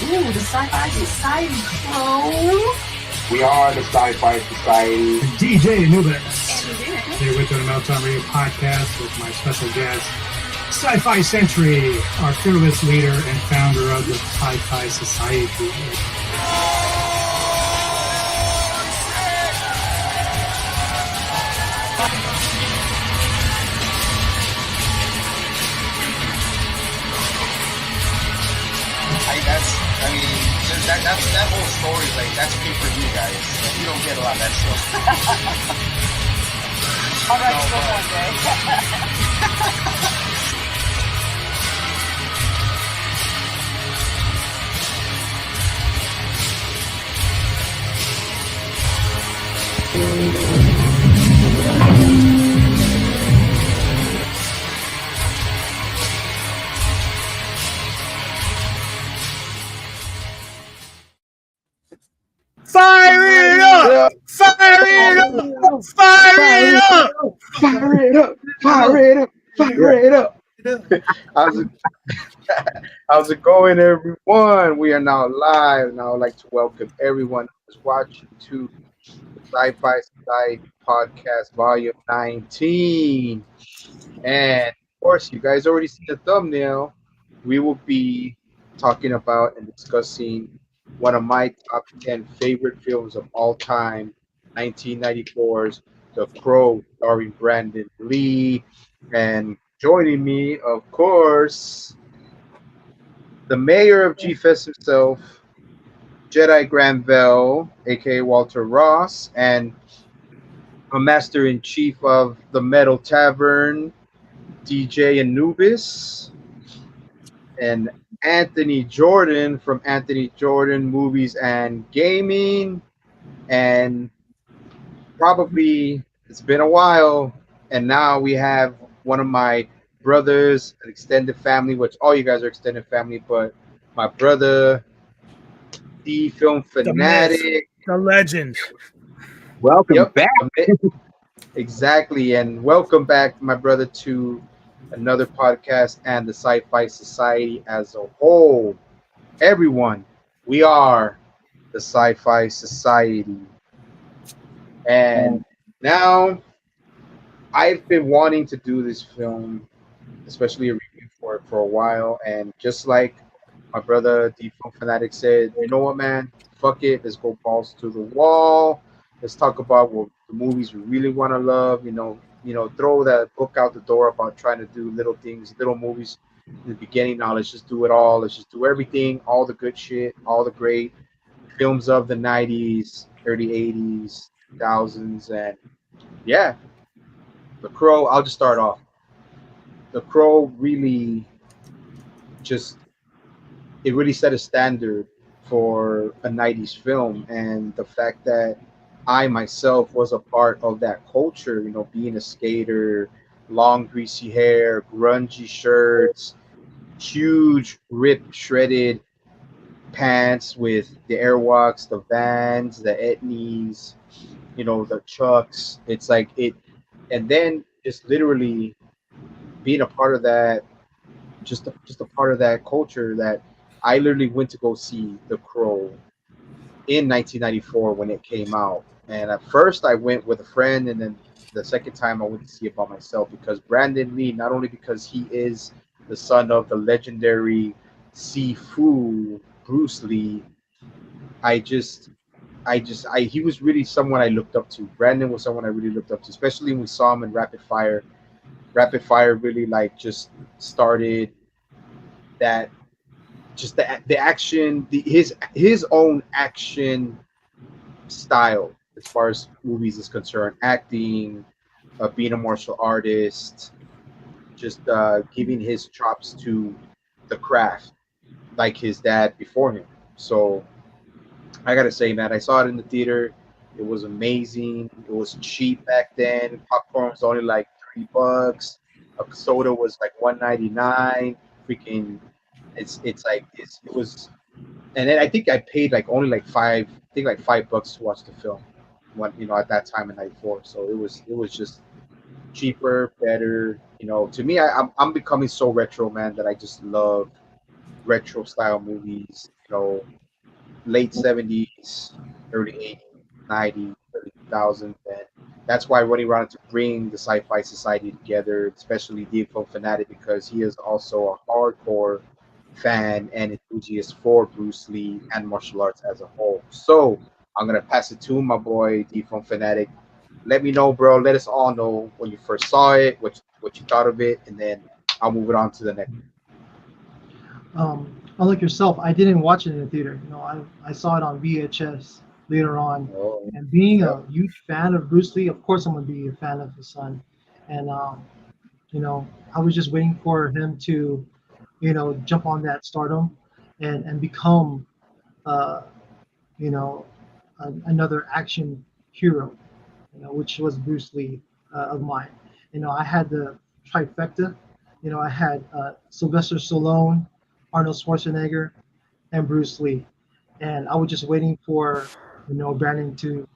Ooh, the Sci-Fi Society crew. We are the Sci-Fi Society. DJ Anubis. And Here with the Meltdown Radio podcast with my special guest, Sci-Fi Century, our fearless leader and founder of the Sci-Fi Society. That whole story, like, that's pay-per-view, guys. Like, you don't get a lot of that stuff. I'll write a book one day. Fire it up! Fire it up! Fire it up! Fire it up! Fire it up! Fire it up! How's it going, everyone? We are now live, and I would like to welcome everyone who's watching to the Sci-Fi Society Podcast Volume 19. And of course, you guys already see the thumbnail. We will be talking about and discussing one of my top 10 favorite films of all time, 1994's The Crow, starring Brandon Lee. And joining me, of course, the mayor of G-Fest himself, Jedi Granville, aka Walter Ross, and a master-in-chief of the Metal Tavern, DJ Anubis, and Anthony Jordan from Anthony Jordan Movies and Gaming. And probably it's been a while, and now we have one of my brothers, an extended family, which all you guys are extended family, but my brother the film The myth, fanatic. the legend. Welcome Yep, back. exactly. And welcome back, my brother, to another podcast and the Sci-Fi Society as a whole. Everyone, we are the Sci-Fi Society, and now I've been wanting to do this film, especially a review for it for a while, and just like my brother the film fanatic said, you know what, man, fuck it, let's go balls to the wall. Let's talk about what the movies we really want to love. Throw that book out the door about trying to do little things, little movies in the beginning. Now let's just do it all. Let's just do everything, all the good shit, all the great films of the '90s, early '80s, 2000s, and yeah, The Crow. I'll just start off. The Crow really just it really set a standard for a '90s film, and the fact that I myself was a part of that culture, being a skater, long greasy hair, grungy shirts, huge ripped shredded pants with the Airwalks, the Vans, the Etnies, the Chucks. It's like it, and then just literally being a part of that, just a part of that culture that I literally went to go see The Crow in 1994 when it came out. And at first I went with a friend, and then the second time I went to see it by myself because Brandon Lee, not only because he is the son of the legendary Sifu Bruce Lee, I just he was really someone I looked up to. Brandon was someone I really looked up to, especially when we saw him in Rapid Fire. Rapid Fire really like just started that just the action, his own action style as far as movies is concerned, acting, being a martial artist, just giving his chops to the craft like his dad before him. So I gotta say, man, I saw it in the theater. It was amazing. It was cheap back then. Popcorn was only like $3. A soda was like 1.99. Freaking, it was, and then I think I paid like only like I think like $5 to watch the film. When at that time in '94, so it was just cheaper, better. To me, I'm becoming so retro, man, that I just love retro style movies. Late '70s, early '80s, '90s, early 2000s, and that's why Ronnie wanted to bring the Sci-Fi Society together, especially Deadpool Fanatic, because he is also a hardcore fan and enthusiast for Bruce Lee and martial arts as a whole. So I'm gonna pass it to my boy Deadpool Fanatic. Let me know, bro. Let us all know when you first saw it, what you thought of it, and then I'll move it on to the next. Unlike yourself, I didn't watch it in the theater. I saw it on VHS later on. Oh, And being yep. a huge fan of Bruce Lee, of course I'm gonna be a fan of his son. And I was just waiting for him to, jump on that stardom and become, uh, you know, another action hero, which was Bruce Lee of mine. I had the trifecta. I had Sylvester Stallone, Arnold Schwarzenegger, and Bruce Lee, and I was just waiting for Brandon to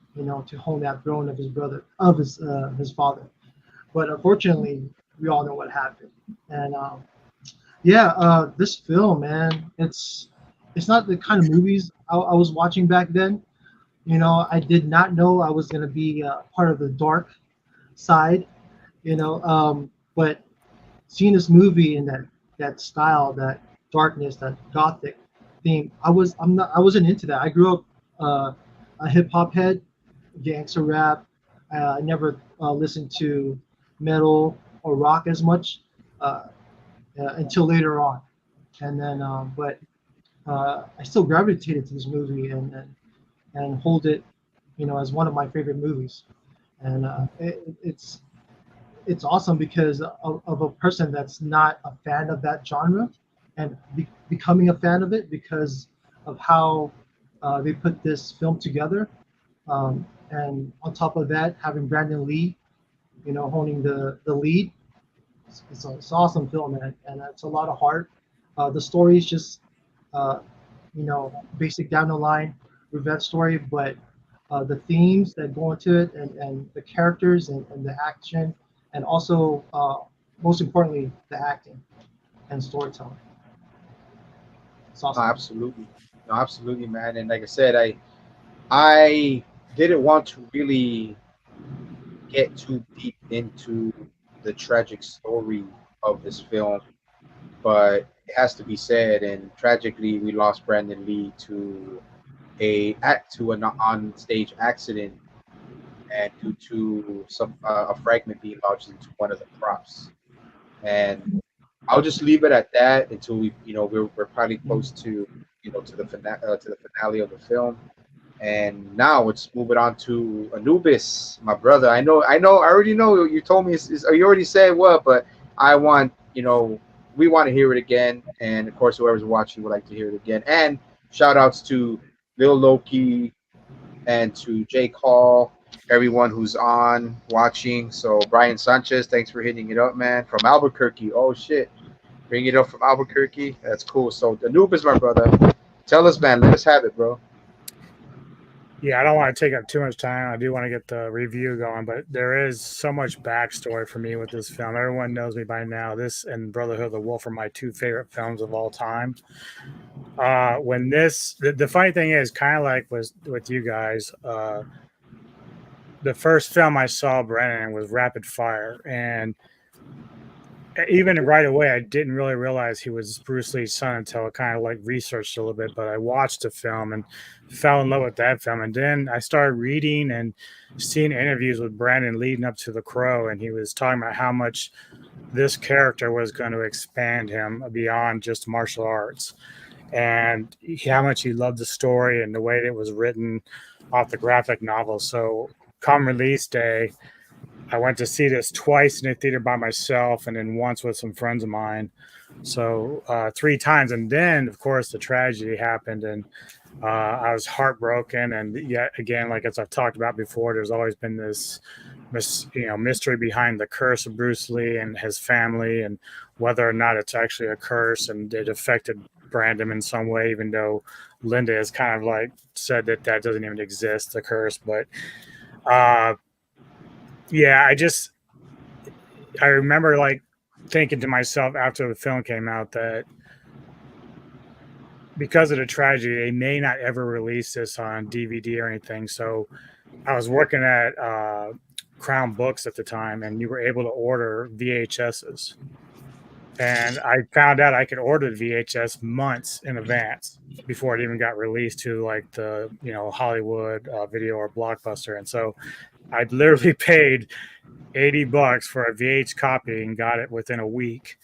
to hold that throne of his brother of his father. But unfortunately, we all know what happened. And yeah, this film, man, it's not the kind of movies I was watching back then. I did not know I was gonna be part of the dark side. But seeing this movie in that style, that darkness, that gothic theme, I wasn't into that. I grew up a hip hop head, gangster rap. I never listened to metal or rock as much until later on, and then but I still gravitated to this movie and hold it, as one of my favorite movies. And it's awesome because of a person that's not a fan of that genre and becoming a fan of it because of how they put this film together. And on top of that, having Brandon Lee, holding the lead, it's an awesome film, man, and it's a lot of heart. The story is just uh, basic down the line revenge story, but the themes that go into it and the characters and the action, and also most importantly the acting and storytelling. It's No, awesome. absolutely. No, absolutely, man. And like I said, I didn't want to really get too deep into the tragic story of this film, but it has to be said. And tragically, we lost Brandon Lee to an on stage accident, and due to some a fragment being lodged into one of the props. And I'll just leave it at that until we're probably close to the finale of the film. And now let's move it on to Anubis, my brother. I already know you told me, you already said what, but I want, we want to hear it again. And of course, whoever's watching would like to hear it again. And shout outs to Lil Loki and to Jake Hall, everyone who's on watching. So, Brian Sanchez, thanks for hitting it up, man, from Albuquerque. Oh, shit. Bring it up from Albuquerque. That's cool. So, Anubis, my brother, tell us, man. Let us have it, bro. Yeah, I don't want to take up too much time. I do want to get the review going, but there is so much backstory for me with this film. Everyone knows me by now. This and Brotherhood of the Wolf are my two favorite films of all time. When the funny thing is, kind of like with you guys, the first film I saw Brennan was Rapid Fire, and even right away, I didn't really realize he was Bruce Lee's son until I kind of like researched a little bit. But I watched the film and fell in love with that film. And then I started reading and seeing interviews with Brandon leading up to The Crow, and he was talking about how much this character was going to expand him beyond just martial arts, and how much he loved the story and the way that it was written off the graphic novel. So come release day, I went to see this twice in the theater by myself, and then once with some friends of mine. So 3 times. And then, of course, the tragedy happened, and I was heartbroken. And yet again, like as I've talked about before, there's always been this mystery behind the curse of Bruce Lee and his family, and whether or not it's actually a curse and it affected Brandon in some way, even though Linda has kind of like said that doesn't even exist, the curse. But yeah, I remember like thinking to myself after the film came out that because of the tragedy, they may not ever release this on DVD or anything. So I was working at Crown Books at the time, and you were able to order VHSs. And I found out I could order the VHS months in advance before it even got released to like the Hollywood Video or Blockbuster. And so I literally paid $80 for a VH copy and got it within a week.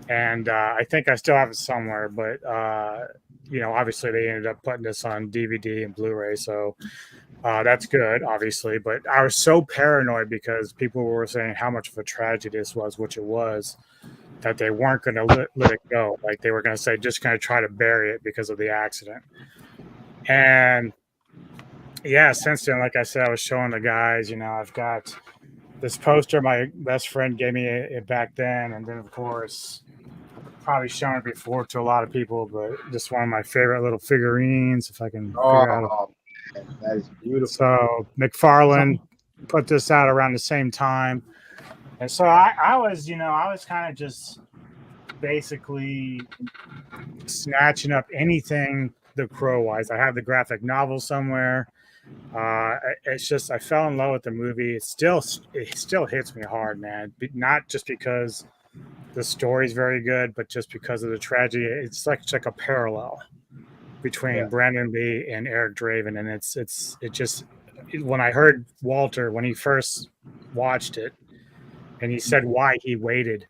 And I think I still have it somewhere, but obviously they ended up putting this on DVD and Blu-ray, so that's good, obviously. But I was so paranoid because people were saying how much of a tragedy this was, which it was, that they weren't going to let it go. Like they were going to say, just going to try to bury it because of the accident. And yeah, since then, like I said, I was showing the guys, I've got this poster my best friend gave me it back then. And then, of course, probably shown it before to a lot of people, but just one of my favorite little figurines, if I can figure out. Man, that is beautiful. So McFarlane put this out around the same time. And so I was kind of just basically snatching up anything The Crow wise. I have the graphic novel somewhere. It's just I fell in love with the movie. It still hits me hard, man. Not just because the story is very good, but just because of the tragedy. It's like a parallel between Brandon Lee and Eric Draven, and it just when I heard Walter when he first watched it, and he said why he waited,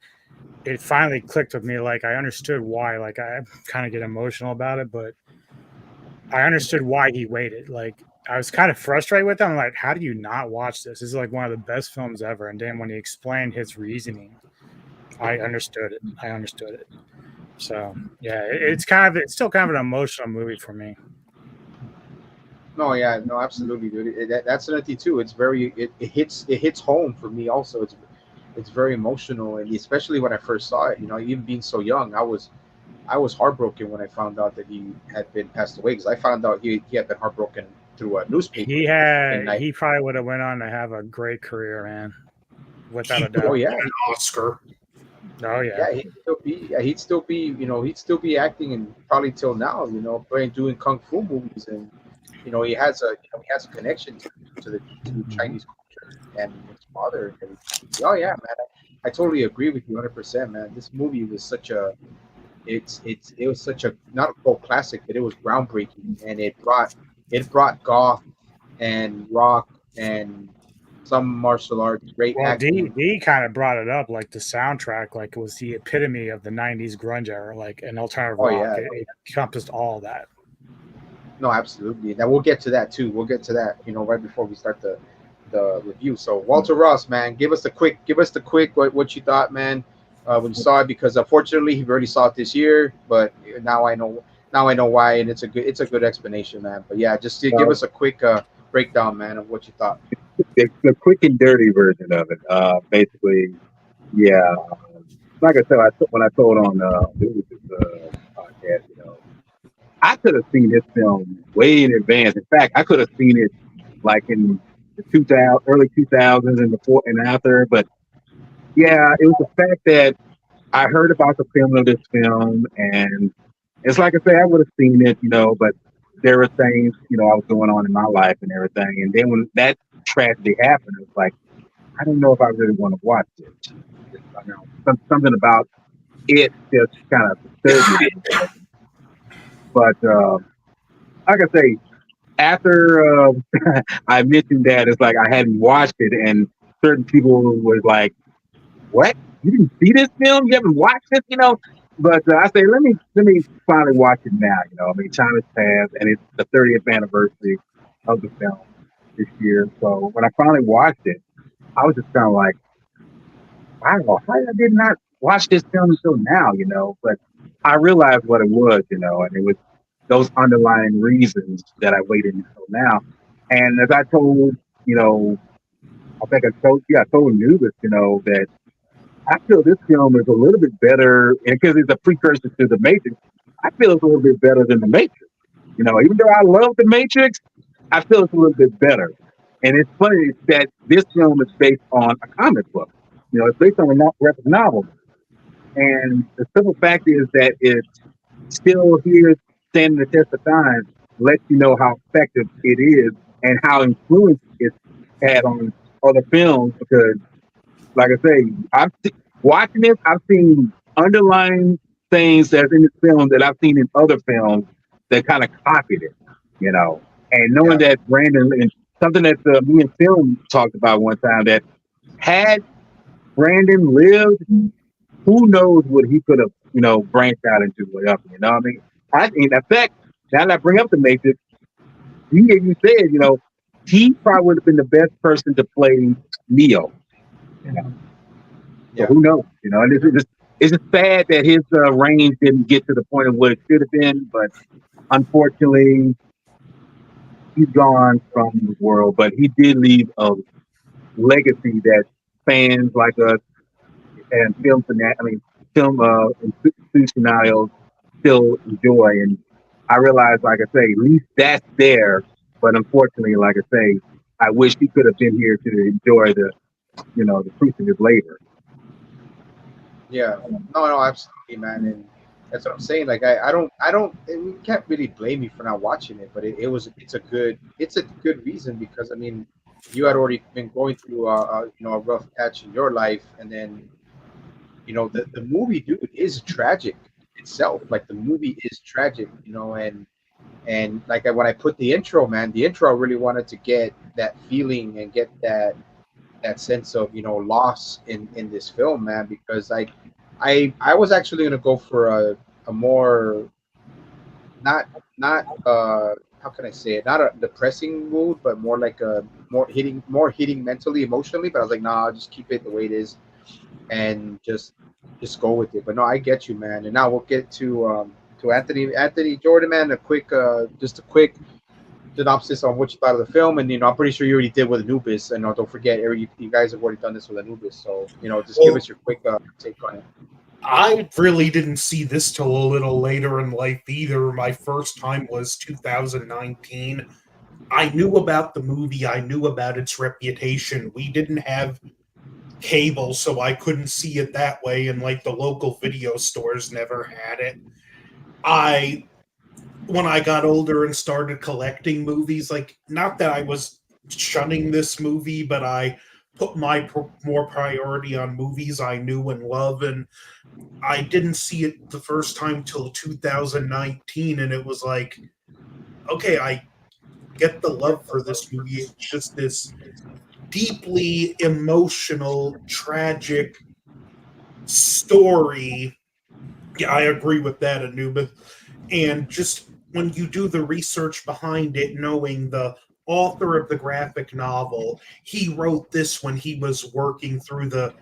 it finally clicked with me. Like I understood why. Like I kind of get emotional about it, but I understood why he waited. Like I was kind of frustrated with him. I'm like, how do you not watch this? This is like one of the best films ever. And then when he explained his reasoning, I understood it. So yeah, it's still kind of an emotional movie for me. No, yeah, no, absolutely, dude. That's another thing too. It's it hits home for me also. It's very emotional, and especially when I first saw it. Even being so young, I was heartbroken when I found out that he had been passed away, because I found out he had been heartbroken through a newspaper. He probably would have went on to have a great career, man, without a doubt. Oh yeah, An Oscar. Oh yeah. yeah, he'd still be acting, and probably till now, playing, doing kung fu movies, and he has a connection to Chinese culture and his father. And oh yeah, man, I totally agree with you 100%, man. This movie was such a it was such a, not a cult classic, but it was groundbreaking, and it brought goth and rock and some martial arts, great Well, acting. D kind of brought it up, like the soundtrack, like it was the epitome of the '90s grunge era, like an alternative Oh, rock. yeah. It encompassed all of that. No, absolutely. Now we'll get to that too. We'll get to that, right before we start the review. So Walter Ross, man, give us the quick what you thought, man, when you saw it, because unfortunately he already saw it this year, but now I know why, and it's a good explanation, man. But yeah, just to give us a quick breakdown, man, of what you thought. The quick and dirty version of it. Basically, yeah. Like I said, when I told on the podcast, I could have seen this film way in advance. In fact, I could have seen it like in the early 2000s and before and after. But yeah, it was the fact that I heard about the film of this film, and it's like I say, I would have seen it, but there were things, I was going on in my life and everything. And then when that tragedy happened, it was like, I don't know if I really want to watch this. I know something about it just kind of disturbed me. But like I say, after I mentioned that, it's like I hadn't watched it, and certain people was like, "What? You didn't see this film? You haven't watched it? But I say, let me finally watch it now. I mean, time has passed, and it's the 30th anniversary of the film this year. So when I finally watched it, I was just kind of like, wow, how I did not watch this film until now, But I realized what it was, and it was those underlying reasons that I waited until now. And as I told, I think I told Nubis, that I feel this film is a little bit better, and because it's a precursor to The Matrix, I feel it's a little bit better than The Matrix. Even though I love The Matrix, I feel it's a little bit better. And it's funny that this film is based on a comic book. It's based on a graphic novel. And the simple fact is that it's still here standing the test of time, lets you know how effective it is and how influence it's had on other films. Because, like I say, watching this, I've seen underlying things that's in this film that I've seen in other films that kind of copied it, And knowing that Brandon, and something that me and Film talked about one time, that had Brandon lived, who knows what he could have, branched out into whatever, I mean? In fact, now that I bring up The Matrix, you said, he probably would have been the best person to play Neo. So who knows? And it's just sad that his range didn't get to the point of what it should have been, but unfortunately, he's gone from the world. But he did leave a legacy that fans like us and film aficionados still enjoy. And I realize, like I say, at least that's there. But unfortunately, like I say, I wish he could have been here to enjoy the fruits of his labor. Yeah, no, absolutely, man, and that's what I'm saying. Like, I don't, we can't really blame you for not watching it, but it's a good reason, because I mean, you had already been going through a rough patch in your life, and then the movie, dude, is tragic itself. Like, the movie is tragic, and like when I put the intro, man, I really wanted to get that feeling and get that sense of loss in this film, man, because I was actually gonna go for a more not how can I say it, not a depressing mood, but more like a more hitting mentally, emotionally. But I was like, nah, I'll just keep it the way it is and just go with it. But no, I get you, man. And now we'll get to Anthony Jordan, man. Just a quick synopsis on what you thought of the film, and I'm pretty sure you already did with Anubis, and don't forget, you guys have already done this with Anubis, so just give us your quick take on it. I really didn't see this till a little later in life either. My first time was 2019. I knew about the movie, I knew about its reputation. We didn't have cable, so I couldn't see it that way, and like the local video stores never had it. I When I got older and started collecting movies, like not that I was shunning this movie, but I put more priority on movies I knew and love, and I didn't see it the first time till 2019, and it was like, okay, I get the love for this movie. It's just this deeply emotional, tragic story. Yeah, I agree with that, Anubis. And just when you do the research behind it, knowing the author of the graphic novel, he wrote this when he was working through the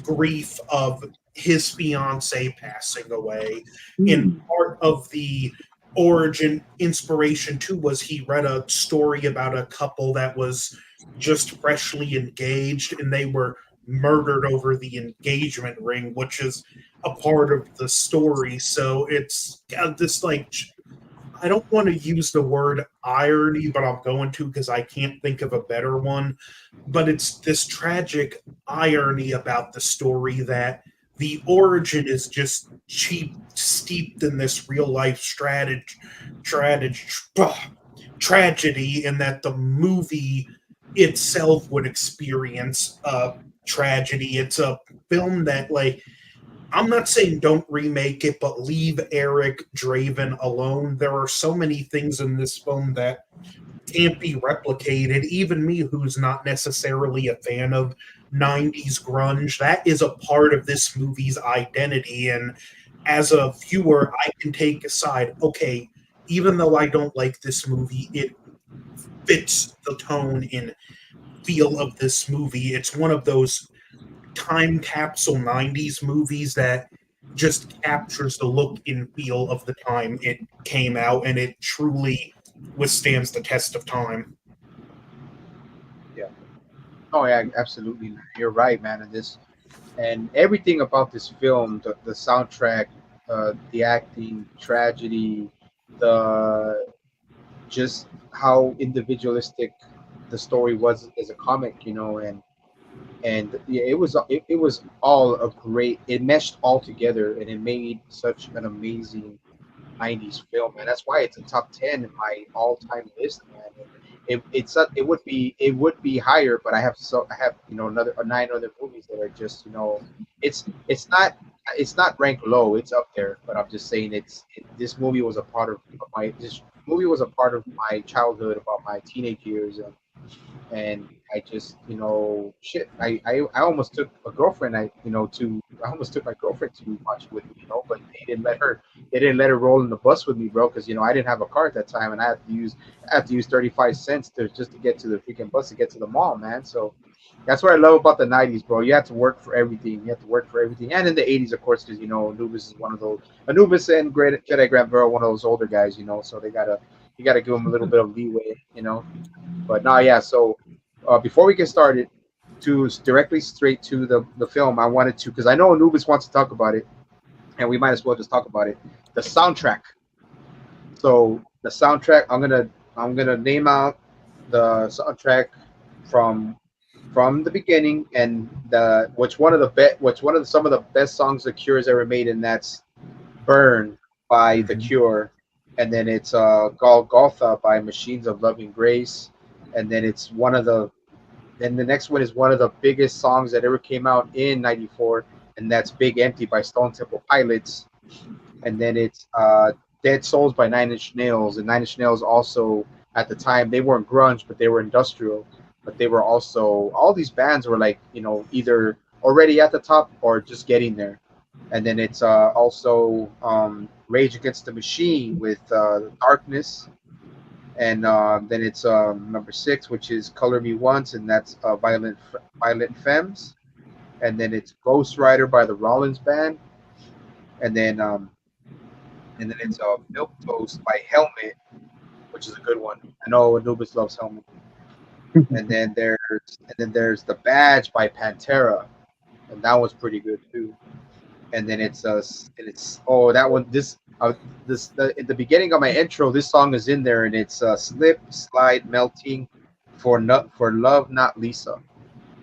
grief of his fiance passing away. And part of the origin inspiration too was he read a story about a couple that was just freshly engaged and they were murdered over the engagement ring, which is a part of the story. So it's got this like, I don't want to use the word irony, but I'm going to because I can't think of a better one. But it's this tragic irony about the story that the origin is just steeped in this real life tragedy, and that the movie itself would experience a tragedy. It's a film that, like, I'm not saying don't remake it, but leave Eric Draven alone. There are so many things in this film that can't be replicated. Even me, who's not necessarily a fan of 90s grunge, that is a part of this movie's identity. And as a viewer, I can take aside, okay, even though I don't like this movie, it fits the tone and feel of this movie. It's one of those time capsule 90s movies that just captures the look and feel of the time it came out, and it truly withstands the test of time. Yeah. Oh yeah, absolutely, man. You're right, man. And everything about this film, the soundtrack, the acting, tragedy, the just how individualistic the story was as a comic, and yeah, it was all a great. It meshed all together, and it made such an amazing 90s film, and that's why it's a top 10 in my all-time list, man. It would be higher, but I have another nine other movies that are just it's not ranked low. It's up there, but I'm just saying this movie was a part of my this movie was a part of my childhood, about my teenage years, and I just shit. I almost took a girlfriend. I almost took my girlfriend to watch it with me, but they didn't let her roll in the bus with me, bro, because I didn't have a car at that time, and I had to use 35 cents to get to the freaking bus to get to the mall, man. So that's what I love about the 90s, bro. You had to work for everything. You had to work for everything, and in the 80s, of course, because Anubis is one of those. Anubis and Great Jedi Grant Burrow, one of those older guys, so you gotta give them a little bit of leeway. But no, yeah. So before we get started, to directly straight to the film, I wanted to, because I know Anubis wants to talk about it, and we might as well just talk about it. The soundtrack. So the soundtrack, I'm gonna name out the soundtrack from the beginning, and some of the best songs The Cure's ever made, and that's "Burn" by The Cure, and then it's Golgotha by Machines of Loving Grace, and then the next one is one of the biggest songs that ever came out in '94, and that's "Big Empty" by Stone Temple Pilots, and then it's "Dead Souls" by Nine Inch Nails, and Nine Inch Nails also, at the time, they weren't grunge, but they were industrial, but they were also, all these bands were like either already at the top or just getting there. And then it's also Rage Against the Machine with Darkness, and then it's number 6, which is Color Me Once, and that's Violent Femmes, and then it's Ghost Rider by the Rollins Band, and then it's Milk Toast by Helmet, which is a good one. I know Anubis loves Helmet. And then there's The Badge by Pantera, and that was pretty good too. and then it's that one at the beginning of my intro, this song is in there, and it's slip slide melting for love not Lisa.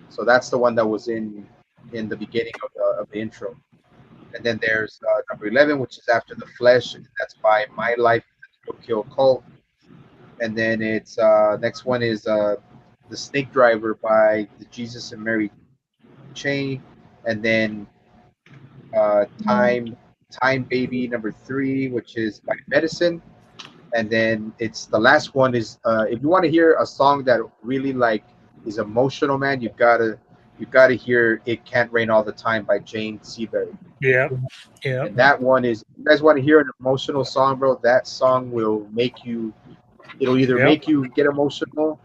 So that's the one that was in the beginning of the intro. And then there's number 11, which is After the Flesh, and that's by My Life Will Kill Cult. And then it's next one is the Snake Driver by the Jesus and Mary Chain, and then Time Baby number 3, which is by Medicine. And then it's the last one is if you want to hear a song that really like is emotional, man, you gotta hear It Can't Rain All the Time by Jane Seabury. Yep. Yep. And that one is, if you guys want to hear an emotional song, bro, that song will make you, it'll either Yep. make you get emotional,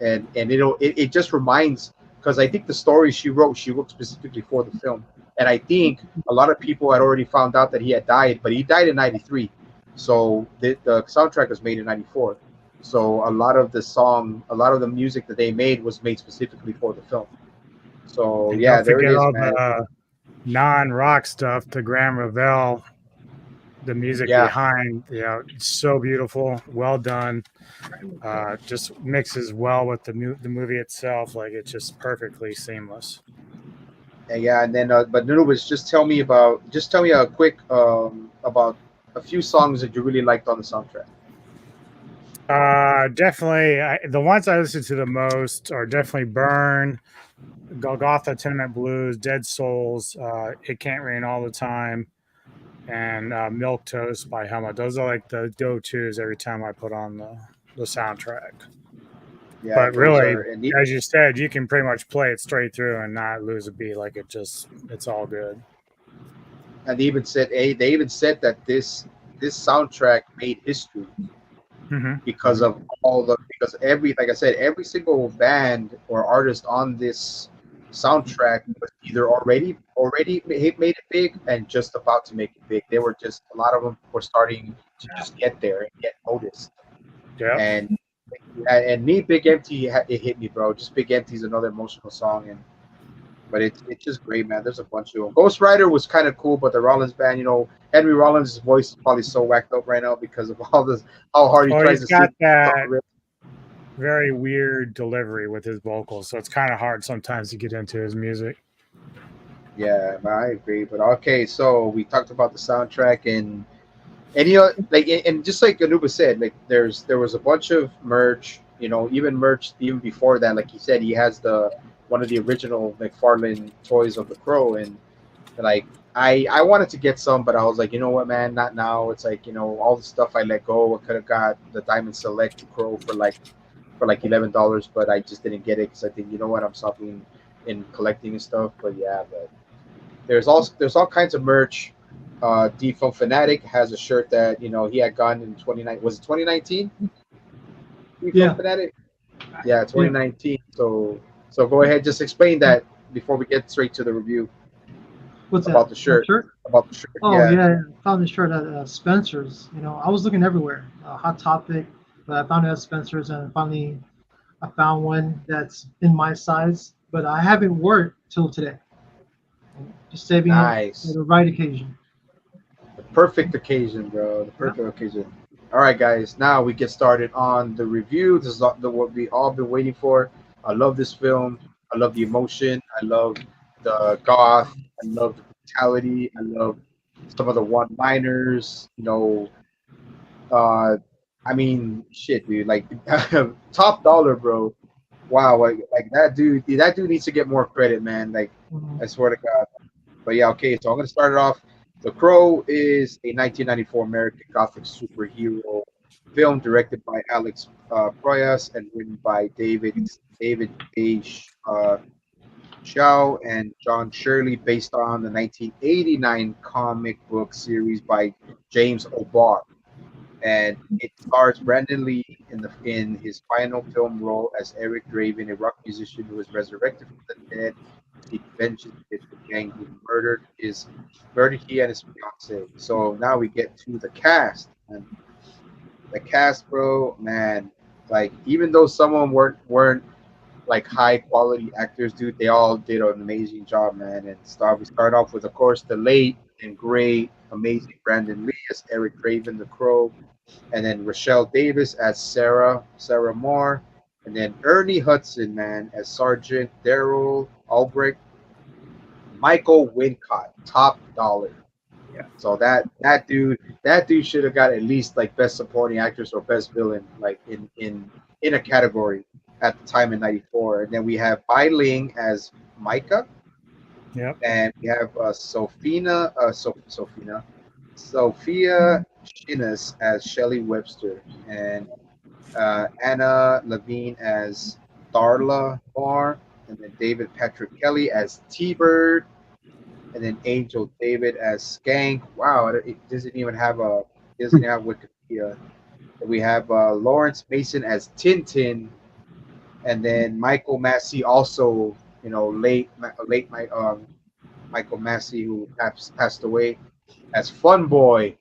and it just reminds, because I think the story she wrote specifically for the film. And I think a lot of people had already found out that he had died, but he died in 93. So the soundtrack was made in 94. So a lot of the music that they made was made specifically for the film. So And yeah, don't there it forget is, all man. the non-rock stuff to Graham Revell. The music Yeah. behind, it's so beautiful, well done. Just mixes well with the movie itself. Like it's just perfectly seamless. Yeah, and then but Nunubis, just tell me a quick about a few songs that you really liked on the soundtrack. Definitely, the ones I listen to the most are definitely Burn, Golgotha, Tenement Blues, Dead Souls, It Can't Rain All the Time, and Milk Toast by Helmet. Those are like the go-tos every time I put on the soundtrack. Yeah, But those really, are- and as you said, you can pretty much play it straight through and not lose a beat. Like it's all good. and they even said that this soundtrack made history Mm-hmm. because like I said, every single band or artist on this soundtrack was either already made it big and just about to make it big. They were just, a lot of them were starting to just get there and get noticed. Yeah. And me, Big Empty, it hit me, bro. Just Big Empty is another emotional song, but it's just great, man. There's a bunch of them. Ghost Rider was kind of cool, but the Rollins band, Henry Rollins' voice is probably so whacked up right now because of all this, how hard he tries He's to got sing. that very weird delivery with his vocals, so it's kind of hard sometimes to get into his music. Yeah, man, I agree. But okay, so we talked about the soundtrack and and just like Anuba said, like there was a bunch of merch, even before that. Like he said, he has one of the original McFarlane toys of the Crow, and like I wanted to get some, but I was like, you know what, man, not now. It's like, all the stuff I let go. I could have got the Diamond Select Crow for like $11, but I just didn't get it because I think, you know what, I'm stopping in collecting and stuff. But yeah, but there's all kinds of merch. Defunct Fanatic has a shirt that he had gotten in 29. Was it 2019? Yeah. Fanatic. Yeah, 2019. So go ahead, just explain that before we get straight to the review. What's about that? the shirt? About the shirt. Oh yeah, I found this shirt at Spencer's. I was looking everywhere, Hot Topic, but I found it at Spencer's, and finally I found one that's in my size. But I haven't worn it till today. Just saving it for the right occasion. The perfect occasion, bro. The perfect occasion. All right, guys. Now we get started on the review. This is what we all been waiting for. I love this film. I love the emotion. I love the goth. I love the brutality. I love some of the one-liners. I mean, shit, dude. Like Top Dollar, bro. Wow, like that dude. That dude needs to get more credit, man. Like I swear to God. But yeah, okay. So I'm gonna start it off. The Crow is a 1994 American Gothic superhero film directed by Alex Proyas and written by David A. Chow and John Shirley, based on the 1989 comic book series by James O'Barr. And it stars Brandon Lee in his final film role as Eric Draven, a rock musician who was resurrected from the dead. He vengeance against the gang who murdered he and his fiance. So now we get to the cast. And the cast, bro, man, like even though some of them weren't like high quality actors, dude, they all did an amazing job, man. And we start off with, of course, the late and great, amazing Brandon Lee as Eric Draven the Crow, and then Rochelle Davis as Sarah Moore, and then Ernie Hudson, man, as Sergeant Daryl Albrecht. Michael Wincott, top dollar. Yeah. So that dude should have got at least like best supporting actress or best villain, like in a category at the time in '94. And then we have Bai Ling as Micah, Yep. and we have Sophia Shinas as Shelley Webster, and Anna Levine as Darla Moore, and then David Patrick Kelly as T-Bird, and then Angel David as Skank. Wow, it doesn't have Wikipedia. We have Lawrence Mason as Tintin, and then Michael Massey also, late Michael Massey, who passed away, as Fun Boy.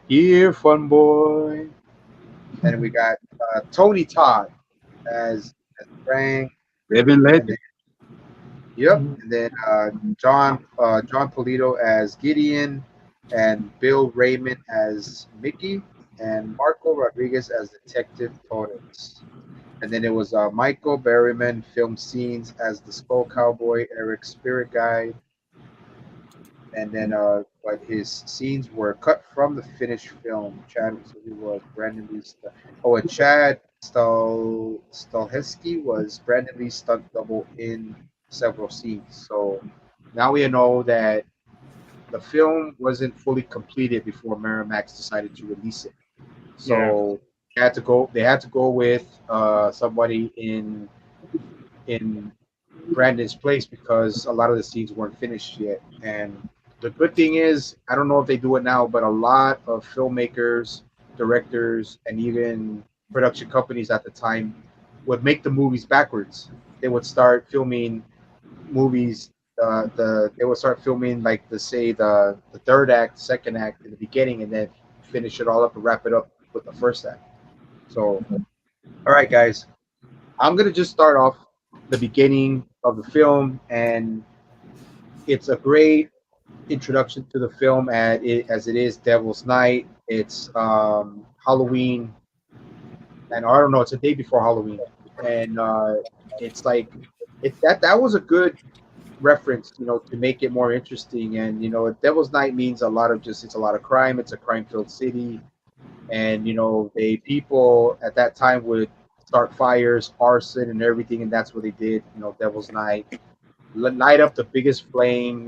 Here, Fun Boy. And we got Tony Todd as Frank. Living And legend. then, yep. And then John Polito as Gideon, and Bill Raymond as Mickey, and Marco Rodriguez as Detective Torrance. And then it was Michael Berryman filmed scenes as the Skull Cowboy, Eric Spirit Guide, and then but his scenes were cut from the finished film. Chad, so he was Brandon Lee's. Oh, and Chad Stahelski was Brandon Lee's stunt double in several scenes. So now we know that the film wasn't fully completed before Miramax decided to release it. So they had to go with somebody in Brandon's place because a lot of the scenes weren't finished yet. And the good thing is, I don't know if they do it now, but a lot of filmmakers, directors, and even production companies at the time would make the movies backwards. They would start filming movies. They would start filming like the third act, second act in the beginning, and then finish it all up and wrap it up with the first act. So, all right, guys, I'm gonna just start off the beginning of the film, and it's a great introduction to the film as it is Devil's Night. It's Halloween, and I don't know, it's a day before Halloween, and it's like that was a good reference, to make it more interesting. And Devil's Night means it's a lot of crime. It's a crime-filled city, and they people at that time would start fires, arson, and everything, and that's what they did. Devil's Night, light up the biggest flame.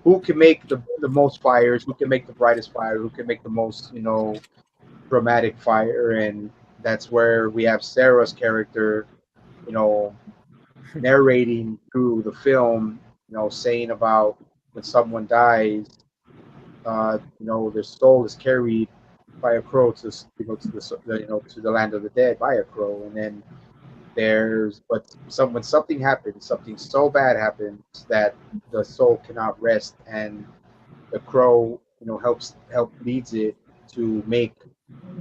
Who can make the most fires? Who can make the brightest fire? Who can make the most dramatic fire? And that's where we have Sarah's character, narrating through the film, saying about when someone dies, their soul is carried by a crow to to the land of the dead by a crow. And then when something happens, something so bad happens that the soul cannot rest, and the crow leads it to make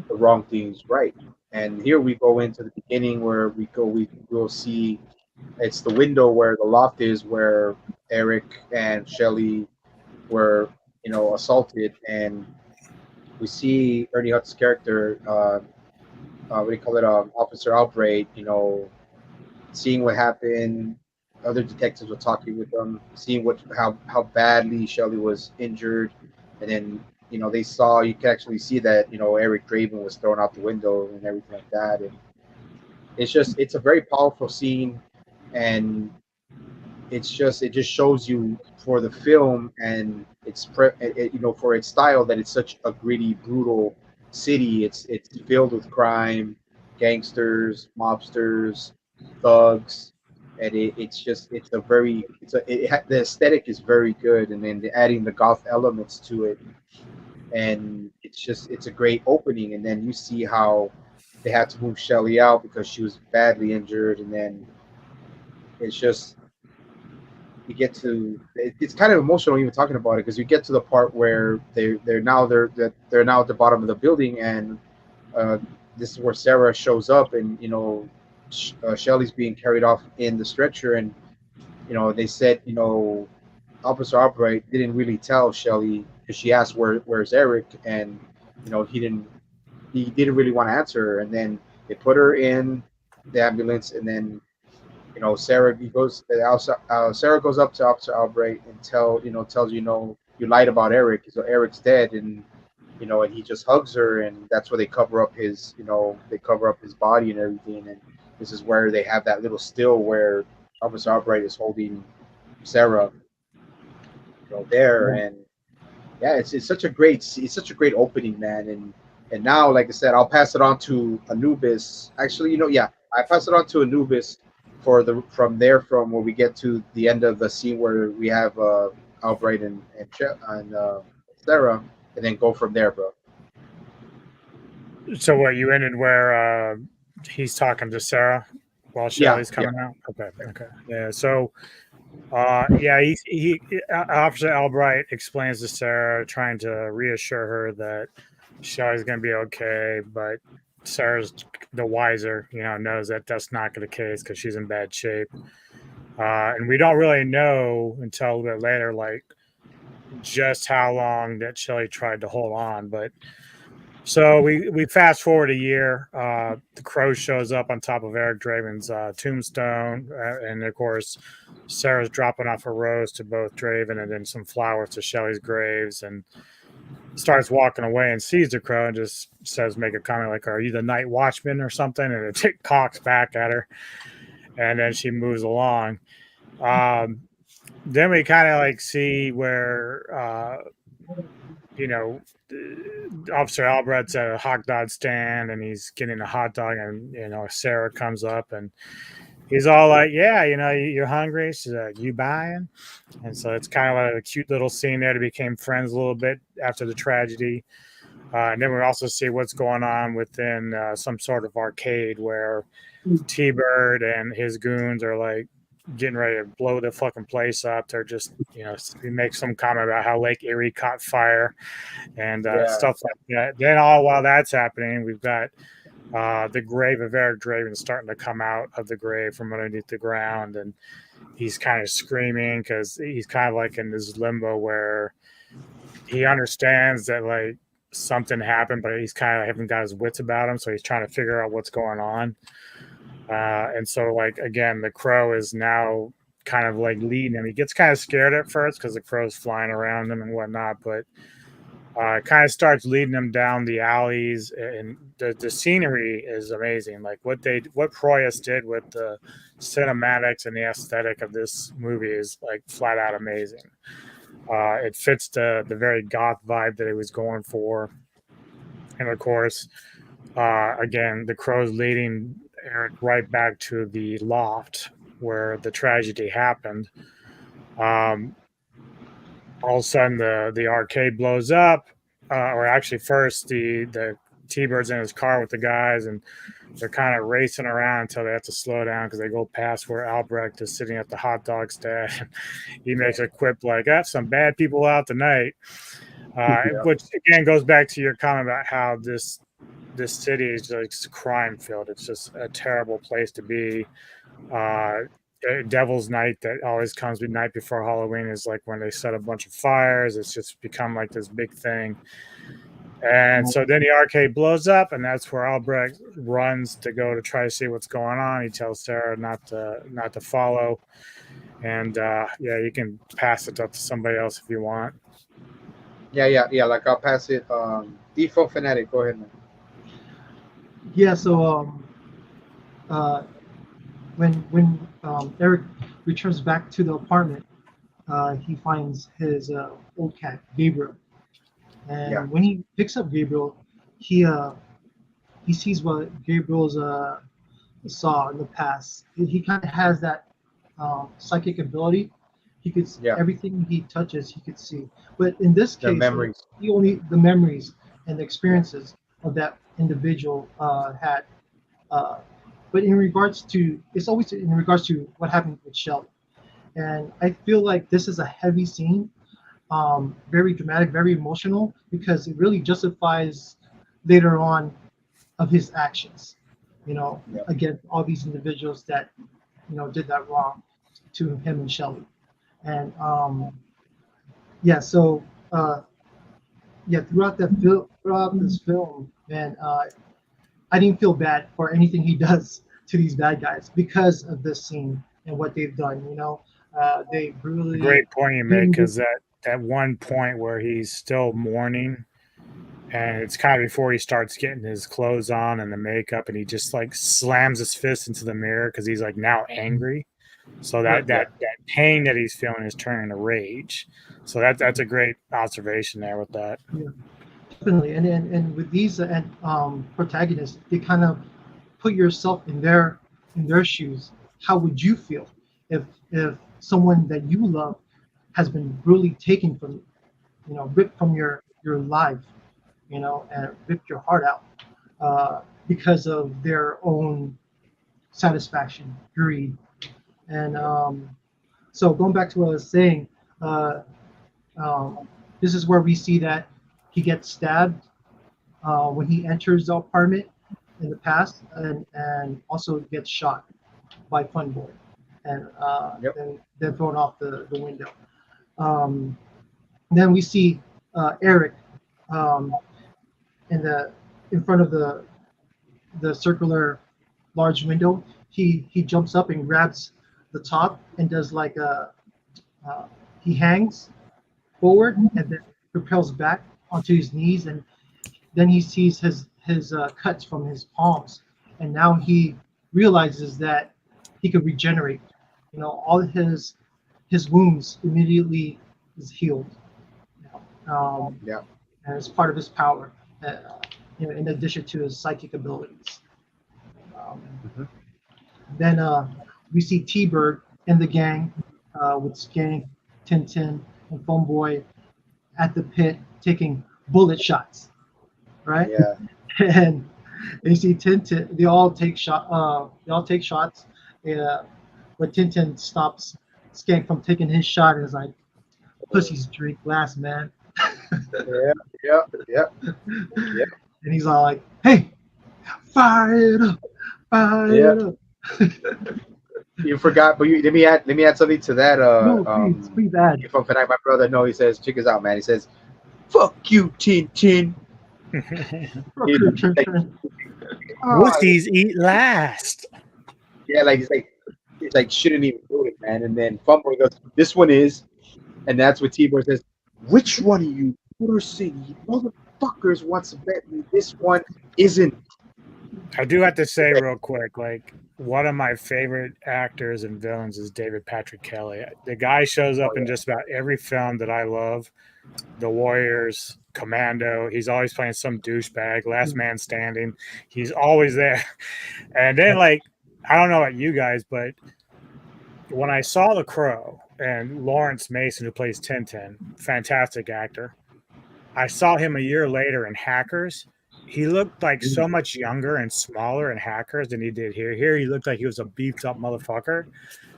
the wrong things right. And here we go into the beginning where we will see it's the window where the loft is, where Eric and Shelley were assaulted, and we see Ernie Hutz's character, what do you call it, Officer Albright, seeing what happened. Other detectives were talking with them, seeing how badly Shelley was injured, and then you can actually see that Eric Draven was thrown out the window and everything like that. And it's a very powerful scene, and it just shows you for the film and for its style that it's such a gritty, brutal city. It's filled with crime, gangsters, mobsters, thugs, and the aesthetic is very good, and then adding the goth elements to it, and it's a great opening. And then you see how they had to move Shelley out because she was badly injured, and then it's just it's kind of emotional even talking about it, because you get to the part where they're now at the bottom of the building, and this is where Sarah shows up, and Shelley's being carried off in the stretcher, and they said Officer Albright didn't really tell Shelly because she asked where's Eric, and he didn't really want to answer her. And then they put her in the ambulance, and then Sarah goes up to Officer Albright and tells you lied about Eric, so Eric's dead, and and he just hugs her, and that's where they cover up his body and everything, and this is where they have that little still where Officer Albright is holding Sarah, there, and yeah, it's such a great opening, man, and now, like I said, I'll pass it on to Anubis. Actually, I pass it on to Anubis from where we get to the end of the scene where we have Albright and Sarah, and then go from there, bro. So what, you ended where he's talking to Sarah while Shelly's coming out? Okay. Yeah. So he Officer Albright explains to Sarah, trying to reassure her that Shelly's gonna be okay, but Sarah's the wiser, knows that that's not the case because she's in bad shape. And we don't really know until a little bit later, like, just how long that Shelly tried to hold on. But so we fast forward a year. The Crow shows up on top of Eric Draven's tombstone, and of course, Sarah's dropping off a rose to both Draven and then some flowers to Shelly's graves, and starts walking away and sees the Crow and just make a comment like, "Are you the night watchman or something?" And it cocks back at her, and then she moves along. Then we kind of like see where Officer Albright's at a hot dog stand and he's getting a hot dog, and Sarah comes up and he's all like, "Yeah, you're hungry." She's like, "You buying?" And so it's kind of like a cute little scene there. They became friends a little bit after the tragedy. And then we also see what's going on within some sort of arcade where T-Bird and his goons are like getting ready to blow the fucking place up. They're just, he makes some comment about how Lake Erie caught fire and stuff like that. Then while that's happening, we've got the grave of Eric Draven starting to come out of the grave from underneath the ground, and he's kind of screaming because he's kind of like in this limbo where he understands that like something happened, but he's kind of haven't got his wits about him, so he's trying to figure out what's going on. And so, like, again, the Crow is now kind of like leading him. He gets kind of scared at first because the Crow's flying around him and whatnot, but kind of starts leading him down the alleys, and the scenery is amazing. Like what Proyas did with the cinematics and the aesthetic of this movie is like flat out amazing. It fits the very goth vibe that he was going for, and of course, again, the Crow's leading Eric right back to the loft where the tragedy happened. All of a sudden, the arcade blows up, or actually, first the T-Bird's in his car with the guys, and they're kind of racing around until they have to slow down because they go past where Albrecht is sitting at the hot dog stand. He makes a quip like, "That's some bad people out tonight," which again goes back to your comment about how this city is like crime filled. It's just a terrible place to be. Devil's Night that always comes the night before Halloween is like when they set a bunch of fires. It's just become like this big thing. And so then the arcade blows up, and that's where Albrecht runs to go to try to see what's going on. He tells Sarah not to follow. And you can pass it up to somebody else if you want. Yeah. Like I'll pass it. Default Fanatic, go ahead, man. Yeah, so when Eric returns back to the apartment, he finds his old cat Gabriel, and when he picks up Gabriel, he sees what Gabriel's saw in the past. He kind of has that psychic ability. He could everything he touches, he could see. But in this case, he only the memories and the experiences of that individual had. But in regards to, it's always in regards to what happened with Shelly. And I feel like this is a heavy scene, very dramatic, very emotional, because it really justifies later on of his actions, against all these individuals that, did that wrong to him and Shelly. And yeah. So yeah, throughout this film, man, I didn't feel bad for anything he does to these bad guys because of this scene and what they've done. You know, they A brutally great point you make, because that one point where he's still mourning, and it's kind of before he starts getting his clothes on and the makeup, and he just like slams his fist into the mirror because he's like now angry. So right, that pain that he's feeling is turning to rage. So that's a great observation there with that. yeah, definitely. And with these protagonists, they kind of put yourself in their shoes. How would you feel if someone that you love has been brutally taken from you, you know, ripped from your life, you know, and ripped your heart out because of their own satisfaction, greed, and so going back to what I was saying, uh, um, this is where we see that he gets stabbed when he enters the apartment in the past, and also gets shot by Funboy, and Yep. then thrown off the window. Um, then we see Eric um, in the in front of the circular large window. He jumps up and grabs the top and does like a he hangs forward and then propels back onto his knees, and then he sees his cuts from his palms, and now he realizes that he could regenerate. You know, all his wounds immediately is healed. You know, Yeah. and it's part of his power. You know, in addition to his psychic abilities. Um, Mhm. then we see T-Bird and the gang with Skank, Tintin, and Phoneboy at the pit taking bullet shots, right? Yeah. And you see Tintin, they all take shot. They all take shots. Uh, but Tintin stops Skank from taking his shot and is like, "Pussies drink last, man." Yeah. Yeah. Yeah. Yeah. And he's all like, "Hey, fire it up, fire Yeah. it up." You forgot, but let me add something to that. No, please add. From Fanatic, my brother, no, he says, check us out, man. He says, "Fuck you, Tin Tin." He's like, oh, Wussies eat last. yeah, like he's like shouldn't even do it, man. And then Fumble goes, "This one is," and that's what T-Boy says. Which one of you Motor City motherfuckers wants to bet me this one isn't? I do have to say real quick, like one of my favorite actors and villains is David Patrick Kelly. The guy shows up in just about every film that I love. The Warriors, Commando. He's always playing some douchebag, Last Man Standing. He's always there. And then, like, I don't know about you guys, but when I saw The Crow and Lawrence Mason, who plays Tintin, fantastic actor, I saw him a year later in Hackers. He looked like so much younger and smaller in Hackers than he did here. Here, he looked like he was a beefed up motherfucker.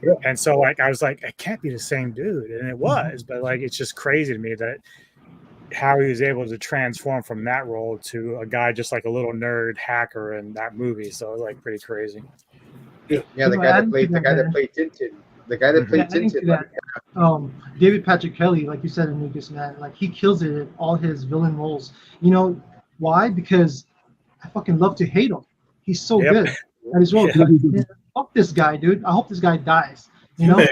Yeah. And so, like, I was like, it can't be the same dude. And it was. But, like, it's just crazy to me that how he was able to transform from that role to a guy just like a little nerd hacker in that movie. So it was, like, pretty crazy. Yeah, You the know, guy that adding played to the that, guy that man. played Tintin. The guy that played Adding to Tintin. that, David Patrick Kelly, like you said in Lucas, man, like he kills it in all his villain roles. You know why? Because I fucking love to hate him. He's so Yep. good at his role. Yeah. Man, fuck this guy, dude. I hope this guy dies. You know,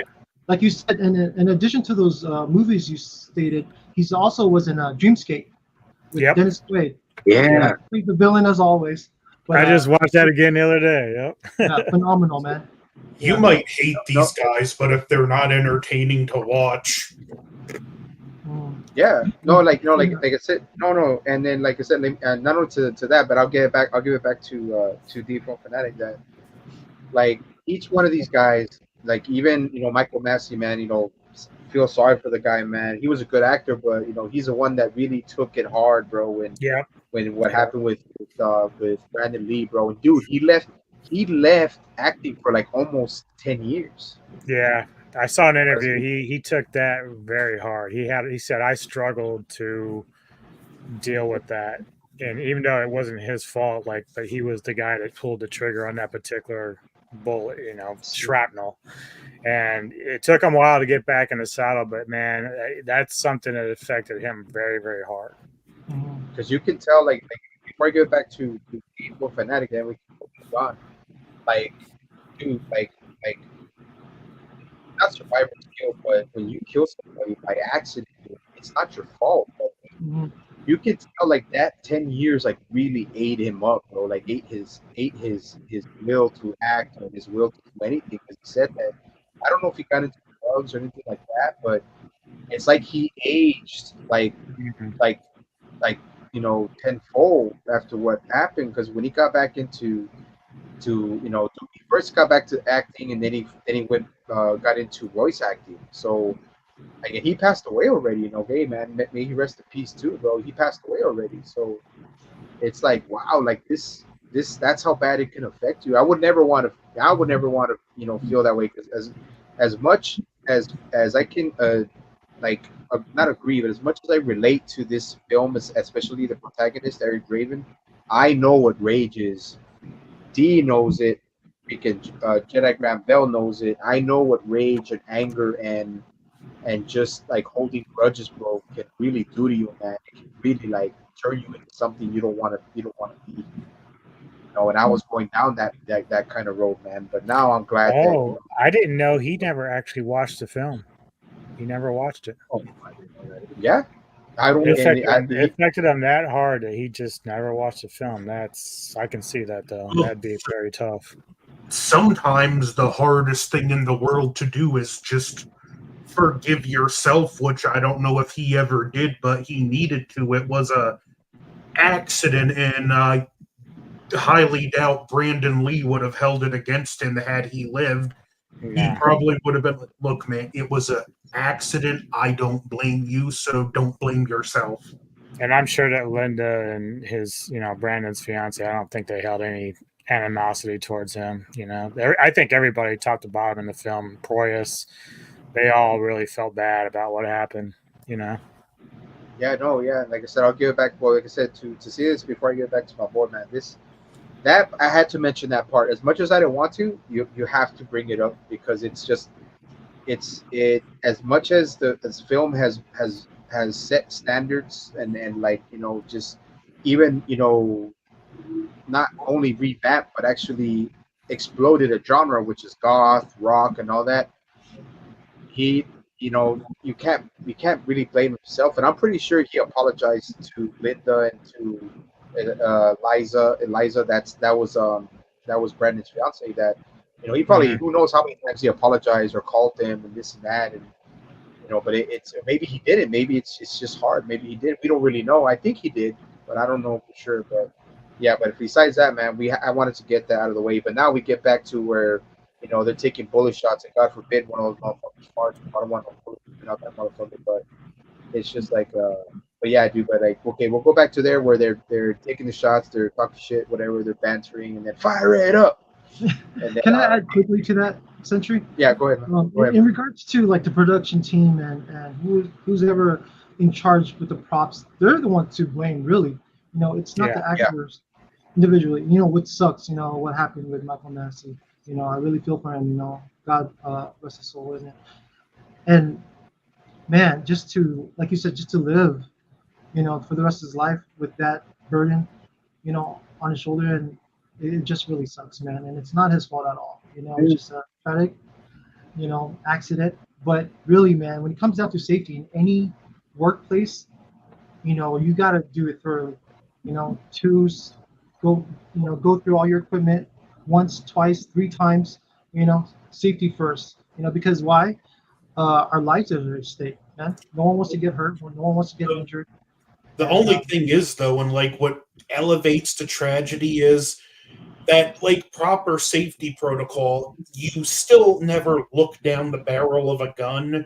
like you said, in addition to those movies you stated, he's also was in Dreamscape with Yep. Dennis Quaid. Yeah. He's the villain as always. But, I just watched that again the other day. Yep. yeah, phenomenal, man. You Yeah. might hate these guys, but if they're not entertaining to watch, Mm. Yeah, no, like I said, no, and then like I said, not only to that, but I'll give it back to D from Fanatic that like each one of these guys, like even Michael Massey, man, feel sorry for the guy, man. He was a good actor, but he's the one that really took it hard, bro. Yeah. When what happened with Brandon Lee, bro, and dude, he left acting for like almost 10 years. Yeah. I saw an interview. He took that very hard. He said I struggled to deal with that. And even though it wasn't his fault, but he was the guy that pulled the trigger on that particular bullet, shrapnel. And it took him a while to get back in the saddle, but man, that's something that affected him very, very hard. Because you can tell, like before I get back to Evil Fanatic, then we can move on. Like, dude, like not survivor's guilt, but when you kill somebody by accident, it's not your fault. But you can tell like that 10 years like really ate him up, bro. Like ate his will to act and his will to do anything. Because he said that I don't know if he got into drugs or anything like that, but it's like he aged like tenfold after what happened. Because when he got back into he first got back to acting, and then he went got into voice acting. So like, he passed away already. Hey man, may he rest in peace too, bro. He passed away already. So it's like, wow, like this that's how bad it can affect you. I would never want to feel that way, because as much as I can not agree, but as much as I relate to this film, especially the protagonist Eric Raven, I know what rage is. D knows it. Freaking Jedi Graham Bell knows it. I know what rage and anger and just like holding grudges, bro, can really do to you, man. It can really like turn you into something you don't want to be. And I was going down that kind of road, man. But now I'm glad that. I didn't know he never actually watched the film. He never watched it. Oh, I didn't know that. Yeah. I don't. It affected him that hard that he just never watched the film. I can see that though. That'd be very tough. Sometimes the hardest thing in the world to do is just forgive yourself, which I don't know if he ever did, but he needed to. It was a accident, and I highly doubt Brandon Lee would have held it against him had he lived. He probably would have been like, look, man, it was an accident. I don't blame you, so don't blame yourself. And I'm sure that Linda and his, Brandon's fiance, I don't think they held any animosity towards him. I think everybody top to bottom in the film, Proyas, they all really felt bad about what happened, Yeah, no, yeah. Like I said, I'll give it back. Well, like I said, to see this before I give it back to my boy, man, that I had to mention that part. As much as I didn't want to, you have to bring it up, because it's as much as this film has set standards and like just even not only revamped but actually exploded a genre, which is goth rock and all that. You can't really blame himself, and I'm pretty sure he apologized to Linda and to Eliza. That was Brandon's fiance. That he probably, who knows how many times he apologized or called them and this and that, and but it's maybe he didn't. Maybe it's just hard. Maybe he did. We don't really know. I think he did, but I don't know for sure. But yeah, but besides that, man, I wanted to get that out of the way. But now we get back to where they're taking bullet shots, and God forbid one of those motherfuckers farts. I don't want no bullet out that motherfucker, but it's just like but yeah, dude. But like, okay, we'll go back to there where they're taking the shots, they're talking shit, whatever, they're bantering, and then fire it up. And then, can I add quickly to that, Century? Yeah, go ahead. Go ahead. In regards to like the production team and who's ever in charge with the props, they're the ones to blame, really. It's not the actors individually. What sucks, what happened with Michael Massey. I really feel for him. God rest his soul, isn't it? And man, just to, like you said, just to live, for the rest of his life with that burden, on his shoulder, and it just really sucks, man. And it's not his fault at all. It's just a tragic, accident. But really, man, when it comes down to safety in any workplace, you gotta do it thoroughly. Choose, go through all your equipment once, twice, 3 times. Safety first. Because why? Our lives are at stake, man. No one wants to get hurt. No one wants to get injured. The only thing is, though, and like what elevates the tragedy is that, like, proper safety protocol, you still never look down the barrel of a gun.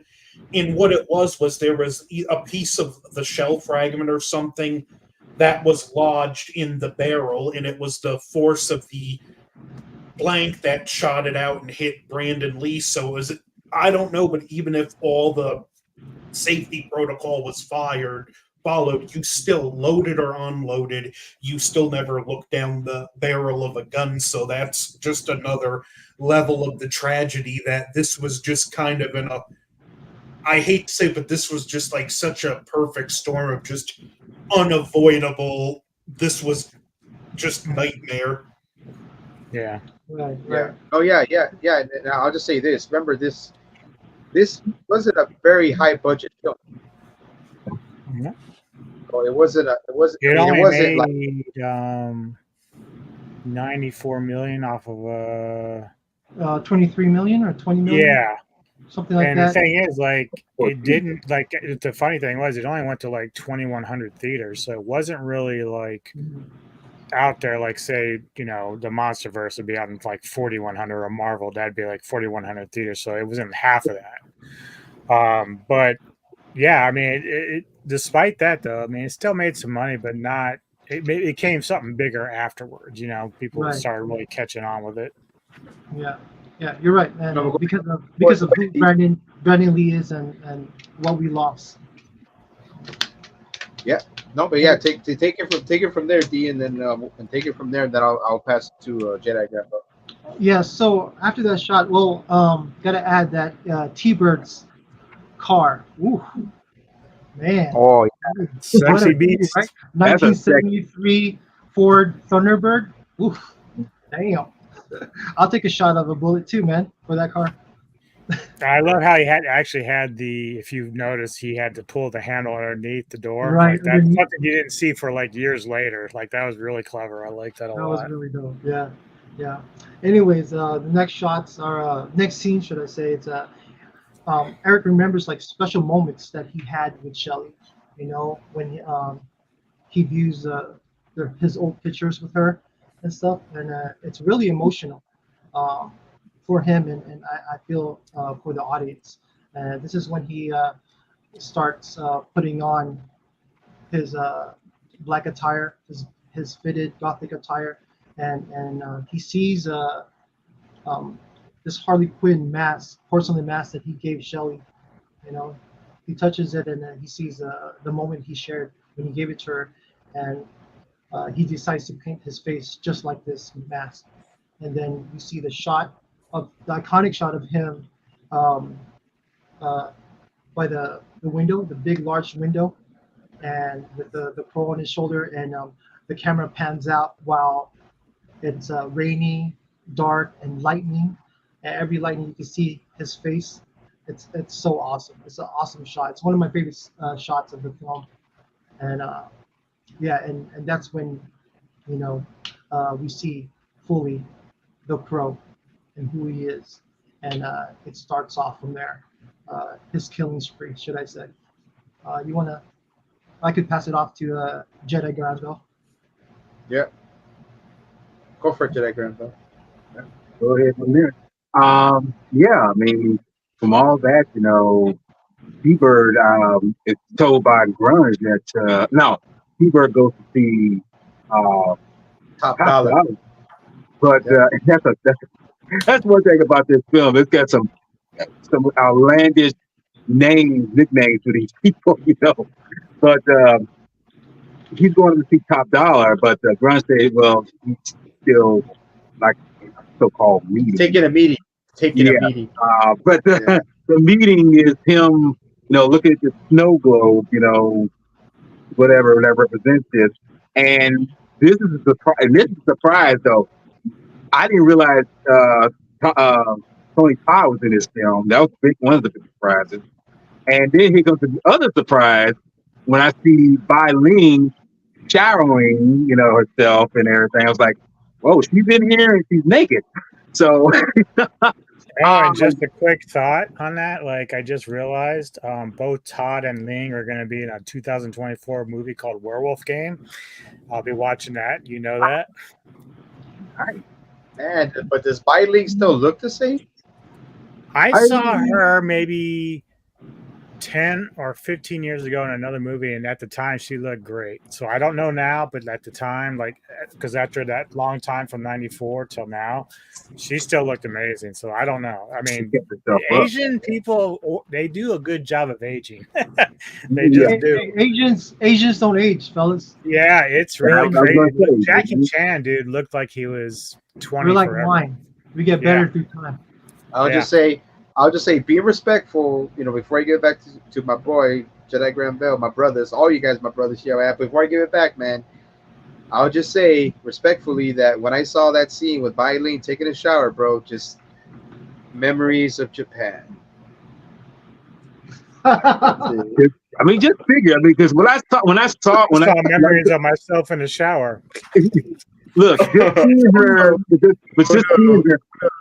And what it was there was a piece of the shell fragment or something that was lodged in the barrel, and it was the force of the blank that shot it out and hit Brandon Lee. So I don't know, but even if all the safety protocol was fired, followed, you still loaded or unloaded. You still never looked down the barrel of a gun. So that's just another level of the tragedy that this was just kind of I hate to say, but this was just like such a perfect storm of just unavoidable. This was just nightmare. Yeah. Right. Yeah. Oh yeah. And I'll just say this. Remember this. This wasn't a very high budget film. Yeah. So it wasn't. It I mean, only it wasn't made like 94 million off of 23 million or 20 million, yeah. something like And that. the thing is, like, it didn't, like, the funny thing was, it only went to like 2,100 theaters, so it wasn't really like out there, like, say, you know, the Monsterverse would be out in like 4,100, or Marvel, that'd be like 4,100 theaters, so it wasn't half of that. But yeah, I mean, it despite that, though, I mean, it still made some money, but not. It came something bigger afterwards. You know, people Right. started really catching on with it. Yeah, you're right, man. No, because of who Brandon Lee is and what we lost. Yeah. No, but yeah, take it from there, D, and then and take it from there, and then I'll pass it to Jedi Grandpa. Yeah. So after that shot, well, gotta add that T-Bird's car. Ooh, man. Oh, Sexy beast. Right? 1973 Ford Thunderbird. Oof, damn. I'll take a shot of a bullet too, man, for that car. I love how he actually had the. If you've noticed, he had to pull the handle underneath the door. Right, Like, that's something you didn't see for like years later. Like, that was really clever. I like that a lot. That was really dope. Yeah. Anyways, the next shots are next scene, should I say? It's Eric remembers like special moments that he had with Shelly. You know, when he views his old pictures with her and stuff, and it's really emotional for him, and I feel for the audience. This is when he starts putting on his black attire, his fitted gothic attire, and he sees this Harley Quinn mask, porcelain mask that he gave Shelly. You know, he touches it, and he sees the moment he shared when he gave it to her, and he decides to paint his face just like this mask. And then you see the iconic shot of him by the window, the big large window, and with the pro on his shoulder, and the camera pans out while it's rainy, dark, and lightning. And every lightning you can see his face. It's so awesome. It's an awesome shot. It's one of my favorite shots of the film. And and that's when we see fully the Crow and who he is, and it starts off from there. His killing spree, should I say? I could pass it off to Jedi Granville. Yeah. Go for it, Jedi Grandpa. Yeah. Go ahead from there. Yeah, I mean, from all that, T-Bird is told by Grunge that no, T-Bird goes to see Top Dollar. But that's one thing about this film. It's got some outlandish nicknames for these people, But he's going to see Top Dollar, but Grunge said, well, he's still like so-called meeting. Taking a meeting. A meeting. But the meeting is him, looking at the snow globe, whatever that represents this. And this is a surprise. And this is a surprise, though. I didn't realize Tony Todd was in this film. That was one of the big surprises. And then here comes the other surprise when I see Bai Ling showering, herself and everything. I was like, whoa, she's in here and she's naked. So. And just a quick thought on that. Like, I just realized both Todd and Ling are going to be in a 2024 movie called Werewolf Game. I'll be watching that. You know that? All right. Man, but does Bai Ling still look the same? I saw her maybe 10 or 15 years ago in another movie, and at the time she looked great. So I don't know now, but at the time, like, because after that long time from 94 till now, she still looked amazing. So I don't know. I mean, Asian people, they do a good job of aging. They just do. Asians don't age, fellas. Yeah, it's really crazy. Jackie Chan, dude, looked like he was 20 We're like forever. wine. We get better through time. I'll just say, be respectful. You know, before I give it back to my boy Jedi Graham Bell, my brothers, all you guys, my brothers here. Before I give it back, man, I'll just say respectfully that when I saw that scene with Bai Ling taking a shower, bro, just memories of Japan. I mean, just figure. I mean, because when I saw memories of myself in the shower. Look, just seeing her,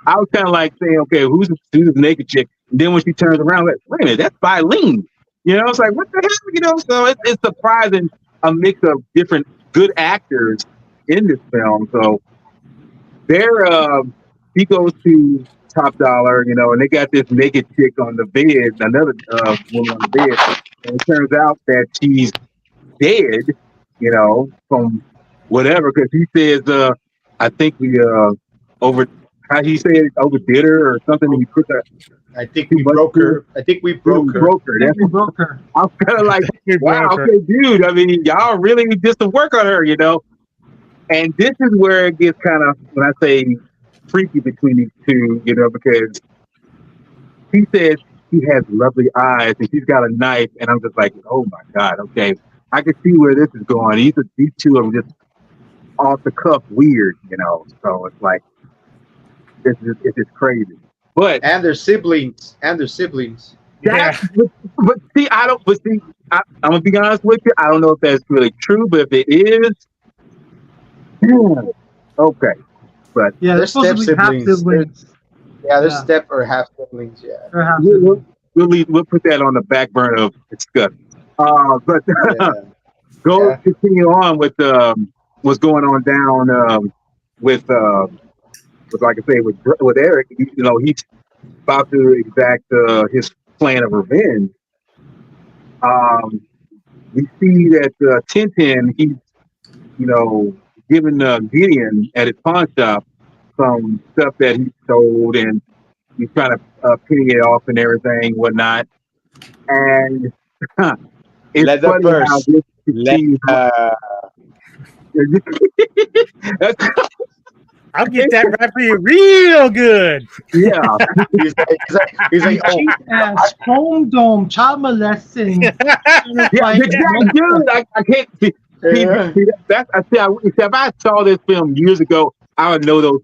I was kind of like saying, okay, who's the naked chick? And then when she turns around, like, wait a minute, that's Eileen. You know, it's like, what the hell? You know, so it's surprising a mix of different good actors in this film. So he goes to Top Dollar, you know, and they got this naked chick on the bed, another woman on the bed, and it turns out that she's dead, you know, from whatever, because he says, I think we overdid her or something. And he put that. I think we broke her. I think we broke her. We broke her. I was kind of like, wow, okay, dude. I mean, y'all really did some work on her, you know. And this is where it gets kind of, when I say freaky between these two, you know, because he says she has lovely eyes and she's got a knife, and I'm just like, oh my God, okay, I can see where this is going. These two are just off the cuff weird, you know. So it's like it's just crazy. But and their siblings. Yeah. But see, I'm gonna be honest with you. I don't know if that's really true, but if it is, okay. But yeah, they're supposed to be half siblings. They're step or half siblings. Yeah, we'll put that on the back burner of discussion. But continue on with what's going on down with like I say with Eric. You know, he's about to exact his plan of revenge. We see that Tintin, he's, you know, giving Gideon at his pawn shop some stuff that he sold, and he's trying to pay it off and everything, whatnot. And it's let funny the how I'll get that right for you real good. Yeah. he's like cheap ass home dome child molesting. Dude, I can't see. If I saw this film years ago, I would know those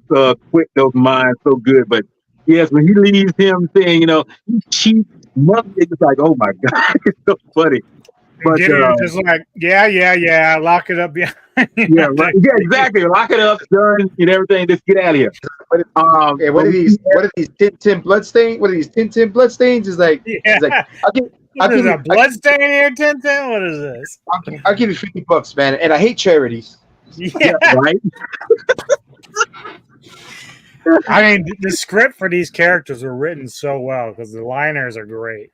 minds so good. But yes, when he leaves him saying, you know, you cheap mother, it's like, oh my God, it's so funny. But just like, yeah, lock it up behind. Yeah, right. Yeah, exactly. Lock it up, done, and everything. Just get out of here. What are these Tintin bloodstains? What are these Tintin bloodstains? Is like, I'll give a blood stain here, Tintin. What is this? I'll give you $50, man. And I hate charities. Yeah, right. I mean, the script for these characters were written so well because the liners are great.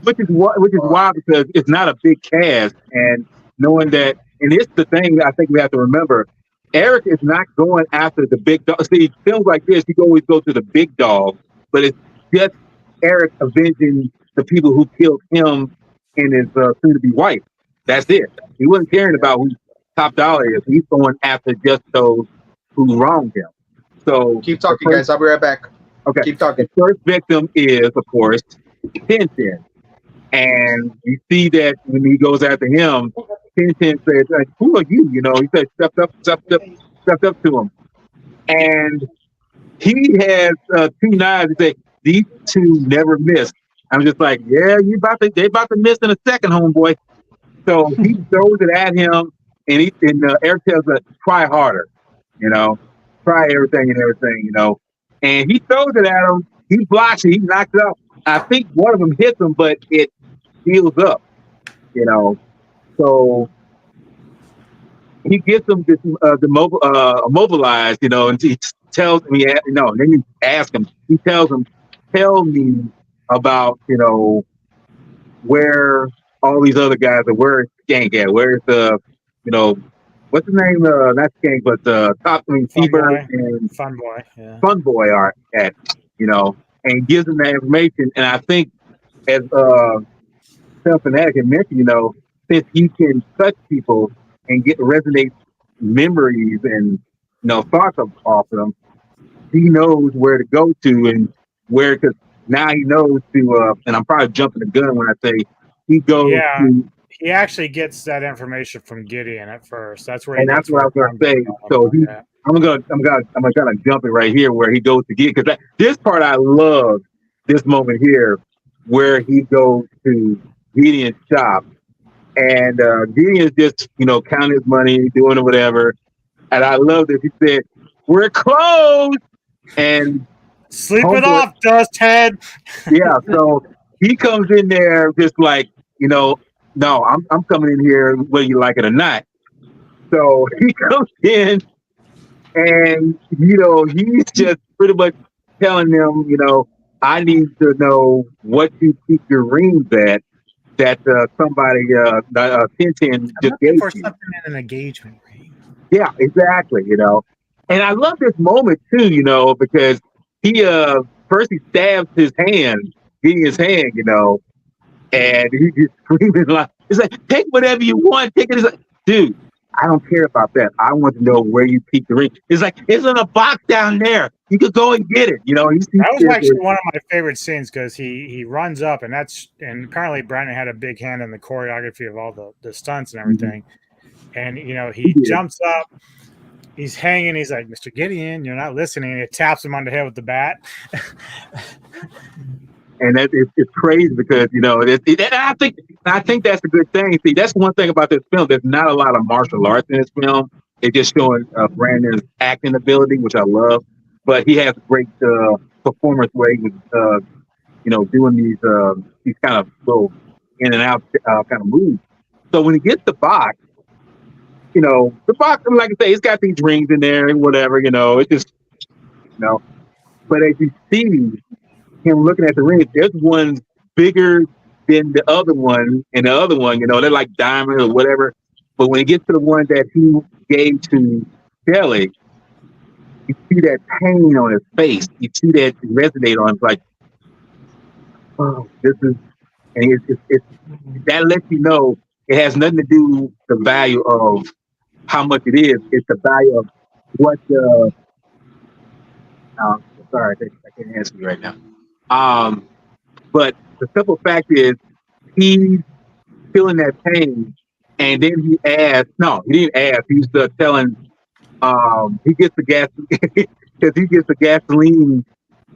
Which is wild because it's not a big cast, and knowing that, and it's the thing that I think we have to remember. Eric is not going after the big dog. See, films like this, you always go to the big dog, but it's just Eric avenging the people who killed him and his soon-to-be wife. That's it. He wasn't caring about who Top Dollar is. He's going after just those who wronged him. So keep talking, guys. I'll be right back. Okay. Keep talking. The first victim is, of course, Tintin. And you see that when he goes after him, Tintin says, like, who are you? You know, he said, stepped up to him. And he has 2 knives. He said, these 2 never miss. I'm just like, yeah, they about to miss in a second, homeboy. So he throws it at him, and Eric tells us, try harder, you know, try everything, you know. And he throws it at him. He blocks it. He knocks it out. I think one of them hits him, but it heals up, you know. So he gets him immobilized, you know, and he tells me, then you ask him. He tells him, tell me about, you know, where all these other guys are. Where's Skank at? Where's what's his name? Not Skank, but Fun T-Bird boy, and fun boy. Yeah. Fun Boy are at, and gives them that information. And I think as Self-Fanatic had mentioned, since he can touch people and resonate memories and thoughts off them, he knows where to go to and because now he knows to. And I'm probably jumping the gun when I say he goes Yeah. to. He actually gets that information from Gideon at first. That's where he And that's gets what I was going to say. So I'm gonna jump it right here where he goes to Gideon, because this part I love. This moment here where he goes to Gideon's shop, and Gideon's just counting his money, doing whatever. And I love this. He said, "We're closed," and sleep it off, Dust Head. Yeah, so he comes in there just like, no, I'm coming in here whether you like it or not. So he comes in and, he's just pretty much telling them, I need to know what you keep your rings at that somebody, Tintin just gave for you. something in an engagement ring. Yeah, exactly, And I love this moment too, because he first he stabs his hand, Gideon's hand, and he just screaming like, it's like, take whatever you want, take it. It's like, dude, I don't care about that. I want to know where you keep the ring. It's like, it's in a box down there. You could go and get it. That was actually one of my favorite scenes because he runs up and apparently Brandon had a big hand in the choreography of all the stunts and everything. And he jumps up, he's hanging, he's like, Mr. Gideon, you're not listening. And he taps him on the head with the bat. And it's crazy because I think that's a good thing. See, that's one thing about this film. There's not a lot of martial arts in this film. It's just showing Brandon's acting ability, which I love. But he has great performance where he was, doing these kind of little in and out kind of moves. So when he gets the box, the box, like I say, it's got these rings in there and whatever. It's just, But as you see him looking at the rings, there's one bigger than the other one, and the other one, they're like diamond or whatever. But when it gets to the one that he gave to Kelly, you see that pain on his face. You see that resonate on him, like, oh, this is, and it's that lets you know it has nothing to do with the value of how much it is. It's the value of what sorry, I can't answer you right now. But the simple fact is he's feeling that pain, and then he asked, no, he didn't ask, he was telling, he gets the gas, because he gets the gasoline,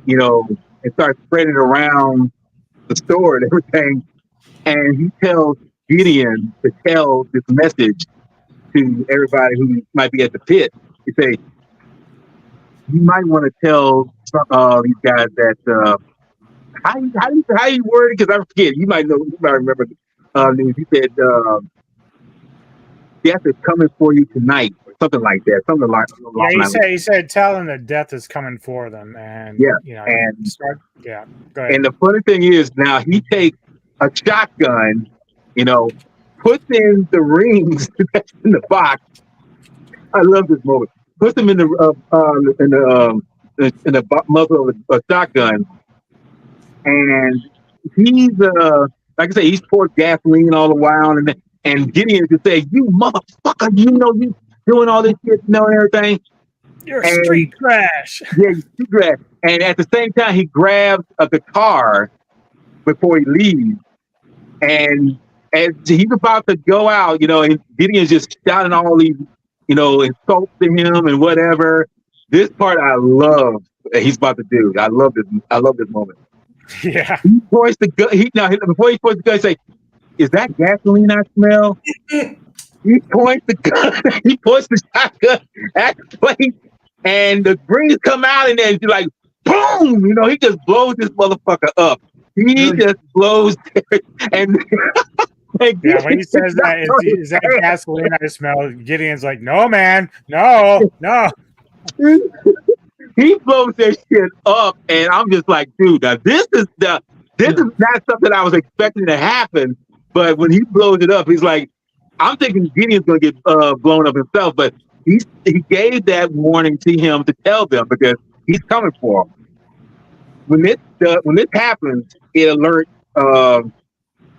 and starts spreading it around the store and everything, and he tells Gideon to tell this message to everybody who might be at the pit. He say, you might want to tell these guys that, how you word it? Because I forget. You might remember news. He said, death is coming for you tonight, or something like that. Something like he said, tell them that death is coming for them, and go ahead. And the funny thing is, now he takes a shotgun, puts in the rings that's in the box. I love this moment. Puts them in the muzzle of a shotgun. And he's like I say, he's poured gasoline all the while, and Gideon could say, "You motherfucker, you doing all this shit, and everything. You're street trash." Yeah, street trash. And at the same time, he grabs a guitar before he leaves, and as he's about to go out, and Gideon's just shouting all these, insults to him and whatever. This part I love. That he's about to do. I love this. I love this moment. Yeah. He points the gun. Before he points the gun, he say, "Is that gasoline I smell?" He points the gun. He points the shotgun at the place, and the rings come out, and then he's like, boom! He just blows this motherfucker up. He just blows, and yeah. When he says that, is that gasoline I smell? Gideon's like, "No, man, no." He blows that shit up, and I'm just like, dude, now this is This is not something I was expecting to happen, but when he blows it up, he's like, I'm thinking Gideon's going to get blown up himself, but he gave that warning to him to tell them because he's coming for him. When this happens, it alerts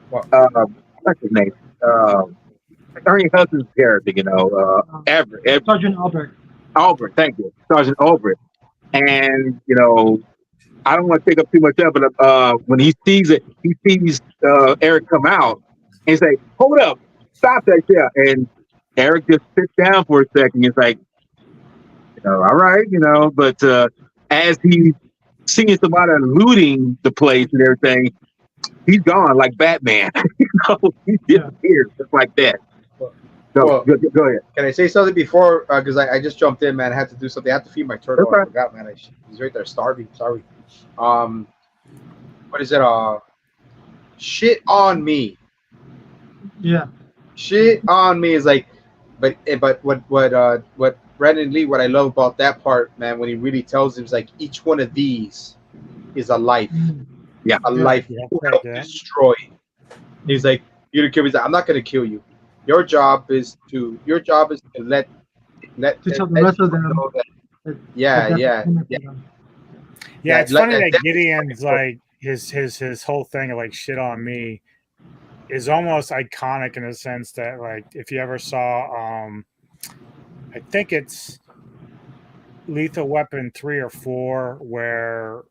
what's his name? Ernie Hudson's character, Everett. Sergeant Albert. Albert, thank you, Sergeant Albert. And I don't want to take up too much of it, but when he sees Eric come out and say, "Hold up, stop that shit!" And Eric just sits down for a second. He's like, all right, but as he's seeing somebody looting the place and everything, he's gone like Batman. He disappears just like that. So, go ahead. Can I say something before? Because I just jumped in, man. I had to do something. I had to feed my turtle. Okay. I forgot, man. He's right there, starving. Sorry. What is it? Shit on me. Yeah. Shit on me is like, but what Brandon Lee, what I love about that part, man, when he really tells him, it's like each one of these is a life. Yeah. A life destroyed. He's like, you're gonna kill me. He's like, I'm not gonna kill you. Your job is to let to tell the rest of them know that. Yeah. Yeah, it's funny that Gideon's like his whole thing of like shit on me is almost iconic in the sense that like if you ever saw I think it's Lethal Weapon 3 or 4 where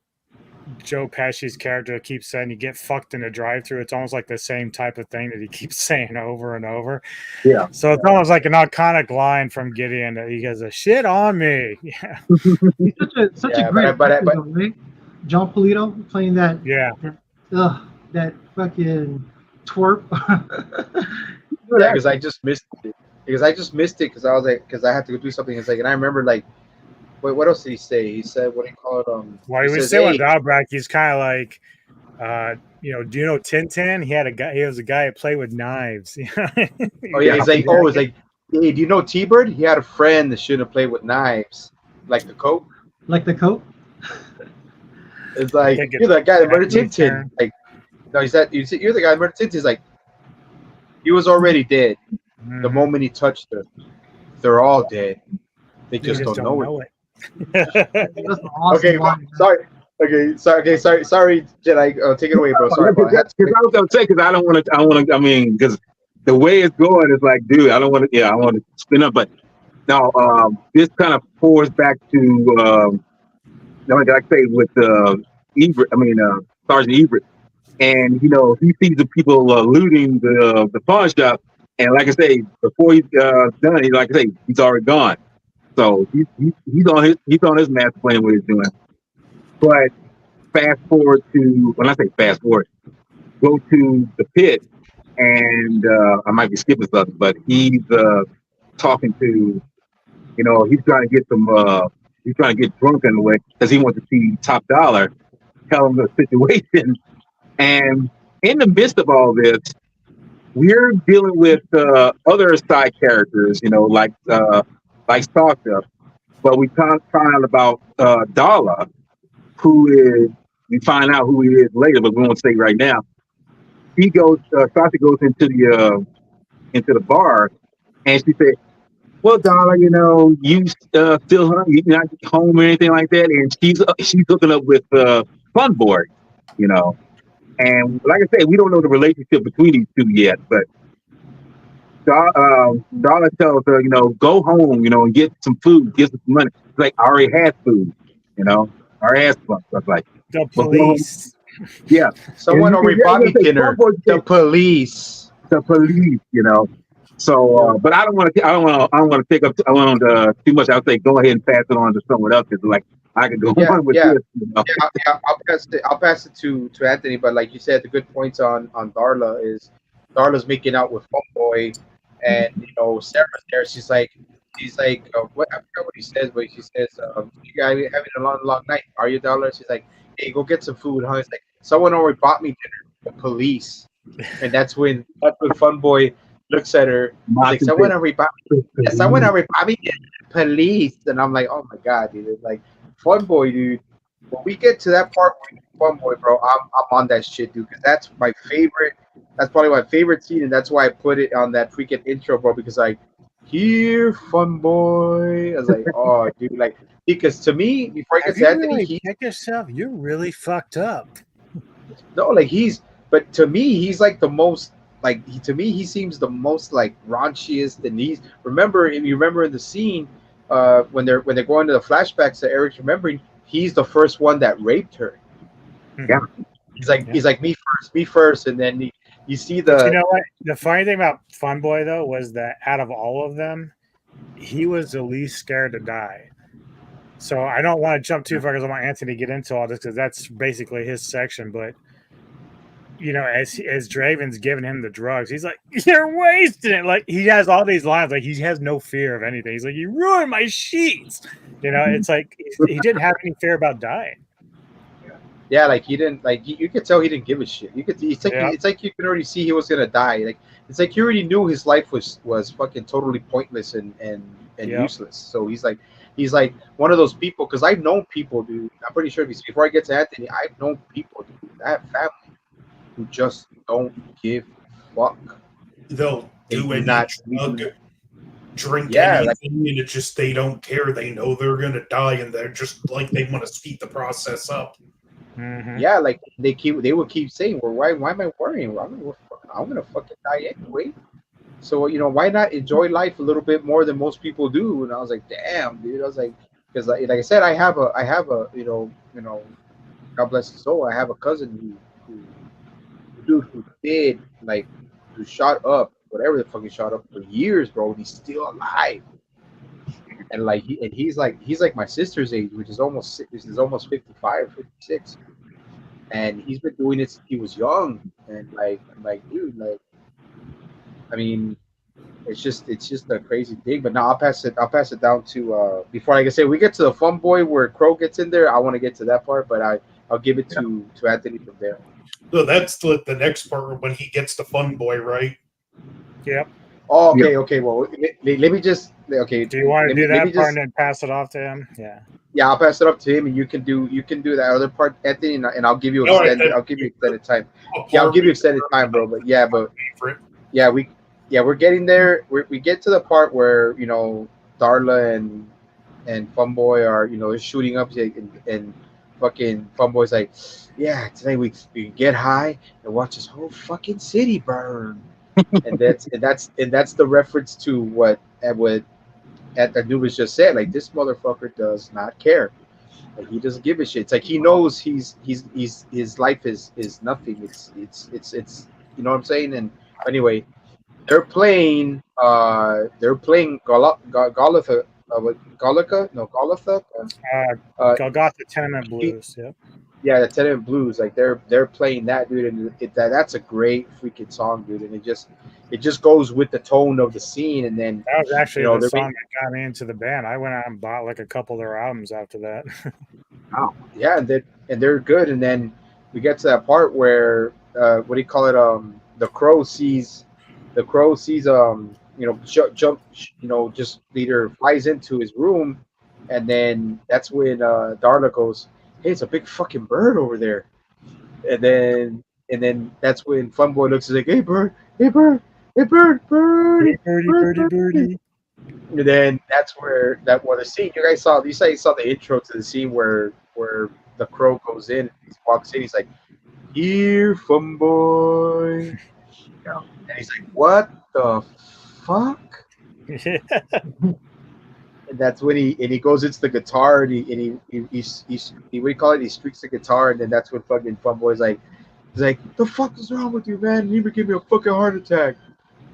Joe Pesci's character keeps saying you get fucked in a drive-thru. It's almost like the same type of thing that he keeps saying over and over. Yeah. So it's almost like an iconic line from Gideon that he goes, "A shit on me." Yeah. He's such a great actor, right? John Polito playing that. Yeah. That fucking twerp. Yeah, because I just missed it. Because I was like, because I had to go do something. It's like, and I remember like. Wait, what else did he say? He said, what do you call it? Well, he was saying with Albrecht, he's kind of like, do you know Tintin? He was a guy who played with knives. Oh yeah, he's like, hey, do you know T-Bird? He had a friend that shouldn't have played with knives, like the Coke. Like the Coke. It's like you're that guy that murdered Tintin. Like, no, you're the guy that murdered Tintin. He's like, he was already dead the moment he touched her. They're all dead. They just don't know it. Okay, sorry. Sorry, Jedi. Take it away, bro. Sorry, bro. Because I was gonna say, because I don't want to. I mean, because the way it's going is like, dude, I don't want to. Yeah, I want to spin up, but no. This kind of pours back to, like I say, with Everett. I mean, Sergeant Everett, and he sees the people looting the pawn shop, and like I say, before he's done, he's already gone. So he's on his master plan what he's doing. But fast forward to when I say fast forward, go to the pit, and I might be skipping something, but he's talking to, he's trying to get he's trying to get drunk in the way because he wants to see Top Dollar, tell him the situation, and in the midst of all this, we're dealing with other side characters, like Stalker, but we find out about Darla, we find out who he is later, but we won't say right now. He goes, Sasha goes into the bar, and she said, "Well, Darla, you still hungry? You're not home or anything like that?" And she's hooking up with Fun Boy, And like I say, we don't know the relationship between these two yet, but Darla tells her, go home, and get some food, get some money. It's like, I already had food, I already had stuff. So I was like, the police. Yeah. Someone will report me dinner. The police. So, but I don't want to take up too much. I'll say, go ahead and pass it on to someone else. Because like I can go on with this. I'll pass it to Anthony. But like you said, the good points on Darla is Darla's making out with Homeboy. And Sarah's there. She's like, what? I forgot what he says, but she says, "You guys having a long night, are you, Darla?" She's like, "Hey, go get some food, huh?" It's like, someone already bought me dinner. The police, and that's when Fun Boy looks at her. Like, someone already bought me dinner. Police, and I'm like, oh my god, dude! Like, Fun Boy, dude. When we get to that part where Funboy, bro, I'm on that shit, dude, because that's my favorite. That's probably my favorite scene, and that's why I put it on that freaking intro, bro. Because like, here, Funboy. I was like, oh, dude, like, because to me, before I Have get to you Anthony, really he checked yourself? You're really fucked up. no, like but to me, he's like the most. Like to me, he seems the most like raunchiest, and he's remember if you remember in the scene, when they're going to the flashbacks that Eric's remembering, he's the first one that raped her. Yeah. He's like me first, and then you see But you the know what? The funny thing about Funboy though was that out of all of them, he was the least scared to die. So I don't want to jump too far because I want Anthony to get into all this because that's basically his section. But you know, as Draven's giving him the drugs, he's like, "You're wasting it." Like he has all these lines, like he has no fear of anything. He's like, "You ruined my sheets." You know, it's like he didn't have any fear about dying. yeah, like he didn't like you could tell he didn't give a shit. You could it's like you could already see he was gonna die. Like it's like he already knew his life was fucking totally pointless and useless. So he's like one of those people because I've known people, dude. I'm pretty sure before I get to Anthony, I've known people, dude, that have family who just don't give a fuck. They'll do any drug, drink Yeah, anything, and it's just they don't care. They know they're gonna die, and they're just like they want to speed the process up. Mm-hmm. Yeah, like they would keep saying, "Well, why am I worrying? I'm gonna fucking die anyway." So why not enjoy life a little bit more than most people do? And I was like, "Damn, dude!" I was like, because like I said, I have a God bless his soul. I have a cousin who did like who shot up whatever the fuck he shot up for years, bro. And he's still alive. And like he's like my sister's age, which is almost 55, 56. And he's been doing it since he was young. And I'm like, dude, like, I mean, it's just a crazy thing. But now I'll pass it down to before like I say we get to the fun boy where Crow gets in there. I want to get to that part, but I'll give it to Anthony from there. So that's the next part when he gets to Fun Boy, right? Yep. Oh, okay. Well, let me just okay. Do you want to do that part and then pass it off to him? Yeah. Yeah, I'll pass it up to him, and you can do that other part, Anthony, and I'll give you extended time. Yeah, I'll give you extended time, bro. But we're getting there. We get to the part where Darla and Funboy are they're shooting up, and fucking Funboy's like, yeah, today we can get high and watch this whole fucking city burn, and that's the reference to what Anubis just said. Like, this motherfucker does not care. Like, he doesn't give a shit. It's like he knows his life is nothing. It's you know what I'm saying. And anyway, they're playing Golgotha. Golgotha Tenement Blues. Yep. Yeah, the Tenement Blues. Like they're playing that, dude, and that's a great freaking song, dude. And it just goes with the tone of the scene. And then that was actually the song that got me into the band. I went out and bought like a couple of their albums after that. Wow. Yeah, and they're good. And then we get to that part where what do you call it? The crow sees just leader flies into his room, and then that's when Darla goes, hey, it's a big fucking bird over there. And then that's when Funboy looks like, hey bird, birdie. And then that's where the scene you guys saw the intro to the scene where the crow goes in, he walks in, he's like, here, Funboy. And he's like, what the fuck? Yeah. And that's when he goes into the guitar, and he what do you call it? He streaks the guitar, and then that's when fucking Funboy's like, he's like, the fuck is wrong with you, man? You even give me a fucking heart attack.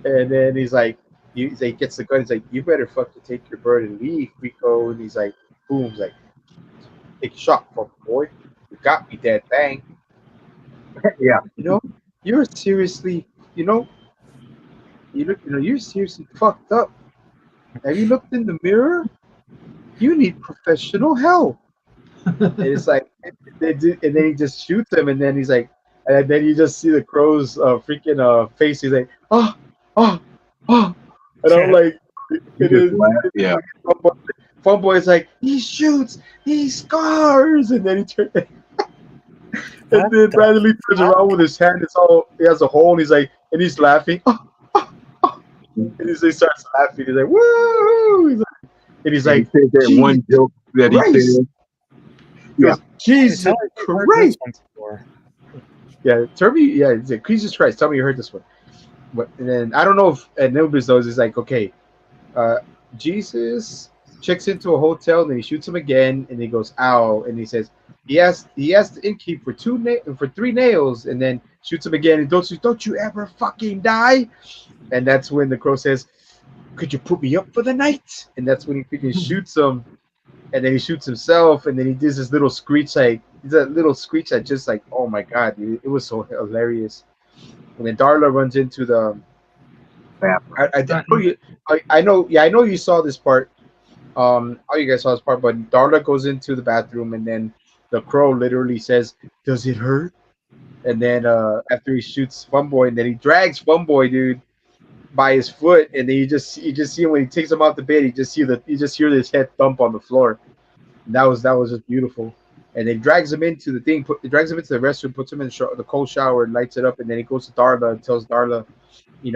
And then he's like, he gets the gun. He's like, you better fucking take your bird and leave, Rico. And he's like, boom. He's like, take a shot, Funboy. You got me dead, bang. Yeah. You're seriously, you're seriously fucked up. Have you looked in the mirror? You need professional help. And it's like, and then he just shoots him, and then he's like, and then you just see the crow's freaking face. He's like, oh, and I'm like, Funboy's like, he shoots, he scars, and then he turns. And then Brandon Lee turns around with his hand. He has a hole, and he's laughing. And he starts laughing. He's like, woo! And he's And like, he said that Jesus one joke that he Christ. said. He goes, Jesus Tell me you heard Christ. this one before. Yeah, tell me. Yeah, he's like, Jesus Christ. Tell me you heard this one. But and then I don't know if Anubis knows. He's like, okay, Jesus checks into a hotel, and then he shoots him again, and he goes, ow, and he says he has the innkeep for 3 nails, and then shoots him again, and don't you ever fucking die. And that's when the crow says, could you put me up for the night? And that's when he freaking shoots him, and then he shoots himself, and then he does this little screech, like that little screech that just like, oh my god, dude, it was so hilarious. And then Darla runs into the I know you saw this part. All you guys saw this part, but Darla goes into the bathroom, and then the crow literally says, does it hurt? And then after he shoots Funboy, and then he drags Funboy, dude, by his foot, and then you just see him when he takes him off the bed. You just hear his head thump on the floor. And that was just beautiful. And then drags him into the thing. Drags him into the restroom, puts him in the cold shower, lights it up, and then he goes to Darla and tells Darla, he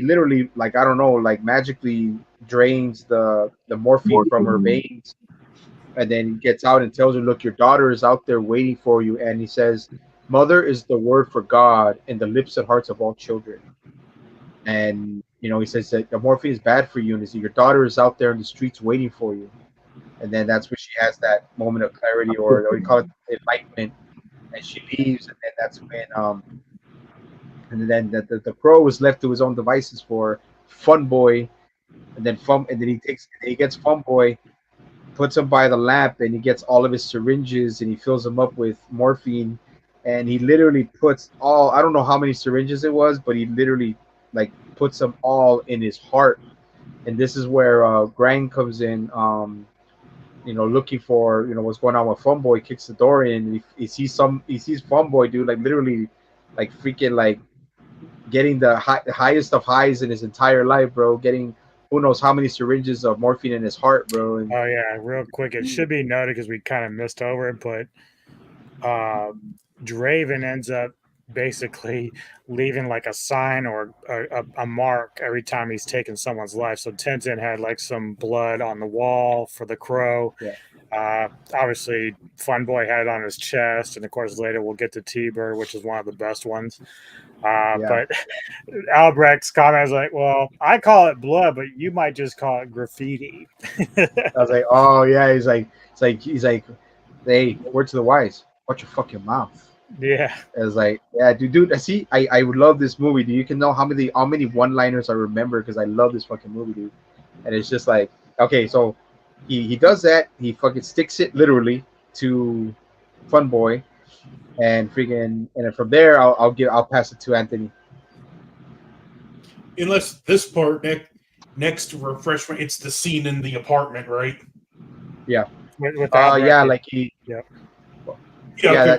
literally, like, I don't know, like magically drains the morphine from her veins, and then he gets out and tells her, look, your daughter is out there waiting for you. And he says, mother is the word for God in the lips and hearts of all children. And he says that the morphine is bad for you, and your daughter is out there in the streets waiting for you. And then that's when she has that moment of clarity, or we call it enlightenment, and she leaves. And then that's when and then the crow was left to his own devices for Funboy, and then he gets Funboy, puts him by the lamp, and he gets all of his syringes, and he fills them up with morphine, and he literally puts I don't know how many syringes it was, but he literally like puts them all in his heart. And this is where Grang comes in, looking for what's going on with Funboy. Kicks the door in, and he sees Funboy, dude, like literally, like freaking like getting the highest of highs in his entire life, bro. Getting who knows how many syringes of morphine in his heart, bro. And, Oh yeah, real quick, it should be noted because we kind of missed over it, but Draven ends up basically leaving like a sign or a mark every time he's taken someone's life. So Tintin had like some blood on the wall for the crow. Yeah. Obviously, Funboy had it on his chest, and of course later we'll get to T-Bird, which is one of the best ones. But Albrecht's comment is like, well, I call it blood, but you might just call it graffiti. I was like, oh yeah, he's like, hey, word to the wise, watch your fucking mouth. Yeah. I was like, yeah, dude. See, I would love this movie, dude. You can know how many one-liners I remember because I love this fucking movie, dude. And it's just like, okay, so he does that. He fucking sticks it literally to Funboy, and then from there, I'll pass it to Anthony. Unless this part next refreshment, it's the scene in the apartment, right? Yeah. Yeah, like he. Yeah.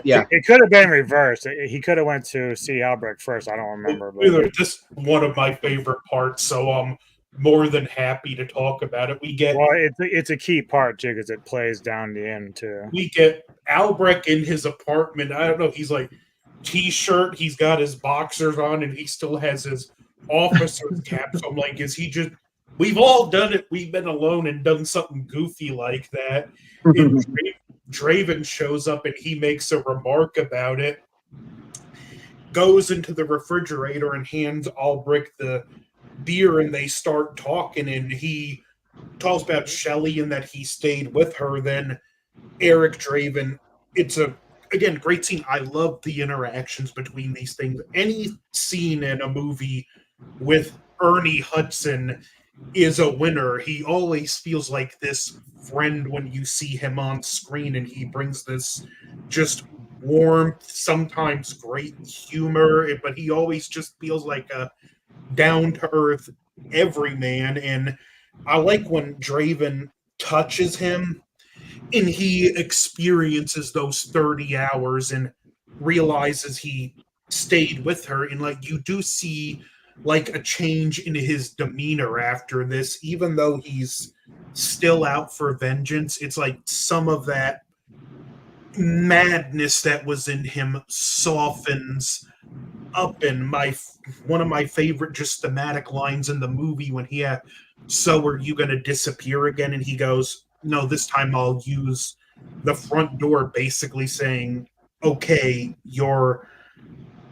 Yeah. It could have been reversed. He could have went to see Albrecht first. I don't remember. But this one of my favorite parts, so I'm more than happy to talk about it. It's a key part too because it plays down the end too. We get Albrecht in his apartment. I don't know. He's like t-shirt. He's got his boxers on, and he still has his officer's cap. So I'm like, is he just? We've all done it. We've been alone and done something goofy like that. And Draven shows up and he makes a remark about it, goes into the refrigerator and hands Albrecht the beer, and they start talking, and he talks about Shelley and that he stayed with her. Then Eric Draven, it's again great scene. I love the interactions between these things. Any scene in a movie with Ernie Hudson is a winner. He always feels like this friend when you see him on screen, and he brings this just warmth, sometimes great humor, but he always just feels like a down-to-earth everyman. And I like when Draven touches him and he experiences those 30 hours and realizes he stayed with her, and like you do see like a change in his demeanor after this, even though he's still out for vengeance. It's like some of that madness that was in him softens up. And one of my favorite just thematic lines in the movie when he had, "So are you going to disappear again?" And he goes, "No, this time I'll use the front door," basically saying, "Okay, you're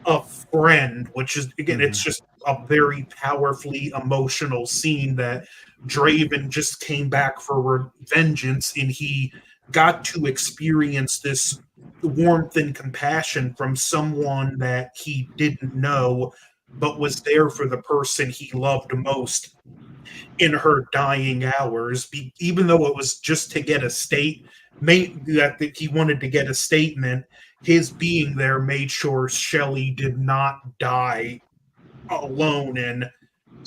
a friend," which is, again, it's just a very powerfully emotional scene that Draven just came back for vengeance, and he got to experience this warmth and compassion from someone that he didn't know, but was there for the person he loved most in her dying hours, even though it was just to get a that he wanted to get a statement. His being there made sure Shelley did not die alone. And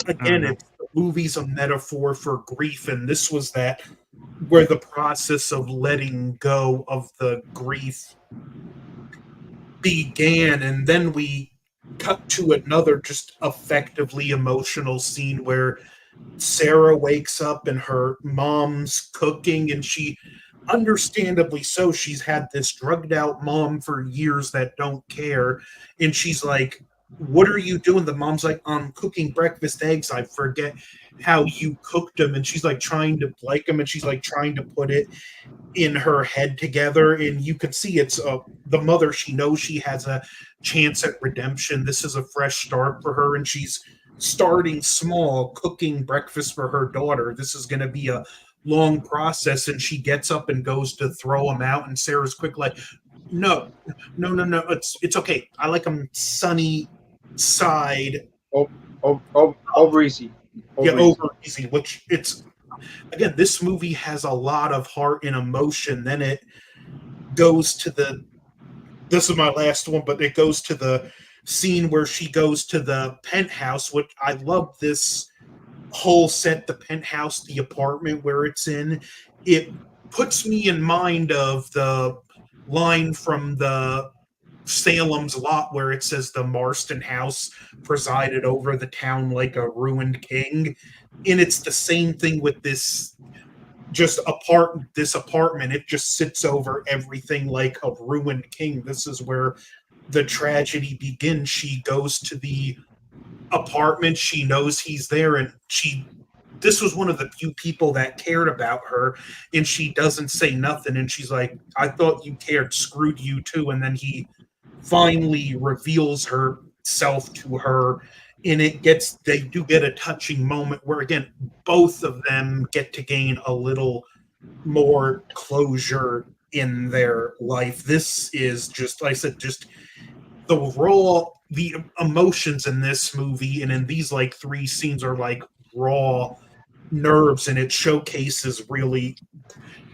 again, the movie's a metaphor for grief, and this was that where the process of letting go of the grief began. And then we cut to another just effectively emotional scene where Sarah wakes up and her mom's cooking, and she, understandably so, she's had this drugged out mom for years that don't care, and she's like, "What are you doing?" The mom's like, "I'm cooking breakfast eggs. I forget how you cooked them." And she's like trying to like them, and she's like trying to put it in her head together, and you could see it's the mother. She knows she has a chance at redemption. This is a fresh start for her, and she's starting small, cooking breakfast for her daughter. This is going to be a long process, and she gets up and goes to throw them out, and Sarah's quick like, no, it's okay. I like them sunny side. Over easy. Over easy, which it's, again, this movie has a lot of heart and emotion. Then it goes to this is my last one, but it goes to the scene where she goes to the penthouse, which I love this whole set, the penthouse, the apartment where it's in. It puts me in mind of the line from the Salem's Lot where it says the Marston house presided over the town like a ruined king. And it's the same thing with this apartment. It just sits over everything like a ruined king. This is where the tragedy begins. She goes to the apartment. She knows he's there, and this was one of the few people that cared about her, and she doesn't say nothing. And she's like, "I thought you cared, screwed you too." And then he finally reveals herself to her, and they do get a touching moment where, again, both of them get to gain a little more closure in their life. This is just, like I said, just the emotions in this movie and in these like three scenes are like raw nerves, and it showcases really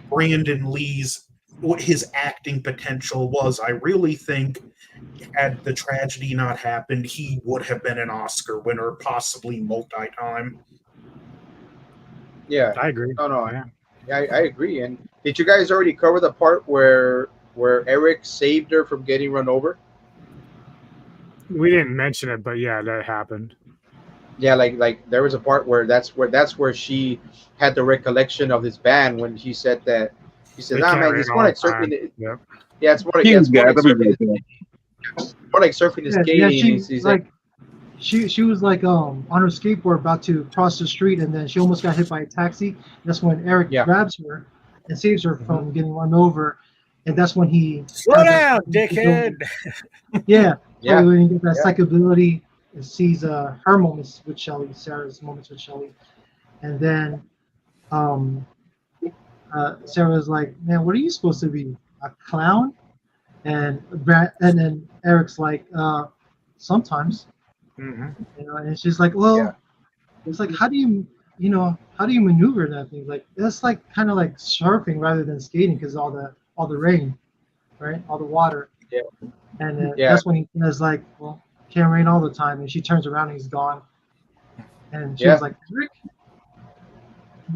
Brandon Lee's, what his acting potential was. I really think had the tragedy not happened, he would have been an Oscar winner, possibly multi-time. Yeah, I agree. No, yeah. I agree. And did you guys already cover the part where Eric saved her from getting run over? We didn't mention it, but yeah, that happened. Yeah, like there was a part where that's where she had the recollection of his band when she said that. She said, "Nah, man, it's more like surfing." Yep. Yeah, it's more like surfing the skating. She's like, she was like on her skateboard about to cross the street, and then she almost got hit by a taxi. That's when Eric grabs her and saves her from getting run over, and that's when he slow down, dickhead. Yeah, yeah. So when you get that psychability, it sees her moments with Shelley, Sarah's moments with Shelley, and then Sarah's like, "Man, what are you supposed to be, a clown?" And then Eric's like, "Sometimes." Mm-hmm. You know, and she's like, "Well, it's like, how do you maneuver that thing? Like, that's like kind of like surfing rather than skating because all the rain, right? All the water." Yeah. And that's when he says like, "Well, can't rain all the time." And she turns around and he's gone. And she was like, "Rick."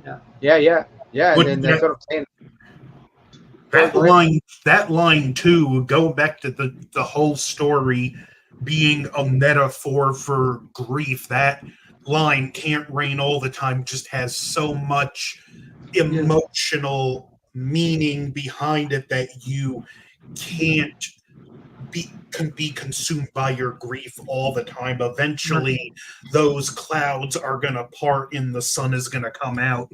Yeah. And then that's what I'm saying. That line too, go back to the whole story being a metaphor for grief. That line, "can't rain all the time," just has so much emotional meaning behind it that you can't can be consumed by your grief all the time. Eventually, those clouds are going to part and the sun is going to come out.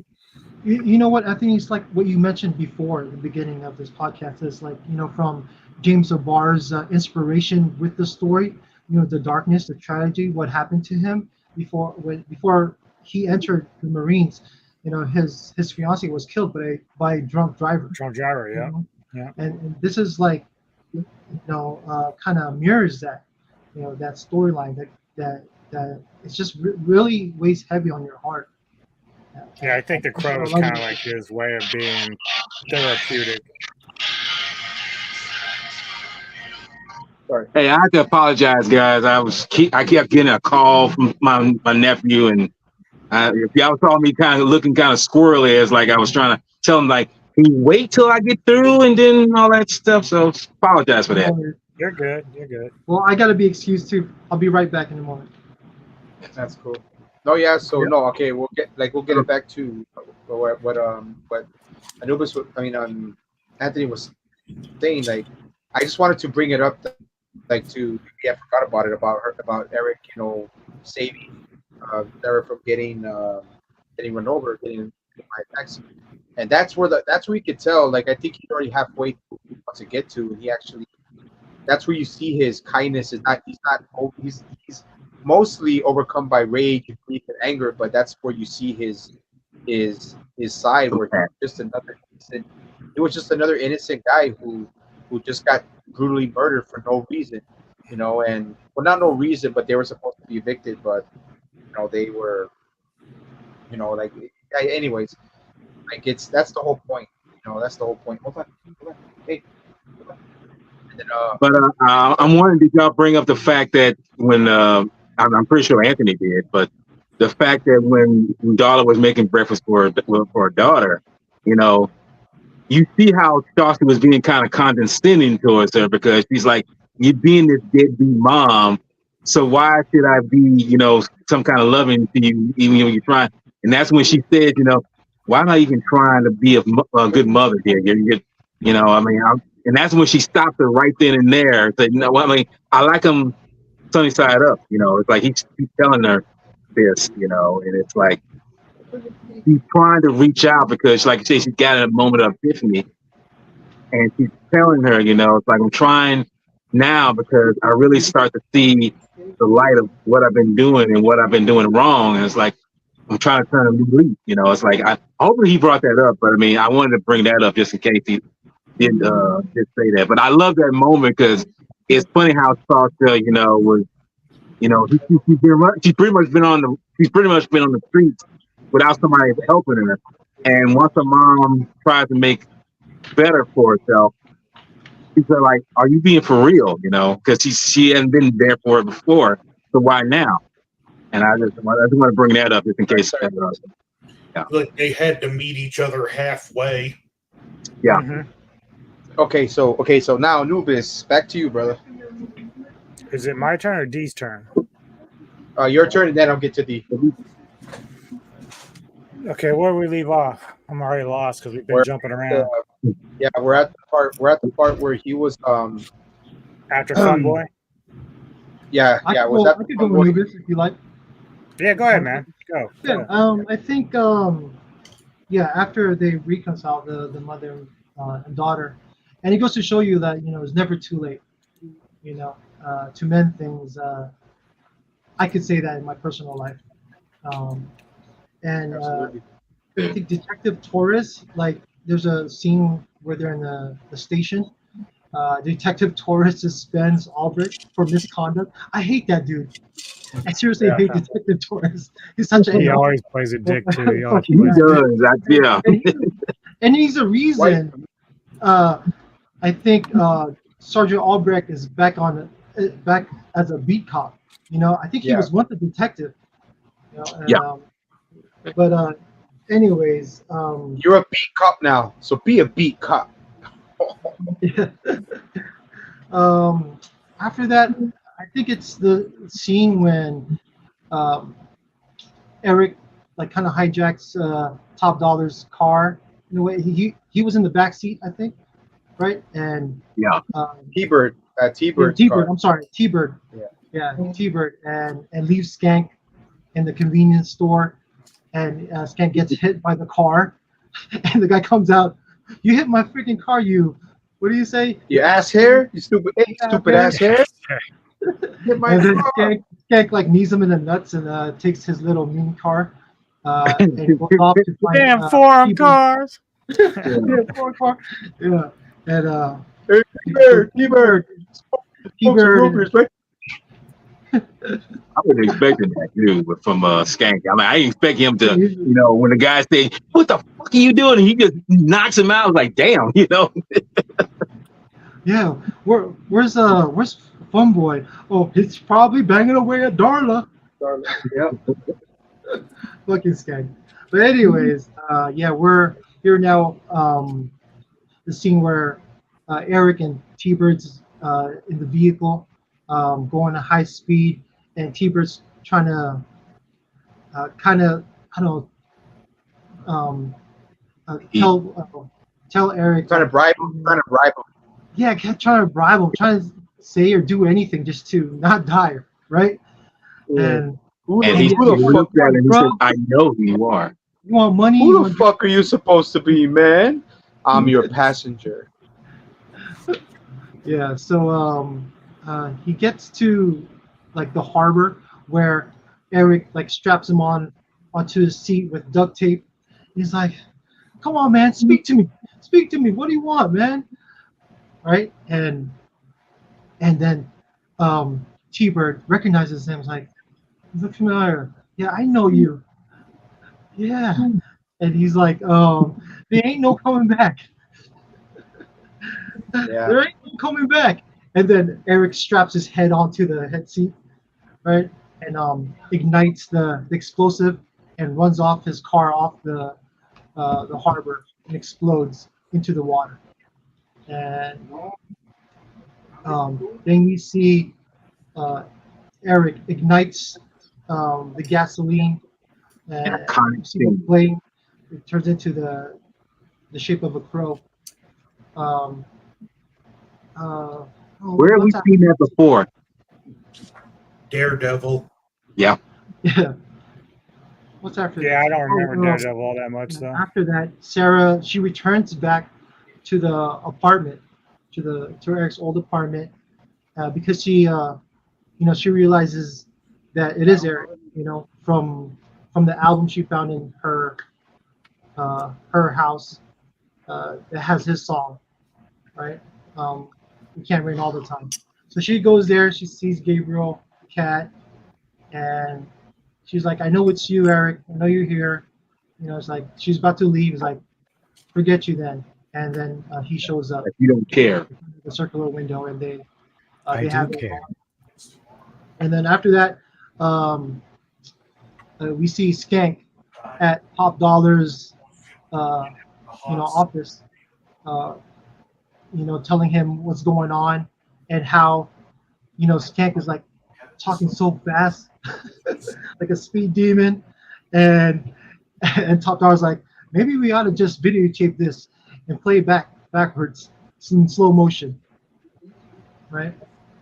You know what? I think it's like what you mentioned before at the beginning of this podcast is like, from James O'Barr's inspiration with the story, the darkness, the tragedy, what happened to him before he entered the Marines. His fiance was killed by a drunk driver. Drunk driver, yeah. Yeah. And this is like, kind of mirrors that, that storyline that it's just really weighs heavy on your heart. Yeah, I think The Crow is kind of like his way of being therapeutic. Sorry. Hey, I have to apologize, guys. I kept getting a call from my nephew, and if y'all saw me kind of looking kind of squirrely, as like I was trying to tell him, like, can you wait till I get through and then all that stuff. So apologize for that. You're good. You're good. Well, I gotta be excused too. I'll be right back in a moment. That's cool. No, yeah. So no, okay. We'll get it back to what Anubis. Anthony was saying. Like, I just wanted to bring it up. I forgot about Eric. Saving Eric from getting run over, getting by a taxi, and that's where you could tell. Like, I think he's already halfway through what he wants to get to, and he actually. That's where you see his kindness. He's mostly overcome by rage, grief, and anger, but that's where you see his side, where he was just another innocent guy who just got brutally murdered for no reason, and not no reason, but they were supposed to be evicted, but they were, anyways, like that's the whole point, that's the whole point. Hold on. Hey. And then, but I'm wondering, did y'all bring up the fact that when I'm pretty sure Anthony did, but the fact that when Darla was making breakfast for her daughter, you see how Chaucer was being kind of condescending towards her, because she's like, you're being this deadbeat mom, so why should I be, some kind of loving to you, even when you're trying? And that's when she said, why not even trying to be a good mother here? And that's when she stopped her right then and there. Said, I like him sunny side up. It's like he's telling her this, and it's like he's trying to reach out because, like you say, she's got a moment of epiphany, and she's telling her, it's like, I'm trying now because I really start to see the light of what I've been doing and what I've been doing wrong. And it's like, I'm trying to turn a new leaf. It's like, hopefully he brought that up, but I wanted to bring that up just in case he did say that. But I love that moment because it's funny how Sasha, was, she's pretty much been on the streets without somebody helping her. And once her mom tries to make better for herself, she's like, "Are you being for real?" Because she hadn't been there for it before. So why now? And I just want to bring that up just in case. Like they had to meet each other halfway. Yeah. Mm-hmm. Okay, so now Anubis, back to you, brother. Is it my turn or D's turn? Your turn, and then I'll get to D. Okay, where do we leave off? I'm already lost because we've been jumping around. We're at the part where he was After Fun Boy. Yeah. I could go with Anubis if you like. Yeah, go ahead, man. Go. Yeah. I think. After they reconcile the mother and daughter, and it goes to show you that it's never too late. To mend things. I could say that in my personal life. And I think Detective Torres, like, there's a scene where they're in the station. Detective Torres suspends Albrecht for misconduct. I hate that dude. I seriously hate Detective Torres. He's such a. He always plays a dick too. He does. Yeah. And he's a reason. I think Sergeant Albrecht is back as a beat cop. I think he was once a detective. But anyways, you're a beat cop now, so be a beat cop. After that, I think it's the scene when Eric kind of hijacks Top Dollar's car. In a way, he was in the back seat, I think, right? And Yeah. T-Bird. T-Bird. T-Bird. I'm sorry, T-Bird. Yeah. T-Bird, and leaves Skank in the convenience store, and Skank gets hit by the car, and the guy comes out. You hit my freaking car, you. What do you say? You ass hair? You stupid, stupid ass hair? Hit my And then car. Skank like knees him in the nuts and takes his little mini car and goes off to find Damn foreign T-Bird. cars. Yeah, foreign car. Yeah, and Hey, T-Bird. T-Bird. Right? I wasn't expecting that dude from Skank. I mean, I didn't expect him to, you know, when the guy say, "What the fuck are you doing?" and he just knocks him out. Like, damn, you know. Yeah, where's Fun Boy? Oh, he's probably banging away at Darla. Yeah. Fucking Skank. But anyways, yeah, we're here now. The scene where Eric and T-Bird's in the vehicle, going at high speed, and T-Bird's trying to kind of, I don't know, tell Eric. Trying to bribe him. Yeah, trying to bribe him, trying to say or do anything just to not die, right? Yeah. And he looked at him and he said, "I know who you are. You want money? Who the fuck are you supposed to be, man? I'm your passenger." Yeah, so he gets to like the harbor where Eric like straps him onto his seat with duct tape. He's like, "Come on, man, speak to me. Speak to me. What do you want, man?" Right? And then T-Bird recognizes him. He's like, "You look familiar. Yeah, I know you. Yeah." And he's like, "There ain't no coming back." Yeah. There ain't no coming back. And then Eric straps his head onto the head seat, right? And ignites the explosive and runs off his car off the harbor and explodes into the water. And then we see Eric ignites the gasoline, and you see the flame. It turns into the shape of a crow. Where have we seen that before? Daredevil. Yeah. Yeah. What's after that? Yeah, I don't remember Daredevil all that much though. After that, Sarah, she returns back to the apartment, to Eric's old apartment, because she she realizes that it is Eric, from the album she found in her house that has his song, right? We can't rain all the time. So she goes there, she sees Gabriel, Cat, and she's like, "I know it's you, Eric. I know you're here." It's like she's about to leave. It's like, "Forget you then." And then he shows up. If you don't care. The circular window, and they I have do it care. on. And then after that, we see Skank at Top Dollar's office, telling him what's going on and how Skank is like talking so fast, like a speed demon, and Top Dollar's like, maybe we ought to just videotape this and play it backwards in slow motion, right?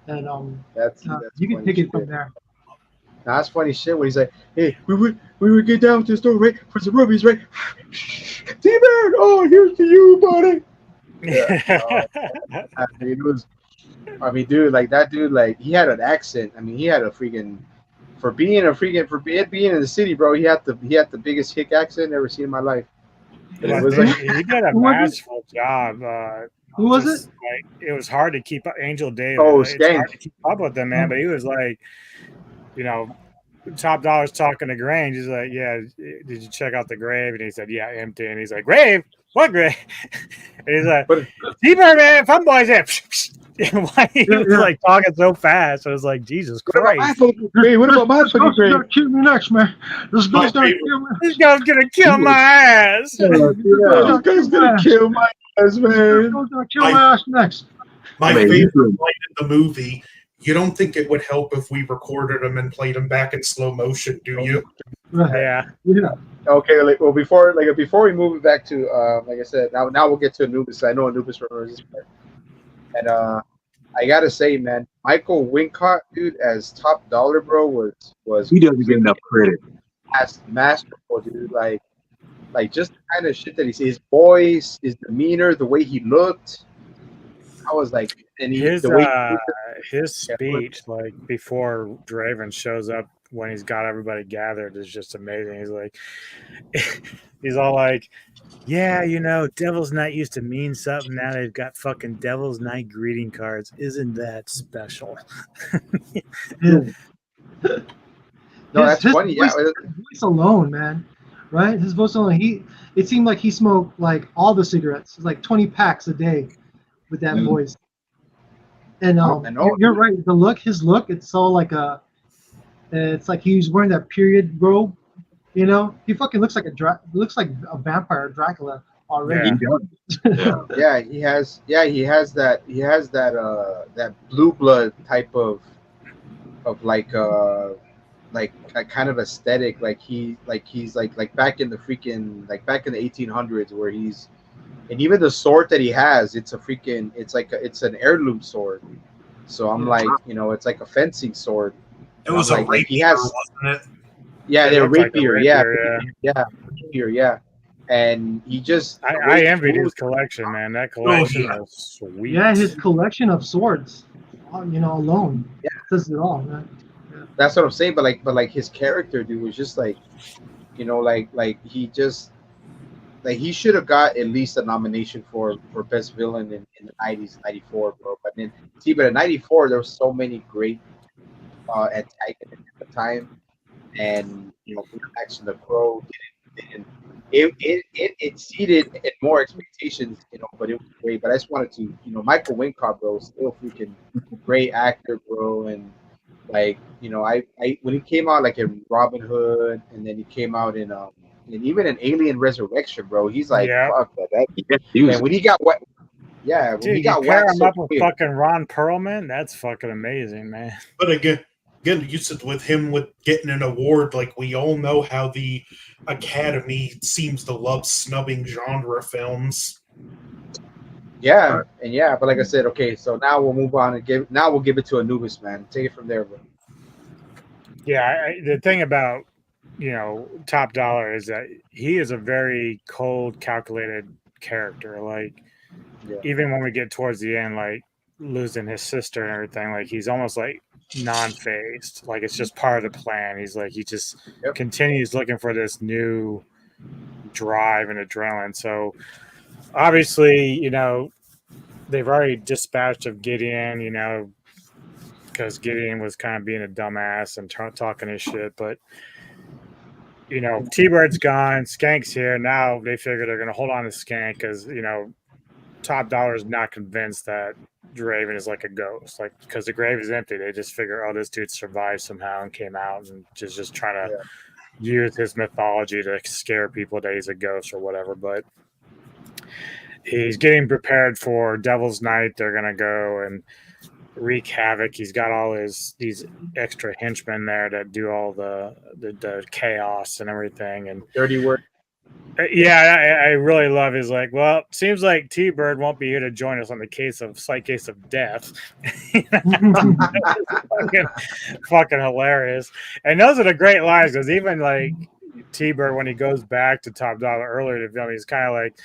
And that's you can pick it from there. Now, that's funny shit when he's like, "Hey, we would get down to the store, right, for some rubies, right? T-Bird, oh, here's to you, buddy." Yeah, dude, like that dude, like he had an accent. I mean, he had a freaking for being in the city, bro. He had the biggest hick accent I've ever seen in my life. He did a masterful job. Who was it? Like, it was hard to keep up. Angel Davis. Oh, It's Skank. hard to keep up with him, man. But he was like, Top Dollar's talking to Grange. He's like, "Yeah, did you check out the grave?" And he said, "Yeah, empty." And he's like, "Grave? What grave?" And he's like, "T-Bird, man, Fun Boy's there." Why he was like talking so fast? I was like, Jesus Christ! What about my fucking grave? Gonna kill me next, man. This guy's gonna kill me. This guy's gonna kill my ass. This guy's gonna kill my ass, man. This guy's gonna kill my ass next. My favorite line in the movie. You don't think it would help if we recorded them and played them back in slow motion, do you? Right. Yeah. Yeah. Okay, well before we move it back to like I said, now we'll get to Anubis. I know Anubis remembers this part. And I gotta say, man, Michael Wincott, dude, as Top Dollar, bro, was He doesn't get enough credit. masterful, dude. Like just the kind of shit that he says, his voice, his demeanor, the way he looked. I was like, and his the way his speech, like before Draven shows up when he's got everybody gathered, is just amazing. He's like, he's all like, yeah, Devil's Night used to mean something. Now they've got fucking Devil's Night greeting cards. Isn't that special? Yeah. No, that's his funny. Voice, Yeah, his voice alone, man. Right? His voice alone. It seemed like he smoked like all the cigarettes, like 20 packs a day with that voice. And you're right. His look, it's so like it's like he's wearing that period robe. He fucking looks like a vampire Dracula already. yeah, he has that blue blood type of like kind of aesthetic, like he's back in the 1800s where he's, and even the sword that he has, it's an heirloom sword. So I'm like, it's like a fencing sword. It was a rapier, wasn't it? Yeah, they're rapier. Yeah. Yeah. And he just, I envied his collection, man. That collection was sweet. Yeah, his collection of swords, alone says it all, man. Yeah. That's what I'm saying. But like his character, dude, was just like, he just, like, he should have got at least a nomination for best villain in the 90s, 94, bro. But in 94, there were so many great antagonists at the time, and Action the Crow didn't it exceeded more expectations, but it was great. But I just wanted to, Michael Wincott, bro, still freaking great actor, bro, and like, I when he came out like in Robin Hood, and then he came out in and even in Alien Resurrection, bro, he's like, fuck that. And when he got wet, when he got pair whacked him so up with quick. fucking Ron Perlman, that's fucking amazing, man. But again, you said with him getting an award, like, we all know how the Academy seems to love snubbing genre films. Yeah, but like I said, okay, so now we'll move on and we'll give it to Anubis, man. Take it from there, bro. Yeah, the thing about Top Dollar is that he is a very cold, calculated character. Like, even when we get towards the end, like losing his sister and everything, like he's almost like non-phased. Like, it's just part of the plan. He's like, he just continues looking for this new drive and adrenaline. So obviously, they've already dispatched of Gideon, because Gideon was kind of being a dumbass and talking his shit. But T-Bird's gone, Skank's here. Now they figure they're going to hold on to Skank because Top Dollar is not convinced that Draven is like a ghost, like, because the grave is empty. They just figure, this dude survived somehow and came out and just trying to use his mythology to scare people that he's a ghost or whatever. But he's getting prepared for Devil's Night. They're gonna go and wreak havoc. He's got all these extra henchmen there that do all the chaos and everything, and dirty work. Yeah, I really love his like, well, seems like T-Bird won't be here to join us on the slight case of death. fucking hilarious. And those are the great lines, because even like T-Bird, when he goes back to Top Dollar earlier to film, he's kind of like,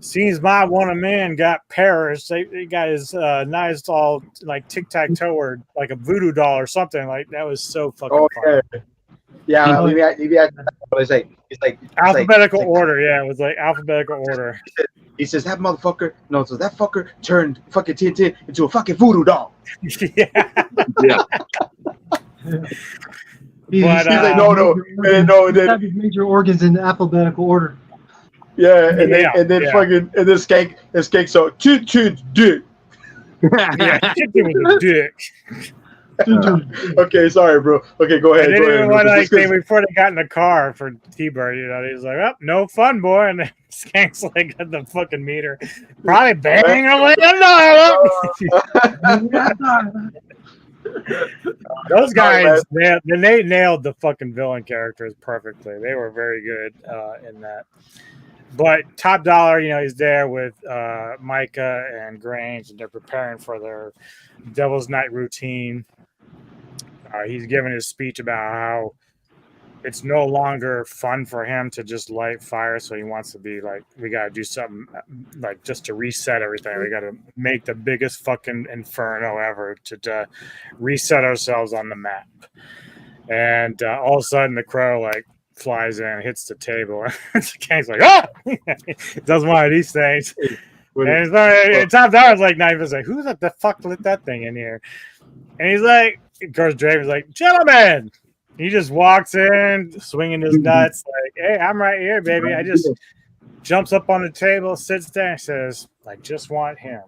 seems my one man got perished. He got his knives all like tic-tac-toe or like a voodoo doll or something. Like, that was so fucking fun. Yeah, maybe it's like alphabetical order. Yeah, it was like alphabetical order. He says that motherfucker. No, so that fucker turned fucking Tintin into a fucking voodoo doll. Yeah. He's like, no. Have his major organs in alphabetical order. Yeah, and then Skank so Tintin's dick. Yeah, Tintin was a dick. Okay, sorry, bro. Okay, go ahead. Before they got in the car for T-Bird, he was like, "Oh, no fun, boy," and then Skank's like at the fucking meter, probably banging away. Those guys, they nailed the fucking villain characters perfectly. They were very good in that. But Top Dollar, he's there with Micah and Grange, and they're preparing for their Devil's Night routine. He's giving his speech about how it's no longer fun for him to just light fire, so he wants to be like, we got to do something like just to reset everything. We got to make the biggest fucking inferno ever to reset ourselves on the map. And all of a sudden, the crow like flies in, hits the table, and Kang's like, ah! Does one of these things. And Top Dollar's like, not even like, who the fuck lit that thing in here? And he's like, of course, Draven's like, gentlemen. He just walks in, swinging his nuts, like, hey, I'm right here, baby. I just jumps up on the table, sits there, and says, I just want him.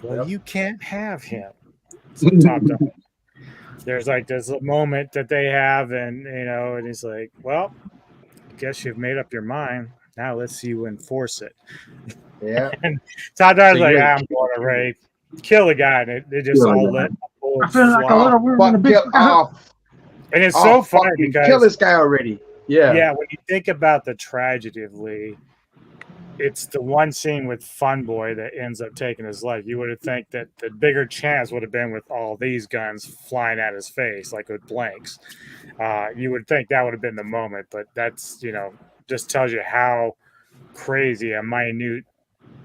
Well, you can't have him. So Top Dollar. There's like this moment that they have, and and he's like, well, I guess you've made up your mind. Now let's see you enforce it. Yeah. And Top Dollar's like, I'm going to raid. Kill the guy, and they just all let I feel like a little room in a big and it's so funny because kill this guy already. Yeah. Yeah, when you think about the tragedy of Lee, it's the one scene with Fun Boy that ends up taking his life. You would have think that the bigger chance would have been with all these guns flying at his face, like with blanks. You would think that would have been the moment, but that's, just tells you how crazy a minute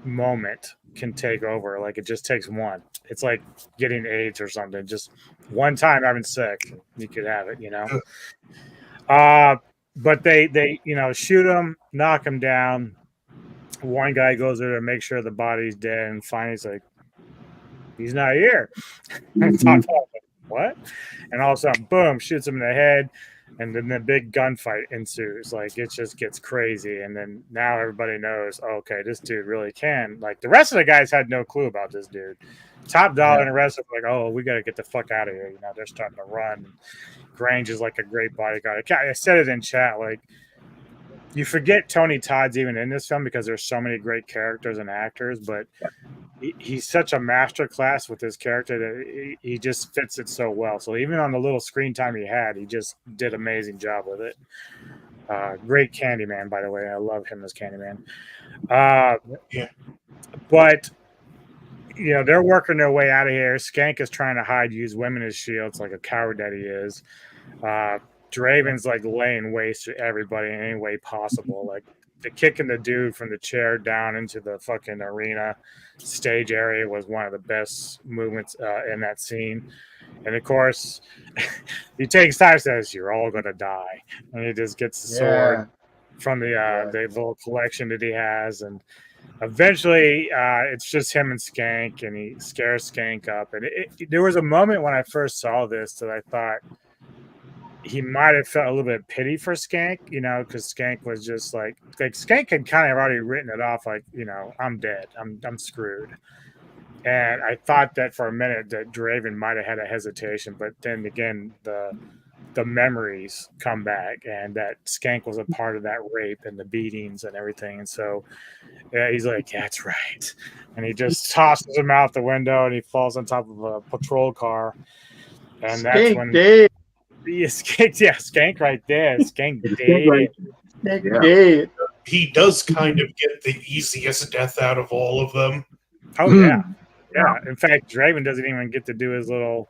moment can take over. Like it just takes one. It's like getting AIDS or something. Just one time having sex, you could have it, But they shoot him, knock him down. One guy goes there to make sure the body's dead, and finally he's like, he's not here. And Top Dollar's like, what? And all of a sudden, boom, shoots him in the head, and then the big gunfight ensues. Like it just gets crazy, and then now everybody knows, okay, this dude really can. Like the rest of the guys had no clue about this dude. Top Dollar and the rest of them like, oh, we got to get the fuck out of here. They're starting to run. Grange is like a great bodyguard. I said it in chat, like, you forget Tony Todd's even in this film because there's so many great characters and actors, but he's such a master class with his character that he just fits it so well. So even on the little screen time he had, he just did an amazing job with it. Great Candyman, by the way. I love him as Candyman. But they're working their way out of here. Skank is trying to use women as shields like a coward that he is. Draven's like laying waste to everybody in any way possible. Like the kicking the dude from the chair down into the fucking arena stage area was one of the best movements in that scene. And of course, he takes time and says, you're all going to die. And he just gets the sword from the little collection that he has. And eventually, it's just him and Skank, and he scares Skank up. And there was a moment when I first saw this that I thought he might have felt a little bit of pity for Skank, because Skank was just like Skank had kind of already written it off, like, I'm dead, I'm screwed. And I thought that for a minute that Draven might have had a hesitation, but then again, the memories come back, and that Skank was a part of that rape and the beatings and everything. And so he's like, yeah, that's right. And he just tosses him out the window, and he falls on top of a patrol car. And that's when Skank right there. Skank dead. He does kind of get the easiest death out of all of them. Oh, yeah. Yeah. In fact, Draven doesn't even get to do his little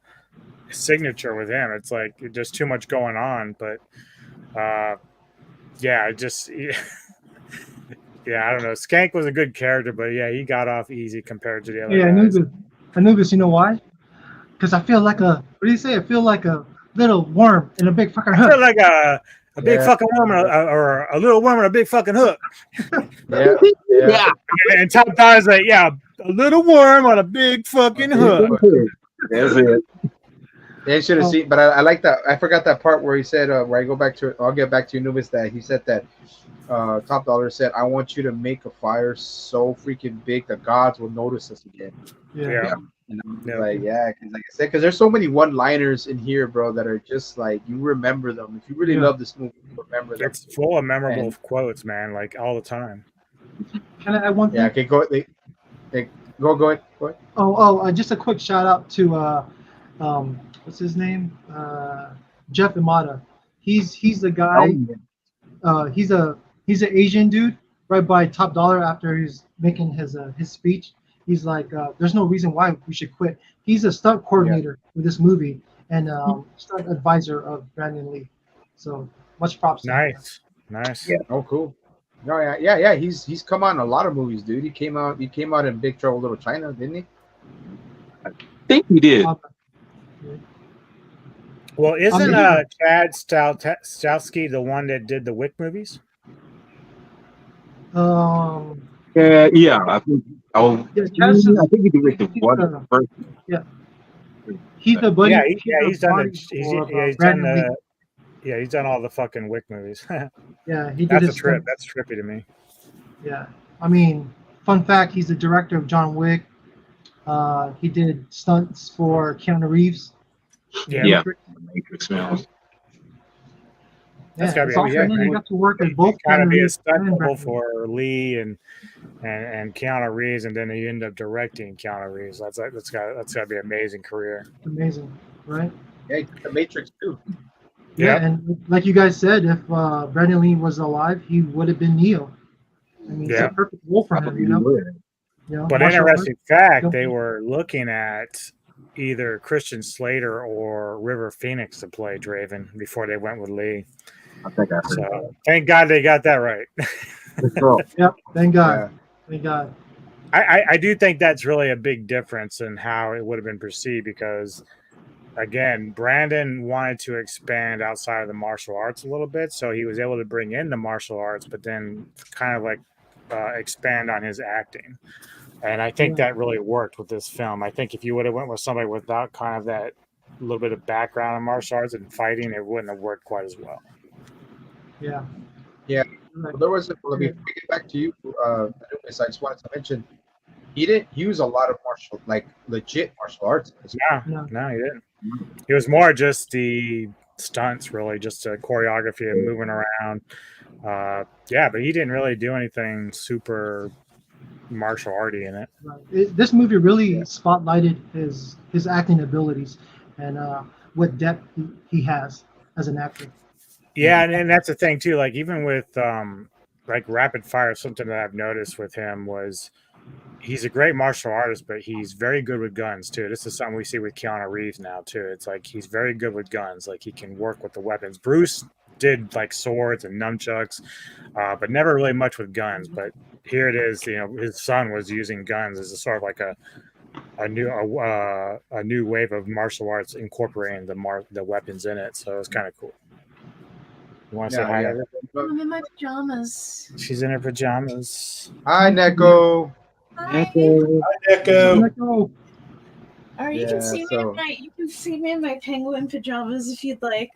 signature with him. It's like just too much going on. But I don't know. Skank was a good character, but yeah, he got off easy compared to the other guys. I knew this. You know why? Because I feel like what do you say? I feel like a little worm in a big fucking hook. I feel like a big fucking worm or a little worm in a big fucking hook. Yeah. And Top Dollar's like, yeah, a little worm on a big fucking hook. That's it. They should have seen, but I like that. I forgot that part where he said, where I go back to it. I'll get back to you, Anubis, that he said that Top Dollar said, I want you to make a fire so freaking big the gods will notice us again. Yeah. And I'm like, because like I said, because there's so many one-liners in here, bro, that are just like, you remember them. If you really love this movie, you remember them. It's full of memorable quotes, man, like all the time. Can I add one thing? Yeah, okay, go ahead. Go ahead. Oh, just a quick shout out to what's his name? Jeff Imada. He's the Oh, guy. He's an Asian dude right by Top Dollar after he's making his speech. He's like, there's no reason why we should quit. He's a stunt coordinator with this movie and stunt advisor of Brandon Lee. So much props. to him. Nice. Yeah. Oh, cool. No, yeah. He's come on a lot of movies, dude. He came out in Big Trouble Little China, didn't he? I think he did. Well, isn't Chad Stahelski the one that did the Wick movies? Yeah. I think. Oh, Yeah, I think he did the one first. Yeah. He's the buddy. He's done he's done all the fucking Wick movies. Yeah, he did That's a his trip. stunts. That's trippy to me. Yeah, I mean, fun fact: he's the director of John Wick. He did stunts for Keanu Reeves. Yeah. Matrix films. That's gotta be He got to work with both kind of Keanu be a Reeves stunt and double Brandon Lee. for Lee and Keanu Reeves, and then he ended up directing Keanu Reeves. That's got to be an amazing career. Amazing, right? Yeah, he did The Matrix too. Yeah, Yep. and like you guys said, if Brandon Lee was alive, he would have been Neo. I mean, it's Yeah. a perfect role for him, you know. But martial interesting arts. fact, Yep. they were looking at either Christian Slater or River Phoenix to play Draven before they went with Lee. I think I heard that. So thank God they got that right. Yep, thank God. Yeah. Thank God. I do think that's really a big difference in how it would have been perceived because, again, Brandon wanted to expand outside of the martial arts a little bit, so he was able to bring in the martial arts, but then kind of like expand on his acting. And I think that really worked with this film. I think if you would have went with somebody without kind of that little bit of background in martial arts and fighting, it wouldn't have worked quite as well. Yeah. Yeah. Right. Well, there was let me get back to you, Anubis. I just wanted to mention he didn't use a lot of legit martial arts. No, he didn't. It was more just the stunts, really, just the choreography and moving around. But he didn't really do anything super martial arty in it. Right. This movie really spotlighted his acting abilities and what depth he has as an actor. Yeah, and that's the thing too. Like even with like rapid fire, something that I've noticed with him was he's a great martial artist, but he's very good with guns too. This is something we see with Keanu Reeves now too. It's like he's very good with guns. Like he can work with the weapons. Bruce did like swords and nunchucks, but never really much with guns. But here it is. You know, his son was using guns as a sort of like a new wave of martial arts incorporating the weapons in it. So it's kind of cool. You want to say hi? Yeah. I'm in my pajamas. She's in her pajamas. Hi, Neko. Hi. Echo. Or you Yeah, can see so- you can see me in my penguin pajamas if you'd like.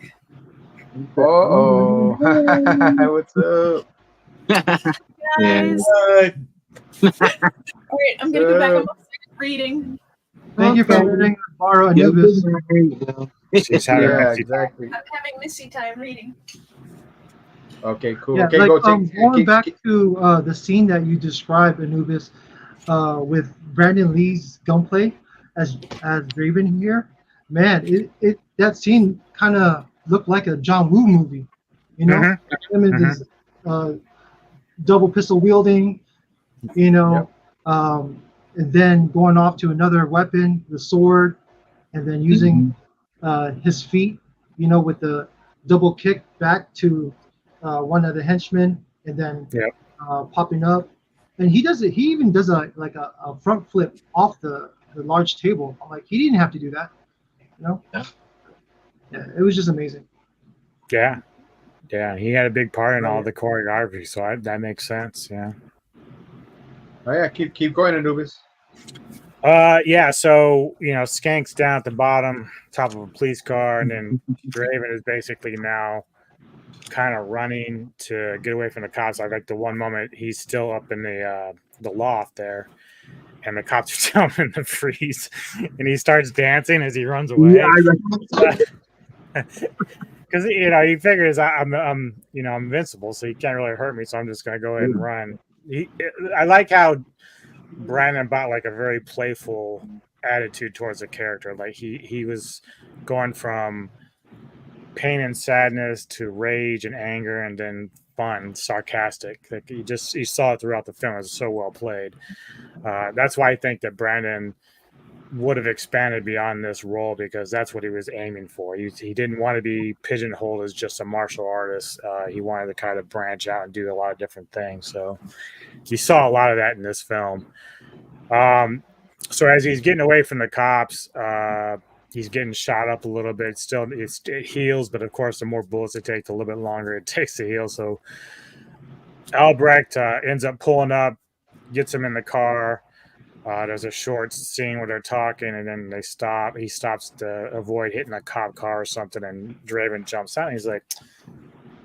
Oh, what's up? Guys. All right, I'm gonna go back on my second reading. Thank you for letting us borrow Anubis. She's having Yeah, messy exactly. I'm having missy time reading. Okay, cool. Yeah, Okay, like, go take. going back to the scene that you described, Anubis, with Brandon Lee's gunplay as Draven here, man, that scene kind of looked like a John Woo movie, you know? Mhm. Him and his double pistol wielding, you know, and then going off to another weapon, the sword, and then using his feet, you know, with the double kick back to one of the henchmen, and then popping up. And he does it. He even does a front flip off the large table. I'm like, he didn't have to do that, you know? Yeah, it was just amazing. Yeah, he had a big part in all the choreography, so that makes sense. Yeah. Oh yeah, keep going, Anubis. So Skank's down at the bottom, top of a police car, and then Draven is basically now kind of running to get away from the cops. Like the one moment he's still up in the loft there, and the cops are telling him to freeze, and he starts dancing as he runs away. Because he figures I'm invincible, so he can't really hurt me. So I'm just gonna go ahead and run. I like how Brandon brought like a very playful attitude towards the character. Like he was going from pain and sadness to rage and anger, and then fun, sarcastic. Like you saw it throughout the film. It was so well played. That's why I think that Brandon would have expanded beyond this role, because that's what he was aiming for. He didn't want to be pigeonholed as just a martial artist. He wanted to kind of branch out and do a lot of different things. So you saw a lot of that in this film. So as he's getting away from the cops, he's getting shot up a little bit. Still, it heals, but of course, the more bullets it takes, a little bit longer it takes to heal. So Albrecht ends up pulling up, gets him in the car. There's a short scene where they're talking, and then they stop. He stops to avoid hitting a cop car or something, and Draven jumps out. And he's like,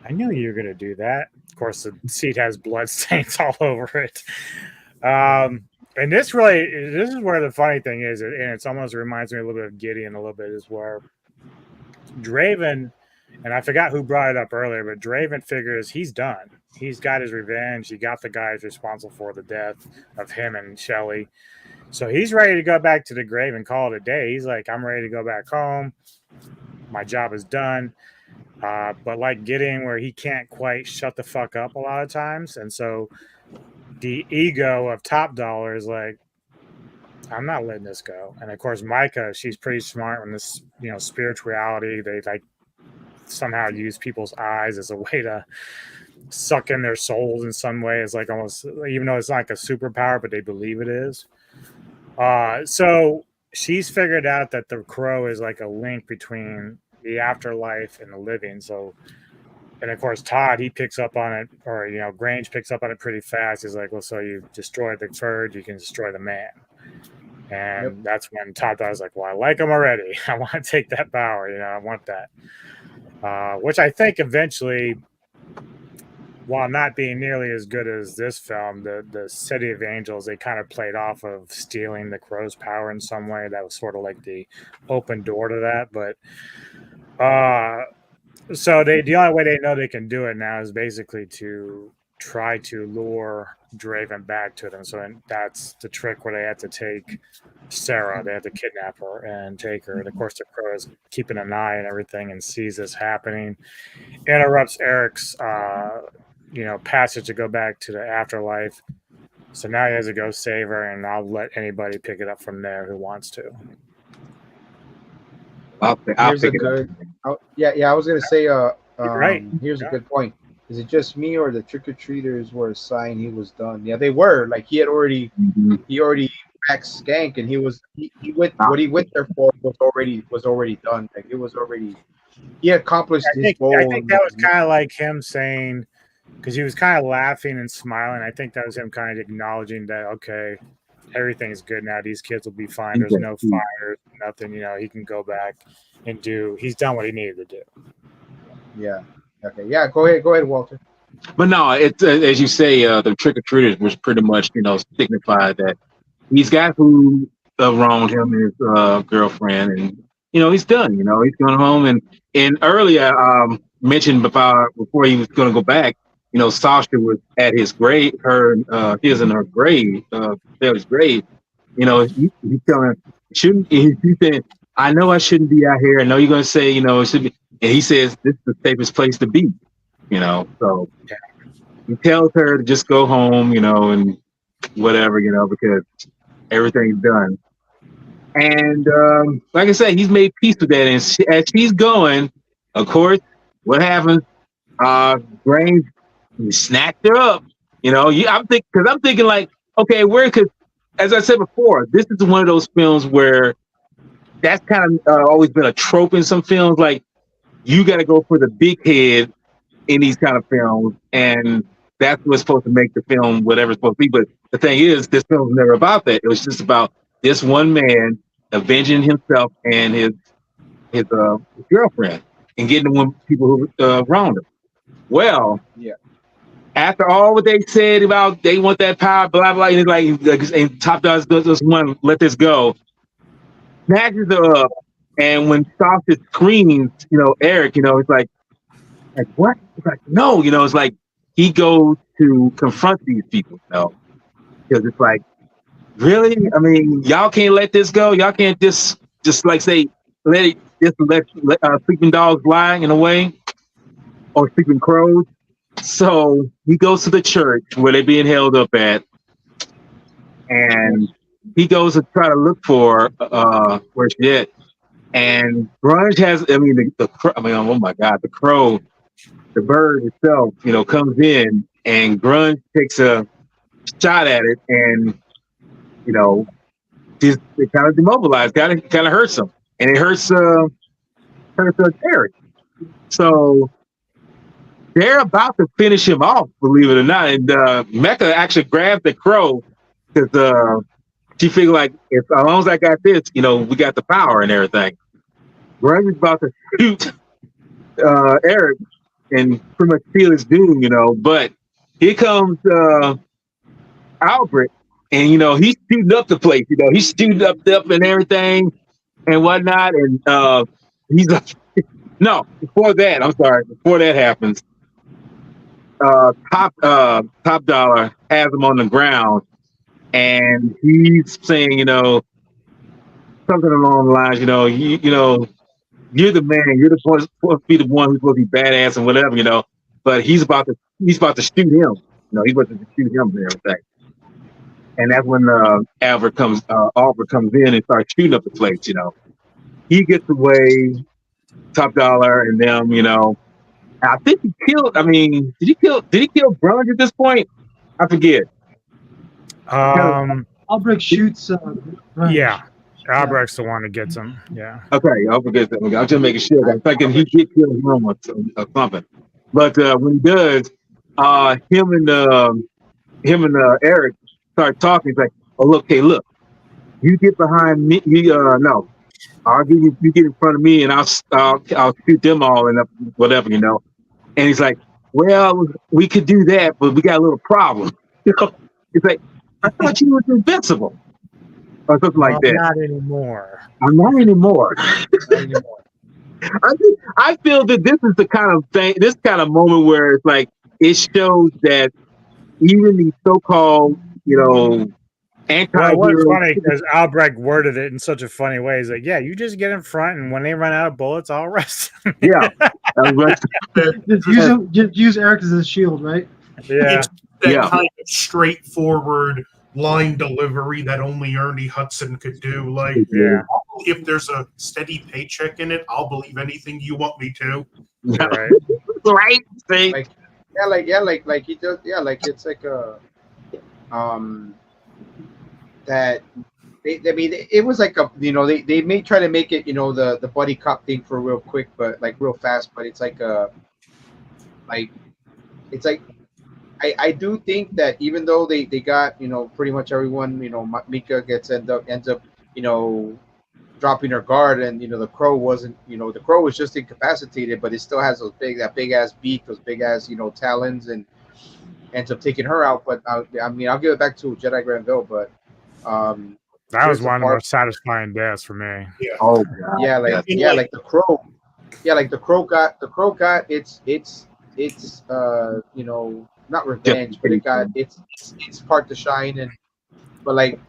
"I knew you were going to do that." Of course, the seat has blood stains all over it. And this is where the funny thing is, and it almost reminds me a little bit of Gideon a little bit, is where Draven, and I forgot who brought it up earlier, but Draven figures he's done. He's got his revenge. He got the guys responsible for the death of him and Shelley. So he's ready to go back to the grave and call it a day. He's like, I'm ready to go back home. My job is done. But like Gideon, where he can't quite shut the fuck up a lot of times. And so the ego of Top Dollar is like, I'm not letting this go. And of course, Micah, she's pretty smart when this, spirituality, they like somehow use people's eyes as a way to suck in their souls in some way. It's like almost, even though it's not like a superpower, but they believe it is. So she's figured out that the crow is like a link between the afterlife and the living. So, and of course, Todd, he picks up on it, or, Grange picks up on it pretty fast. He's like, well, so you destroyed the bird, you can destroy the man. And that's when Todd was like, well, I like him already. I want to take that power. I want that. Which I think eventually, while not being nearly as good as this film, the City of Angels, they kind of played off of stealing the crow's power in some way. That was sort of like the open door to that. But so the only way they know they can do it now is basically to try to lure Draven back to them. So that's the trick, where they have to take Sarah. They have to kidnap her and take her. And of course, the crow is keeping an eye on everything and sees this happening. Interrupts Eric's passage to go back to the afterlife. So now he has to go save her, and I'll let anybody pick it up from there who wants to. I was gonna say, right. Here's a good point. Is it just me, or the trick-or-treaters were a sign he was done? Yeah, they were. Like he already backed Skank, and he went what he went there for was already done. Like it was already, he accomplished his goal. I think that was kind of like him saying, because he was kind of laughing and smiling. I think that was him kind of acknowledging that, okay, everything's good now. These kids will be fine. There's no fires, nothing. He can go back and he's done what he needed to do. Yeah. Okay. Yeah. Go ahead, Walter. But no, it's as you say, the trick-or-treaters was pretty much, signified that these guys who wronged him and his girlfriend, and he's done. He's going home, and earlier mentioned before he was going to go back. Sasha was at his grave, his and her grave, Bailey's grave. He's telling her, he said, I know I shouldn't be out here. I know you're going to say, it should be. And he says, this is the safest place to be, So he tells her to just go home, and whatever, because everything's done. And like I said, he's made peace with that. And as she's going, of course, what happens? Grange snatched her up. I'm thinking like, okay, because as I said before, this is one of those films where that's kind of always been a trope in some films. Like, you got to go for the big head in these kind of films, and that's what's supposed to make the film whatever it's supposed to be. But the thing is, this film was never about that. It was just about this one man avenging himself and his girlfriend and getting the people who wronged him. Well, yeah. After all what they said about they want that power, blah blah, and Top Dog doesn't want to let this go, snatches her up, and when Sasha screams, Eric, it's like what? It's like no, it's like he goes to confront these people, because it's like really? I mean, y'all can't let this go. Y'all can't just like say let sleeping dogs lie in a way, or sleeping crows. So he goes to the church where they're being held up at, and he goes to try to look for where she at. And Grunge has, I mean, oh my God, the crow, the bird itself, comes in, and Grunge takes a shot at it, and it kind of demobilized, kind of hurts him, and it hurts Eric. So they're about to finish him off, believe it or not. And Mecca actually grabbed the crow because she figured like, as long as I got this, we got the power and everything. Grunge is about to shoot Eric and pretty much seal his doom, but here comes Albert, and he's shooting up the place, he's shooting up and everything and whatnot, and he's like, no, before that happens, Top Dollar has him on the ground, and he's saying, something along the lines, you're the man, you're supposed to be the one who's supposed to be badass and whatever, but he's about to shoot him, he's about to shoot him and everything. And that's when Albert comes in and starts shooting up the place, He gets away, Top Dollar and them, I think he killed, did he kill Grunge at this point? I forget. Albrecht shoots Grunge. Yeah. Albrecht's the one that gets him. Yeah. Okay, I'll forget that. I'm just making sure. I'm thinking he did kill him or something. But when he does, him and Eric start talking. He's like, "Oh, look, you get behind me. No, I'll give you. You get in front of me, and I'll shoot them all and whatever, And he's like, "Well, we could do that, but we got a little problem." It's like, I thought you was invincible. Or something like that. Not anymore. I'm not anymore. I feel that this is the kind of thing, this kind of moment where it's like it shows that even these so-called, anti-heroes. What's funny because Albrecht worded it in such a funny way. He's like, "Yeah, you just get in front, and when they run out of bullets, I'll arrest them." Yeah, just use Eric as a shield, right? Yeah, it's that kind of straightforward line delivery that only Ernie Hudson could do. Like, if there's a steady paycheck in it, I'll believe anything you want me to. Right. Right. Like he does. Yeah, like it's like a that. It was like a they may try to make it the buddy cop thing for real quick, but like real fast. But it's like I do think that even though they got pretty much everyone, Mika ends up dropping her guard, and the crow wasn't, the crow was just incapacitated, but it still has that big ass beak, those big ass talons, and ends up taking her out. But I'll give it back to Jedi Granville, but that was one of the most satisfying deaths for me. Yeah. Oh God. Yeah, like the crow. Yeah, like the crow got its not revenge, but it's part to shine. But like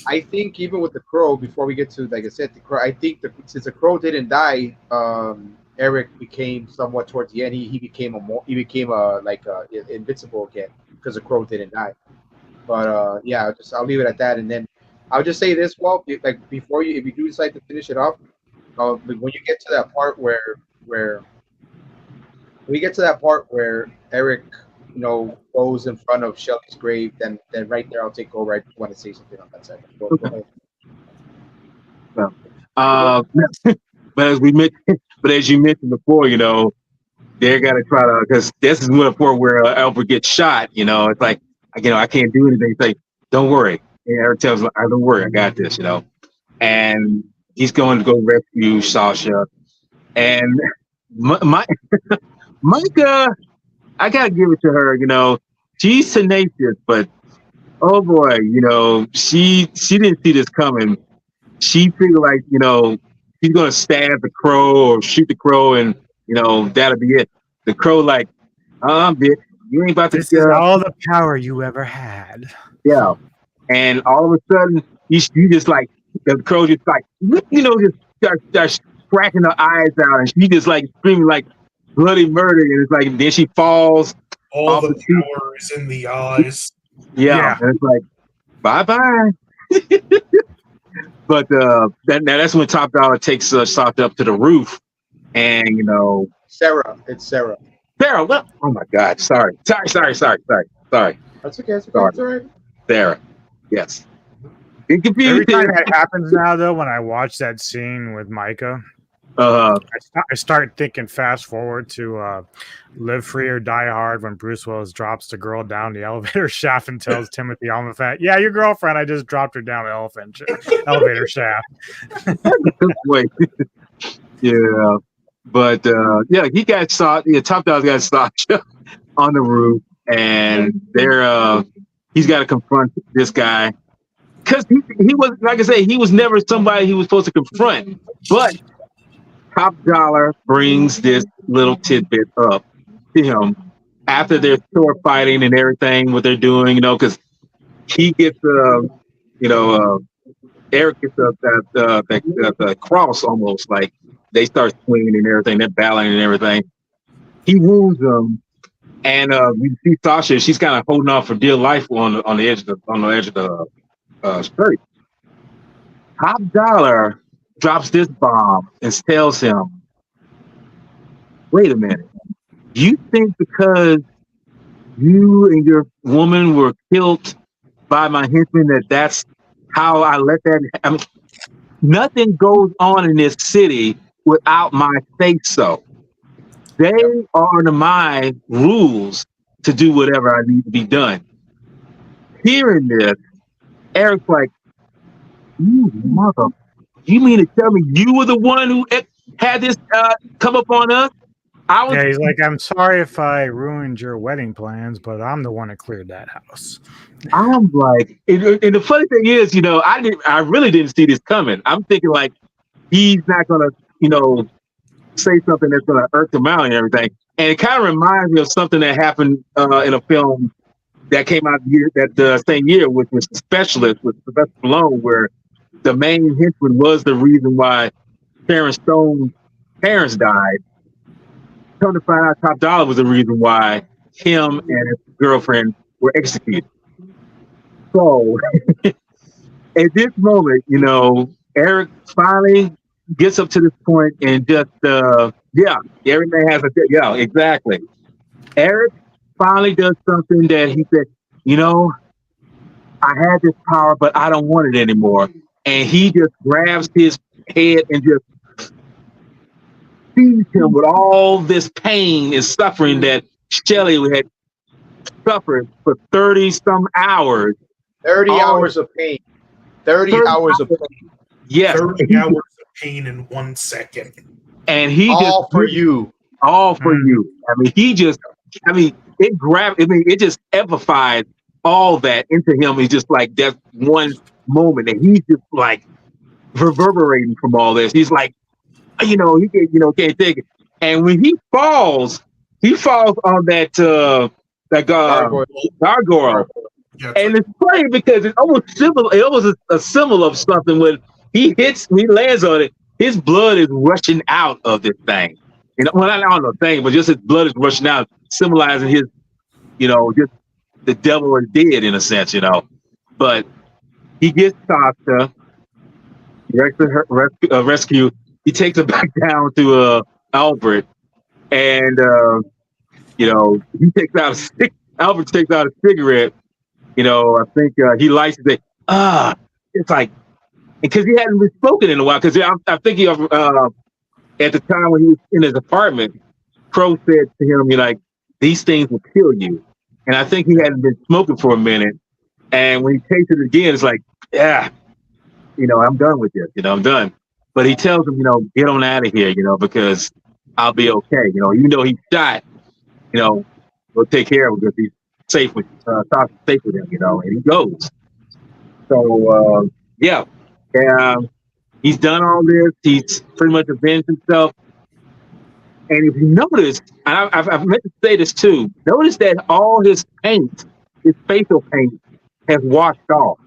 I think even with the crow, before we get to, like I said, the crow, I think since the crow didn't die, Eric became somewhat towards the end. He became invincible again because the crow didn't die. But I'll leave it at that, and then I'll just say this: like before if you do decide to finish it off, when you get to that part where Eric goes in front of Shelly's grave, then right there I'll take over. I want to say something on that side. Go ahead. But as you mentioned before, they're gonna try to, because this is the point where Albert gets shot. It's like, I can't do anything. It's like, don't worry. And Eric tells him, don't worry, I got this. And he's going to go rescue Sasha. And Micah, I gotta give it to her. She's tenacious, but oh boy, she didn't see this coming. She figured like, she's gonna stab the crow or shoot the crow, and that'll be it. The crow like, bitch, you ain't about to. This is all the power you ever had. Yeah, and all of a sudden you just like the crow just like just starts cracking her eyes out, and she just like screaming like bloody murder, and it's like then she falls. All the power is in the eyes. Yeah, and it's like bye. But that's when Top Dollar takes Soft up to the roof, and Sarah. It's Sarah. Sarah, what? Oh my God! Sorry. That's okay. It's okay. It's all right. Sarah. Yes. Get confused. Every time that happens now, though, when I watch that scene with Micah, I start thinking fast forward to Live Free or Die Hard when Bruce Willis drops the girl down the elevator shaft and tells Timothy Olyphant, "Yeah, your girlfriend, I just dropped her down the elevator shaft." Wait. Yeah. But he got shot. Top Dog got shot on the roof, and he's got to confront this guy because he was, like I say, he was never somebody he was supposed to confront. But Top Dollar brings this little tidbit up to him after their sword fighting and everything, what they're doing, because he gets, Eric gets up the cross almost, like they start swinging and everything, they're battling and everything. He wounds them, and we see Sasha. She's kind of holding on for dear life on the edge of the skirt. Top Dollar drops this bomb and tells him, "Wait a minute. You think because you and your woman were killed by my henchmen that's how I let that? I mean, nothing goes on in this city without my say-so. They are under my rules to do whatever I need to be done." Hearing this, Eric's like, "You mother, you mean to tell me you were the one who had this come up on us?" He's like, "I'm sorry if I ruined your wedding plans, but I'm the one that cleared that house." I'm like, and the funny thing is, I really didn't see this coming. I'm thinking like he's not gonna, say something that's gonna irk him out and everything. And it kind of reminds me of something that happened in a film that came out that same year, which was The Specialist with Sylvester Stallone, where the main henchman was the reason why Sharon Stone's parents died. Come to find out, Top Dollar was the reason why him and his girlfriend were executed. So at this moment, Eric finally gets up to this point and just, every man has exactly. Eric finally does something that he said, I had this power, but I don't want it anymore. And he just grabs his head and just feeds him with all this pain and suffering that Shelley had suffered for 30-some hours. 30 hours of pain. 30 hours of pain. Yes. 30 hours of pain in 1 second. And he all just for you. All for you. It just amplified all that into him. It's just like that one moment, and he's just like reverberating from all this. He's like, he can't take it. And when he falls on that gargoyle. Yeah, and it's funny because it's almost similar. It was a symbol of something. When he lands on it, his blood is rushing out of this thing. Well, I don't know thing, but just his blood is rushing out, symbolizing his, just the devil is dead in a sense, But he gets Sasha, rescue. He takes her back down to Albert, and he takes out Albert takes out a cigarette. I think he lights it. It's like, because he hadn't been spoken in a while. Because I think at the time when he was in his apartment, Crow said to him, "You're like, these things will kill you." And I think he hadn't been smoking for a minute. And when he tasted it again, it's like, yeah, I'm done with this. I'm done. But he tells him, get on out of here, because I'll be okay. Even though he's shot, we'll take care of him because he's safe with safe with him, and he goes. So he's done all this. He's pretty much avenged himself. And if you notice, and I've meant to say this too, notice that all his paint, his facial paint, has washed off.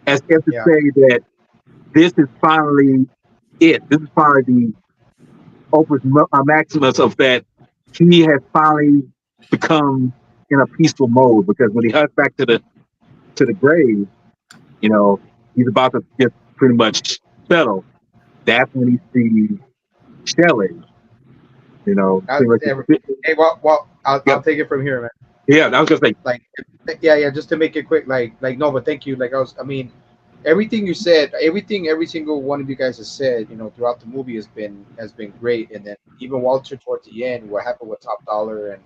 as if to Yeah. say that this is finally it. This is finally the opus maximus of that he has finally become in a peaceful mode, because when he hunts back to the grave, you know, he's about to get pretty much settled. That's when he sees Shelley, you know, pretty much. Hey, well, I'll Yeah. take it from here, man. Yeah, I was gonna say, Like, yeah, just to make it quick, no, but thank you. I mean, everything you said, every single one of you guys has said, throughout the movie has been great. And then even Walter towards the end, what happened with Top Dollar,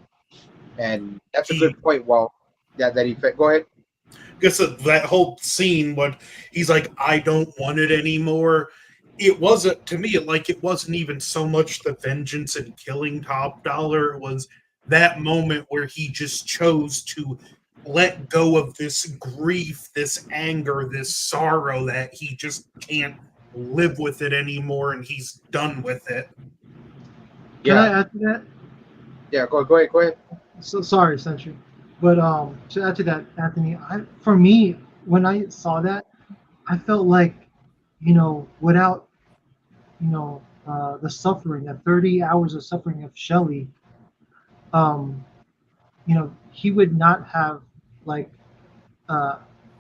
and that's a good point. Well, that go ahead. Guess that whole scene when he's like, I don't want it anymore. It wasn't, to me, it wasn't even so much the vengeance and killing Top Dollar. It was that moment where he just chose to let go of this grief, this anger, this sorrow, that he just can't live with it anymore, and he's done with it. Can I add to that? Yeah, go ahead. So sorry, Century, but to add to that, Anthony, for me, when I saw that, I felt like, without, the suffering, the 30 hours of suffering of Shelley, he would not have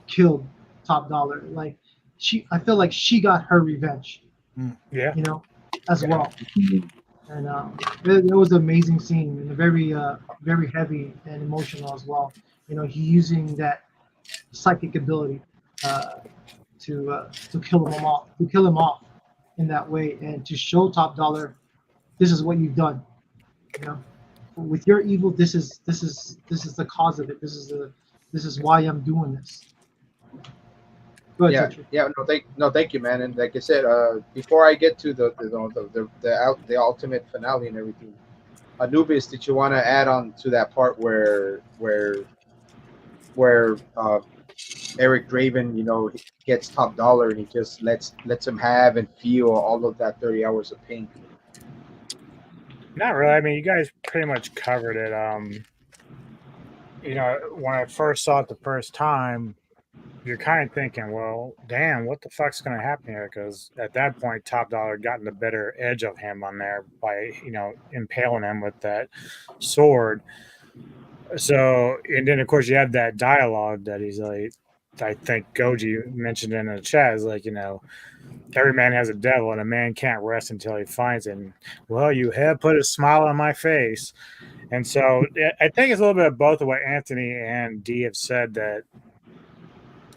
killed Top Dollar. I feel like she got her revenge. Yeah. As well. And it was an amazing scene, and very very heavy and emotional as well. He using that psychic ability to kill him off in that way, and to show Top Dollar, this is what you've done. With your evil, this is the cause of it. This is why I'm doing this. Go ahead, Thank you, man. And like I said, before I get to the ultimate finale and everything, Anubis, did you want to add on to that part where Eric Draven, he gets Top Dollar and he just lets him have and feel all of that 30 hours of pain? Not really. I mean, you guys pretty much covered it. When I first saw it the first time, you're kind of thinking, well, damn, what the fuck's going to happen here? Because at that point, Top Dollar had gotten the better edge of him on there by, impaling him with that sword. So, and then, of course, you have that dialogue that he's like, I think Goji mentioned in the chat, is like, every man has a devil and a man can't rest until he finds it. And, well, you have put a smile on my face. And so I think it's a little bit of both of what Anthony and Dee have said, that,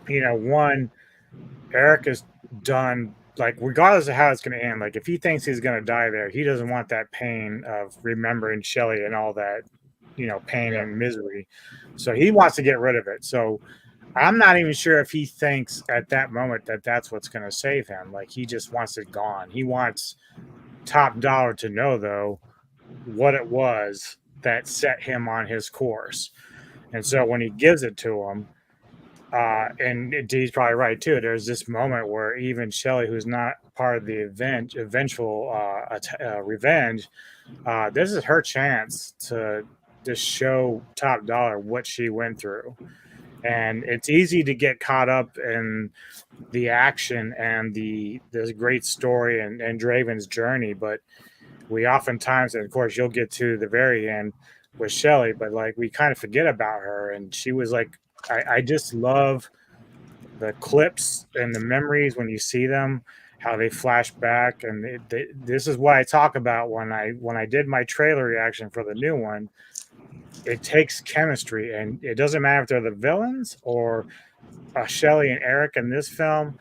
one, Eric is done, regardless of how it's going to end, if he thinks he's going to die there, he doesn't want that pain of remembering Shelley and all that, pain and misery. So he wants to get rid of it. So I'm not even sure if he thinks at that moment that that's what's going to save him. He just wants it gone. He wants Top Dollar to know, though, what it was that set him on his course. And so when he gives it to him, and Dee's probably right too, there's this moment where even Shelley, who's not part of the eventual revenge, this is her chance to just show Top Dollar what she went through. And it's easy to get caught up in the action and this great story and Draven's journey, but we oftentimes, and of course you'll get to the very end with Shelley, but we kind of forget about her. And she was I just love the clips and the memories when you see them, how they flash back. And this is what I talk about when I did my trailer reaction for the new one. It takes chemistry, and it doesn't matter if they're the villains or Shelley and Eric in this film.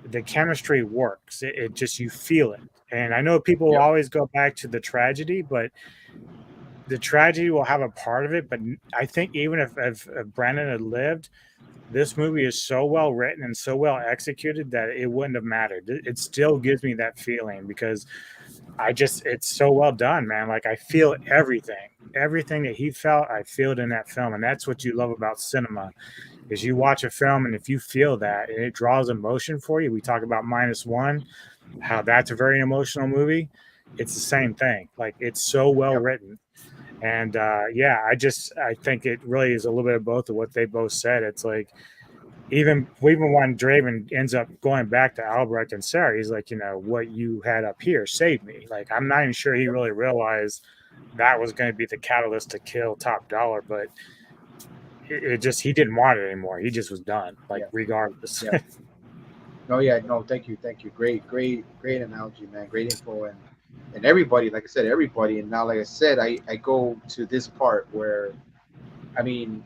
The chemistry works. It just, you feel it. And I know people will always go back to the tragedy, but the tragedy will have a part of it. But I think even if Brandon had lived, this movie is so well written and so well executed that it wouldn't have mattered. It still gives me that feeling, because it's so well done, man. I feel everything that he felt, I feel it in that film. And that's what you love about cinema, is you watch a film, and if you feel that and it draws emotion for you, we talk about -1, how that's a very emotional movie. It's the same thing. It's so well written. And I think it really is a little bit of both of what they both said. It's even when Draven ends up going back to Albrecht and Sarah, he's like, what you had up here saved me. Like, I'm not even sure he really realized that was going to be the catalyst to kill Top Dollar, but it just, he didn't want it anymore. He just was done, regardless. Yeah. No, thank you. Great analogy, man. Great info, and everybody, like I said, everybody. And now, like I said, I go to this part where, I mean,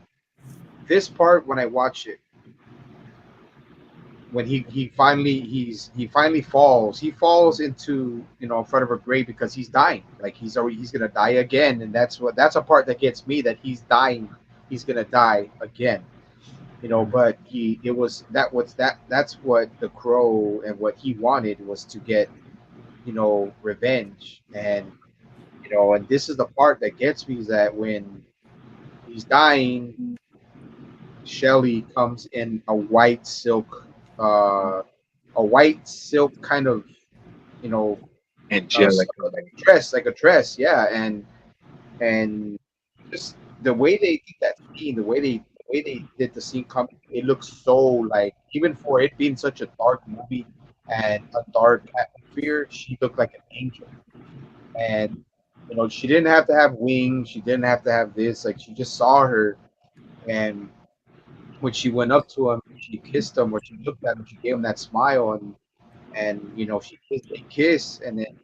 this part when I watch it, when he finally falls into, in front of a grave because he's dying, like he's gonna die again, and that's a part that gets me, that he's dying, he's gonna die again. But that's what the Crow and what he wanted was to get, revenge. And and this is the part that gets me, is that when he's dying, Shelly comes in a white silk kind of, angelic like a dress, yeah. And just the way they did that scene, the way they did the scene coming, it looks so, like, even for it being such a dark movie and a dark atmosphere, she looked like an angel. And she didn't have to have wings, she didn't have to have this, like, she just saw her. And when she went up to him, she kissed him, or she looked at him, she gave him that smile, and they kiss, and then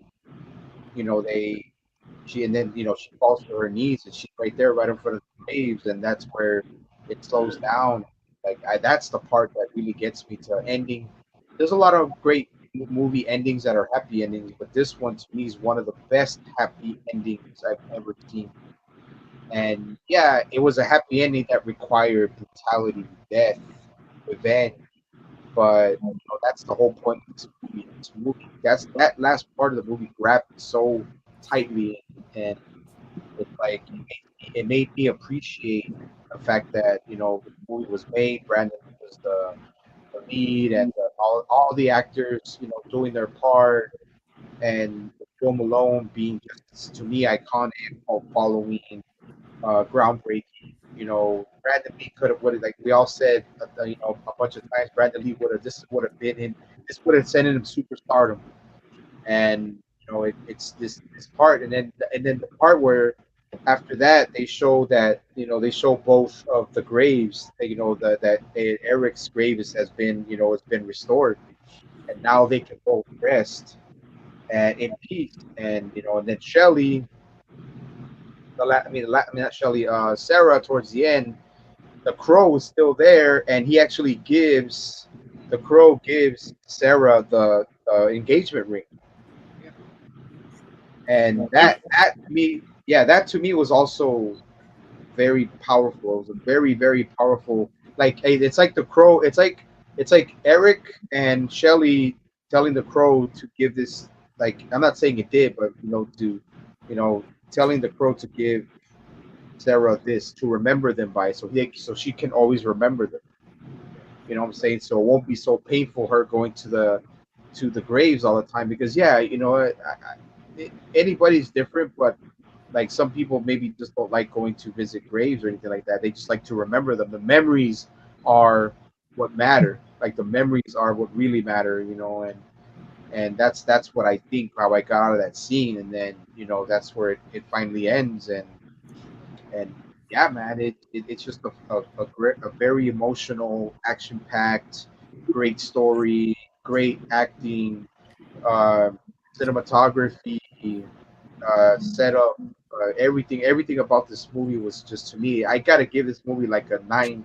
she falls to her knees, and she's right there, right in front of the graves, and that's where it slows down. Like, that's the part that really gets me to ending. There's a lot of great movie endings that are happy endings, but this one to me is one of the best happy endings I've ever seen. And yeah, it was a happy ending that required brutality, death, revenge. But that's the whole point of this movie. That last part of the movie grabbed me so tightly, and it's like it made me appreciate the fact that the movie was made. Brandon was the lead, and all the actors doing their part, and the film alone being just, to me, iconic, following, groundbreaking. Brandon Lee could have, like we all said, a bunch of times, Brandon Lee would have been him. This would have sent him superstardom. And it's this part, and then the part where after that they show both of the graves. That Eric's grave has been it's been restored, and now they can both rest and in peace. And and then Shelly, not Shelly, Sarah, towards the end, the Crow is still there, and the Crow gives Sarah the engagement ring. And that to me was also very powerful. It was a very, very powerful. Like, it's like the Crow. It's like Eric and Shelly telling the Crow to give this. Like, I'm not saying it did, but telling the Crow to give Sarah this to remember them by, so she can always remember them. You know what I'm saying? So it won't be so painful, her going to the graves all the time, because anybody's different, but like some people maybe just don't like going to visit graves or anything like that. They just like to remember them. The memories are what matter. Like, the memories are what really matter, and that's what I think, how I got out of that scene. And then that's where it finally ends. And yeah, man, it's just a very emotional, action packed, great story, great acting, uh, cinematography, setup, everything about this movie was just, to me, I gotta give this movie like a 9.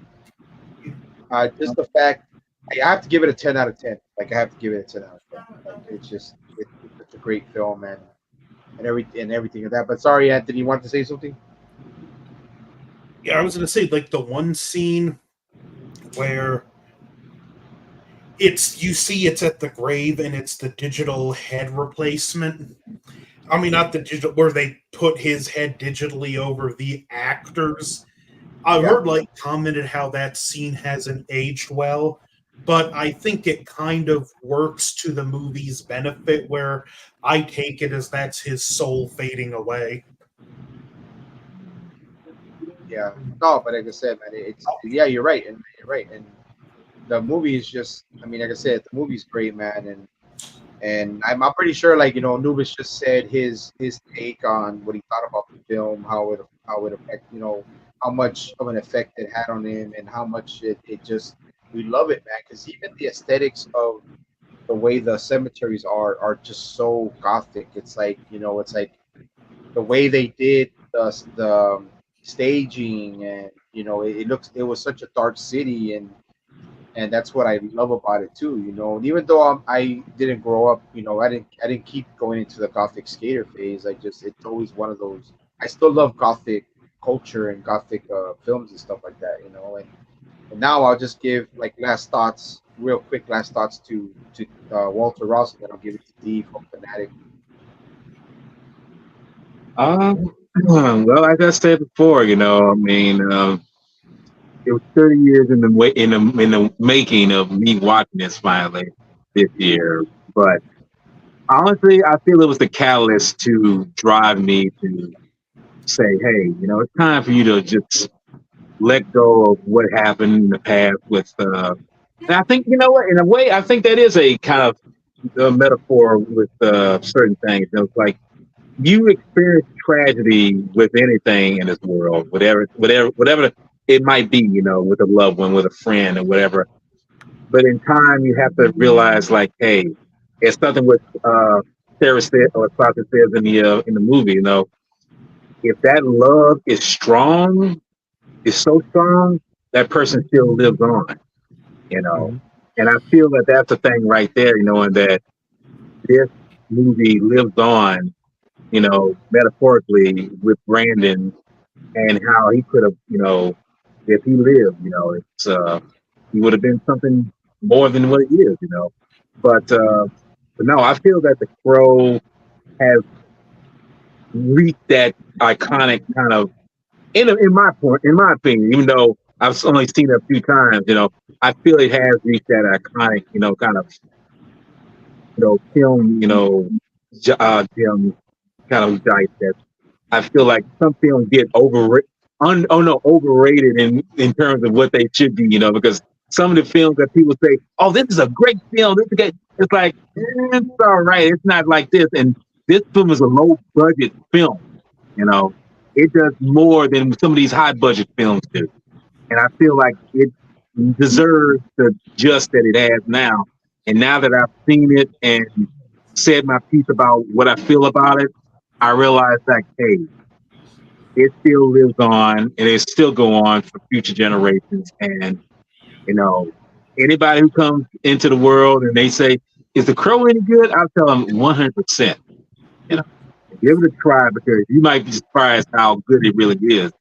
Just the fact, I have to give it a 10 out of 10. Like, I have to give it a 10 out of 10. Like, it's such a great film, and everything of that. But sorry, Anthony, you wanted to say something? Yeah, I was gonna say, like, the one scene where it's at the grave, and it's the digital head replacement. I mean, not the digital, where they put his head digitally over the actors. I heard, like, commented how that scene hasn't aged well, but I think it kind of works to the movie's benefit, where I take it as that's his soul fading away. Yeah, no, but like I said, man, you're right, and the movie is just, I mean, like I said, the movie's great, man, and I'm pretty sure, like, you know, Anubis just said his take on what he thought about the film, how it affect, you know, how much of an effect it had on him, and how much it just, we love it, man, because even the aesthetics of the way the cemeteries are just so gothic. It's like, you know, it's like the way they did the staging, and you know, it was such a dark city, and that's what I love about it too. You know, and even though I didn't grow up, you know, I didn't keep going into the gothic skater phase. I just, it's always one of those. I still love gothic culture and gothic films and stuff like that. You know, and now I'll just give like last thoughts, real quick last thoughts to Walter Ross, and then I'll give it to D from Fanatic. Well, like I said before, you know, I mean, it was 30 years in the in the making of me watching this finally this year. But honestly, I feel it was the catalyst to drive me to say, hey, you know, it's time for you to just let go of what happened in the past with. And I think, you know what, in a way, I think that is a kind of a metaphor with certain things. You know, it's like you experience tragedy with anything in this world, whatever it might be, you know, with a loved one, with a friend, or whatever. But in time, you have to realize, like, hey, it's something what Sarah said or Sasha says in the movie. You know, if that love is strong, is so strong, that person still lives on. You know, and I feel that that's the thing right there. You know, and that this movie lives on, you know, metaphorically with Brandon, and how he could have, you know, if he lived, you know, it's he would have been something more than what he is, you know. But no, I feel that the Crow has reached that iconic kind of in my opinion, even though I've only seen it a few times, you know, I feel it has reached that iconic, you know, kind of, you know, film, you know, film kind of dice that I feel like some films get overrated in terms of what they should be, you know, because some of the films that people say, "Oh, this is a great film," it's like, it's all right, it's not like this, and this film is a low budget film, you know, it does more than some of these high budget films do, and I feel like it deserves the just that it has now. And now that I've seen it and said my piece about what I feel about it, I realize that, hey, it still lives on and it still go on for future generations. And, you know, anybody who comes into the world and they say, is The Crow any good? I'll tell them 100%. You know, give it a try, because you might be surprised how good it really is.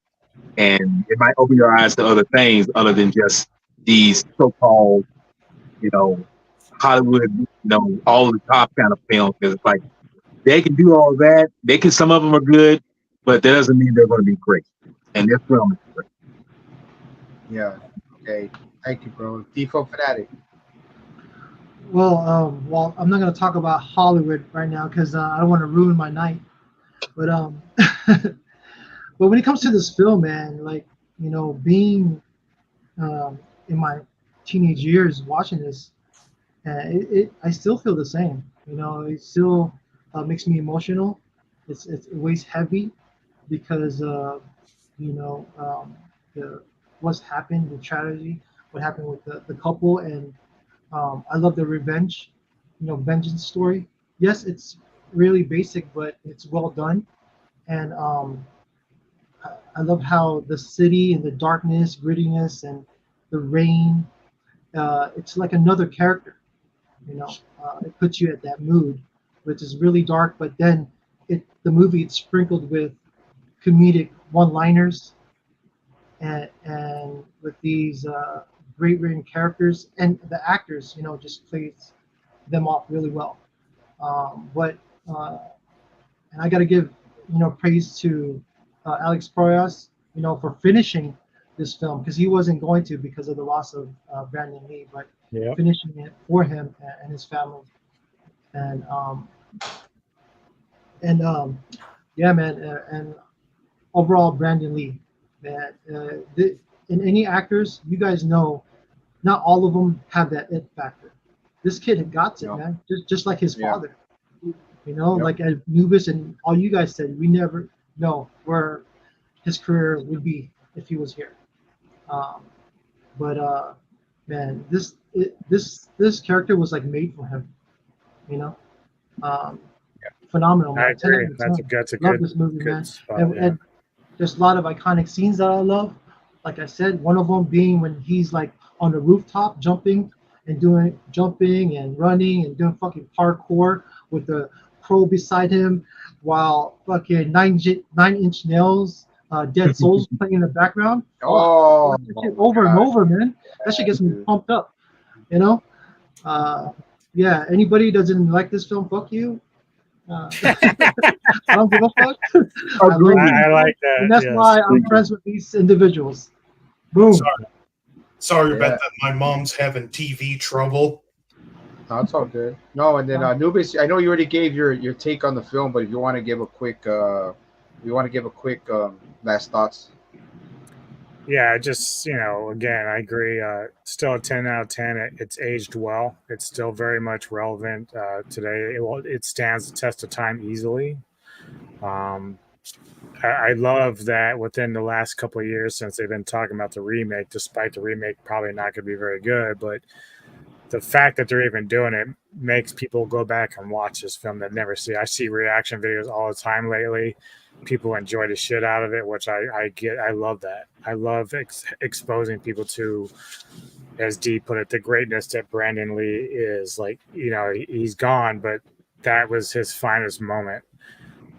And it might open your eyes to other things other than just these so-called, you know, Hollywood, you know, all the top kind of films. Because it's like, they can do all that. Some of them are good, but that doesn't mean they're going to be great. And this film is great. Yeah. Okay. Thank you, bro. Default Fanatic. Well, I'm not going to talk about Hollywood right now because I don't want to ruin my night. But but when it comes to this film, man, like, you know, being in my teenage years watching this, I still feel the same. You know, it still makes me emotional. It weighs heavy because you know, what's happened, the tragedy, what happened with the couple, and I love the revenge, you know, vengeance story. Yes, it's really basic, but it's well done, and I love how the city and the darkness, grittiness, and the rain. It's like another character, you know. It puts you at that mood, which is really dark, but then the movie it's sprinkled with comedic one-liners and with these great written characters, and the actors, you know, just plays them off really well. But and I got to give, you know, praise to Alex Proyas, you know, for finishing this film, because he wasn't going to because of the loss of Brandon Lee, but finishing it for him and his family. And yeah, man, and overall Brandon Lee, man. In any actors, you guys know, not all of them have that it factor. This kid had got it, No. man. Just like his Yeah. father. You know, Yep. like Anubis and all you guys said, we never know where his career would be if he was here. But man, this character was like made for him. You know, um, phenomenal, man. I 10 out agree. of That's 10. a Love good this movie, good man. spot. And, Yeah. and there's a lot of iconic scenes that I love. Like I said, one of them being when he's like on the rooftop jumping and running and doing fucking parkour with the crow beside him, while fucking 9 Inch Nails, Dead Souls playing in the background. Oh, That shit over and over, man. That shit gets me dude. pumped up. You know. Yeah. Anybody doesn't like this film, fuck you. I don't give a fuck. I love Agreed. it. I like that. And that's yes. why I'm friends with these individuals. Boom. Sorry Yeah. about that. My mom's having TV trouble. No, it's all good. No, and then Anubis, I know you already gave your take on the film, but if you want to give a quick, last thoughts. Yeah, just again, I agree. Still a 10 out of 10. It's aged well. It's still very much relevant today. It stands the test of time easily. I love that within the last couple of years since they've been talking about the remake, despite the remake probably not going to be very good, but the fact that they're even doing it makes people go back and watch this film that never see. I see reaction videos all the time lately. People enjoy the shit out of it, which I get. I love that. I love exposing people to, as Dee put it, the greatness that Brandon Lee is. Like, he's gone, but that was his finest moment.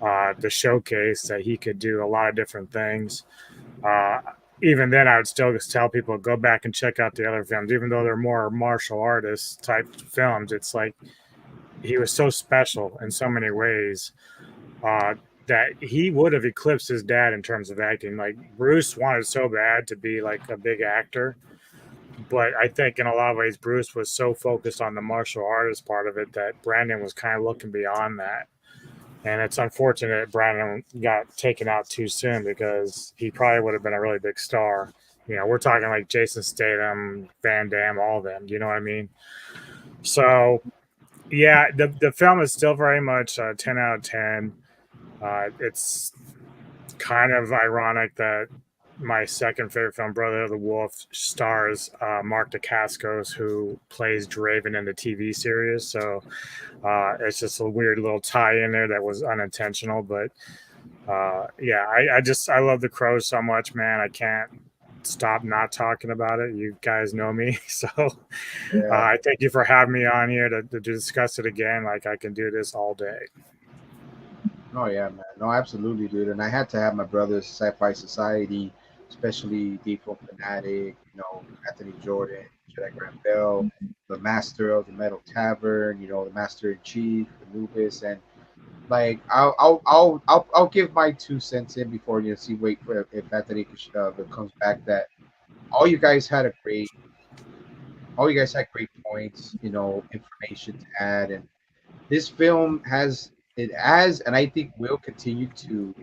The showcase that he could do a lot of different things. Even then, I would still just tell people, go back and check out the other films, even though they're more martial artist type films. It's like he was so special in so many ways that he would have eclipsed his dad in terms of acting. Like, Bruce wanted so bad to be like a big actor, but I think in a lot of ways Bruce was so focused on the martial artist part of it that Brandon was kind of looking beyond that. And it's unfortunate Brandon got taken out too soon because he probably would have been a really big star. We're talking like Jason Statham, Van Damme, all of them. You know what I mean? So, yeah, the film is still very much 10 out of 10. It's kind of ironic that my second favorite film, Brother of the Wolf, stars Mark Dacascos, who plays Draven in the TV series. So it's just a weird little tie in there that was unintentional. But yeah, I love The Crow so much, man. I can't stop not talking about it. You guys know me. So I thank you for having me on here to discuss it again. Like, I can do this all day. Oh yeah, man. No, absolutely, dude. And I had to have my brother's Sci-Fi Society, especially Default Fanatic, Anthony Jordan, Jedi Grant Bell, the Master of the Metal Tavern, the Master in Chief, Anubis, and like I'll give my 2 cents in before wait for if Anthony comes back. That all you guys had great points, information to add, and this film has and I think will continue to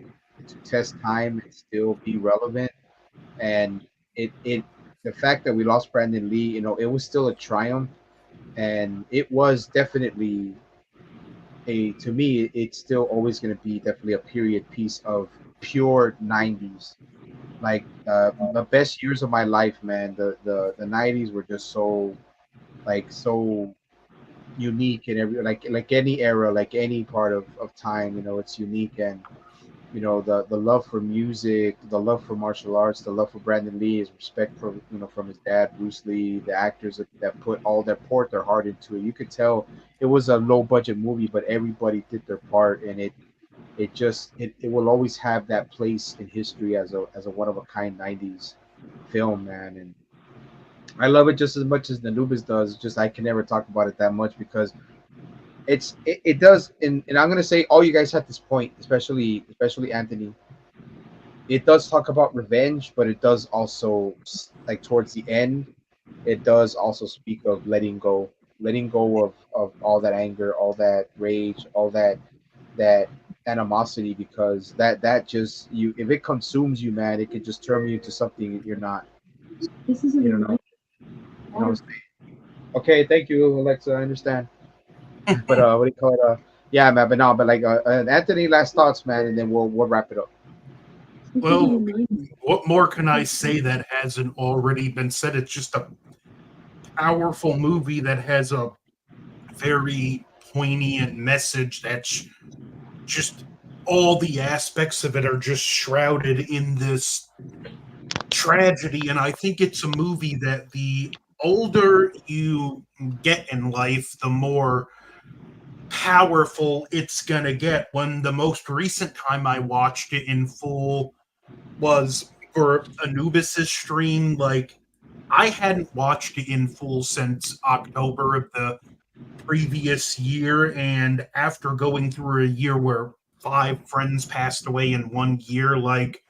test time and still be relevant. And the fact that we lost Brandon Lee, it was still a triumph, and it was definitely to me, it's still always going to be definitely a period piece of pure 90s. Like the best years of my life, man. The 90s were just so unique in every like any era, like any part of time. It's unique, and the love for music, the love for martial arts, the love for Brandon Lee, his respect for from his dad Bruce Lee, the actors that poured their heart into it. You could tell it was a low budget movie, but everybody did their part, and it will always have that place in history as a one of a kind 90s film, man. And I love it just as much as Anubis does. Just I can never talk about it that much because it does, and I'm gonna say all you guys at this point, especially Anthony, it does talk about revenge, but it does also, like towards the end, it does also speak of letting go of all that anger, all that rage, all that animosity, because that just if it consumes you, man, it could just turn you into something you're not. You know what I'm saying? Okay, thank you, Alexa. I understand. But what do you call it? Yeah, man. But no, but like Anthony, last thoughts, man, and then we'll wrap it up. Well, what more can I say that hasn't already been said? It's just a powerful movie that has a very poignant message that's just all the aspects of it are just shrouded in this tragedy. And I think it's a movie that the older you get in life, the more powerful it's gonna get. When the most recent time I watched it in full was for Anubis's stream. Like, I hadn't watched it in full since October of the previous year, and after going through a year where 5 friends passed away in 1 year, like,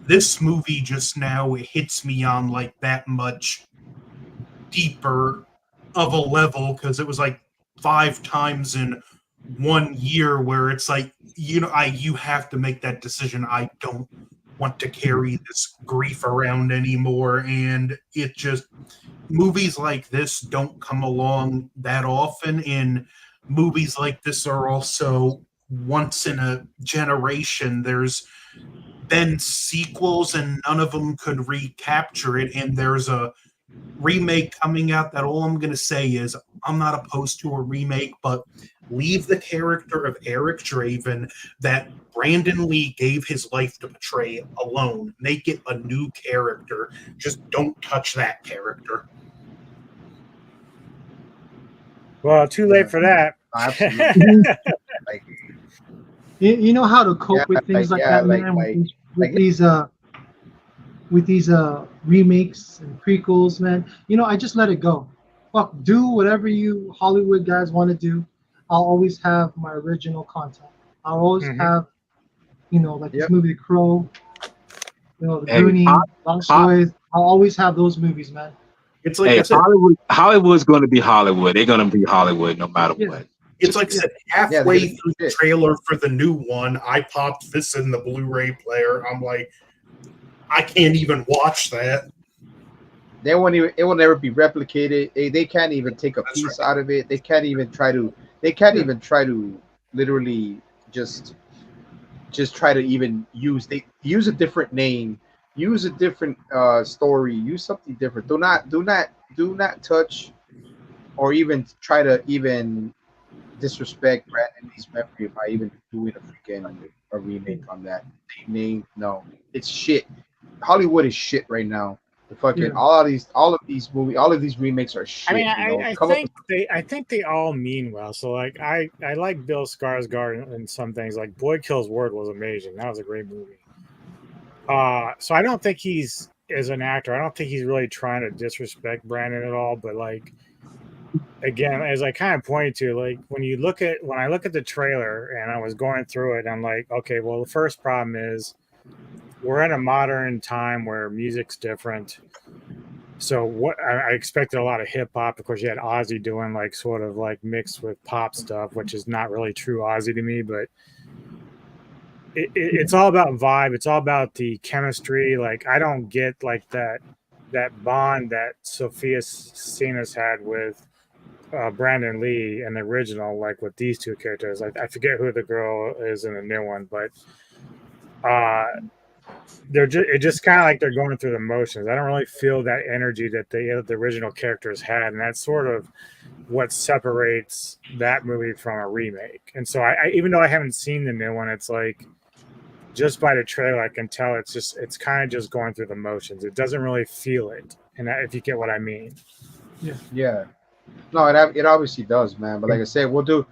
this movie just now hits me on like that much deeper of a level, because it was like 5 times in 1 year where it's like, you have to make that decision. I don't want to carry this grief around anymore. And it just, movies like this don't come along that often, and movies like this are also once in a generation. There's been sequels and none of them could recapture it, and there's a remake coming out that all I'm going to say is I'm not opposed to a remake, but leave the character of Eric Draven that Brandon Lee gave his life to portray alone. Make it a new character. Just don't touch that character. Well, too late for that. Absolutely. Like, You know how to cope with things like that, man. With these remakes and prequels, man. I just let it go. Fuck, do whatever you Hollywood guys want to do. I'll always have my original content. I'll always have, like this movie, The Crow, The Goonies, Lost Boys. I'll always have those movies, man. It's like I said, Hollywood's going to be Hollywood. They're going to be Hollywood no matter what. It's like I said, halfway through the trailer for the new one, I popped this in the Blu-ray player. I'm like, I can't even watch that. They won't even. It will never be replicated. They can't even take a piece out of it. They can't even try to. They can't even try to literally just try to even use. They use a different name. Use a different story. Use something different. Do not touch, or even try to even disrespect Brandon Lee's memory by even doing a remake on that name. No, it's shit. Hollywood is shit right now. The fucking all of these movies, all of these remakes are shit. I think they all mean well. So like I like Bill Skarsgård and some things. Like Boy Kills World was amazing. That was a great movie. So I don't think he's, as an actor, I don't think he's really trying to disrespect Brandon at all. But like, again, as I kind of pointed to, like when I look at the trailer and I was going through it, I'm like, okay, well, the first problem is we're in a modern time where music's different. So what I expected a lot of hip hop. Of course, you had Ozzy doing like sort of like mixed with pop stuff, which is not really true Ozzy to me, but it's all about vibe. It's all about the chemistry. Like I don't get like that bond that Sophia Sinas had with Brandon Lee in the original, like with these two characters. I forget who the girl is in the new one, but it's just kind of like they're going through the motions. I don't really feel that energy that the original characters had, and that's sort of what separates that movie from a remake. And so I even though I haven't seen the new one, it's like just by the trailer I can tell it's kind of just going through the motions. It doesn't really feel it, and if you get what I mean. Yeah. No, it obviously does, man. But like I said, we'll do.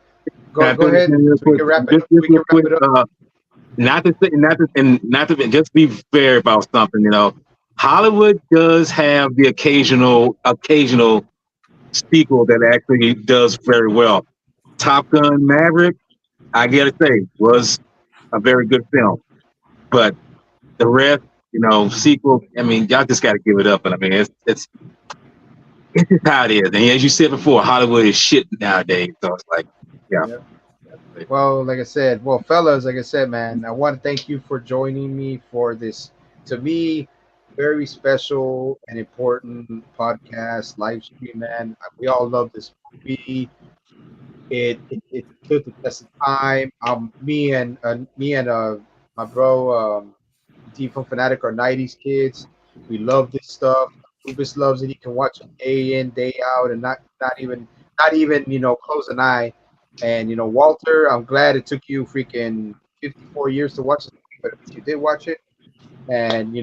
Go ahead. We can wrap it up. Not to just be fair about something, Hollywood does have the occasional sequel that actually does very well. Top Gun Maverick, I gotta say, was a very good film. But the rest, sequel, I mean, y'all just gotta give it up. But I mean, it's just how it is. And as you said before, Hollywood is shit nowadays. So it's like, yeah. Well, like I said, fellas, like I said, man, I want to thank you for joining me for this. To me, very special and important podcast live stream, man. We all love this movie. It took the test of time. Me and my bro Default Fanatic are '90s kids. We love this stuff. Rubus loves it. He can watch it day in, day out, and not even close an eye. And Walter, I'm glad it took you freaking 54 years to watch it, but you did watch it. And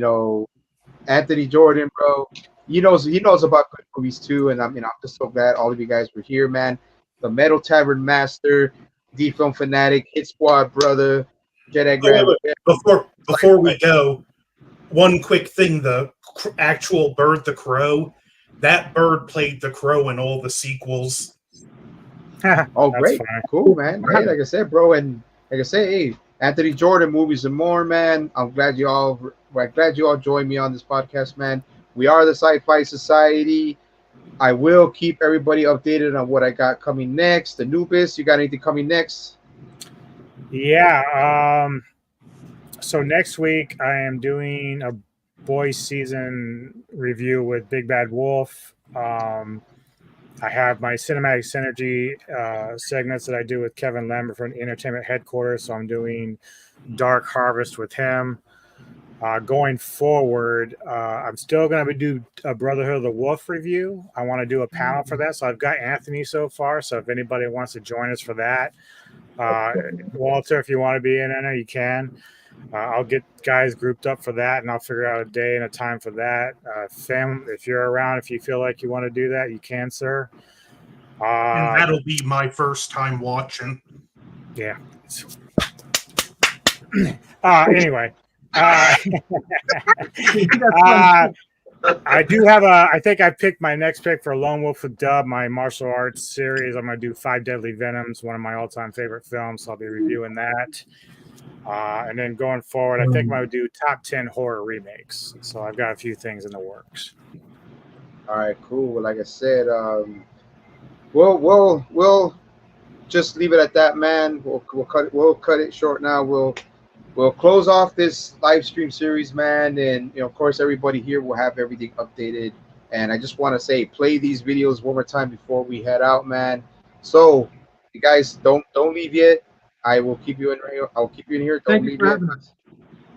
Anthony Jordan, bro, he knows about good movies too. And I'm just so glad all of you guys were here, man. The Metal Tavern Master, D Film Fanatic, Hit Squad brother, Jedi Grand. Before we go, one quick thing: the actual bird, the crow, that bird played the crow in all the sequels. Oh, That's great, fine. cool, man. Hey, like I said, bro, and like I say, hey, Anthony Jordan movies and more, man. I'm glad you all joined me on this podcast, man. We are the Sci-Fi Society. I will keep everybody updated on what I got coming next. Anubis, you got anything coming next? Yeah. So next week I am doing a boys season review with Big Bad Wolf. I have my cinematic synergy segments that I do with Kevin Lambert from Entertainment Headquarters. So I'm doing Dark Harvest with him. Going forward, I'm still going to do a Brotherhood of the Wolf review. I want to do a panel for that. So I've got Anthony so far. So if anybody wants to join us for that, Walter, if you want to be in there, you can. I'll get guys grouped up for that, and I'll figure out a day and a time for that. Sam, if you're around, if you feel like you want to do that, you can, sir. And that'll be my first time watching. Yeah. Anyway. I do have I think I picked my next pick for Lone Wolf with Dub, my martial arts series. I'm going to do 5 Deadly Venoms, one of my all-time favorite films. So I'll be reviewing that. And then going forward, I think I'm going to do top 10 horror remakes. So I've got a few things in the works. All right, cool. Well, like I said, we'll just leave it at that, man. We'll cut it short now. We'll close off this live stream series, man, and of course, everybody here will have everything updated. And I just want to say, play these videos one more time before we head out, man. So, you guys don't leave yet. I will keep you in here. I'll keep you in here. Don't leave yet.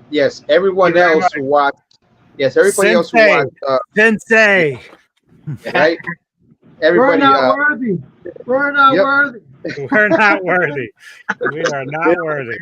Yes, everyone else who watched. Yes, everybody else who watched. Sensei. Right. Everybody. We're not worthy. We're not worthy. We're not worthy. We are not worthy.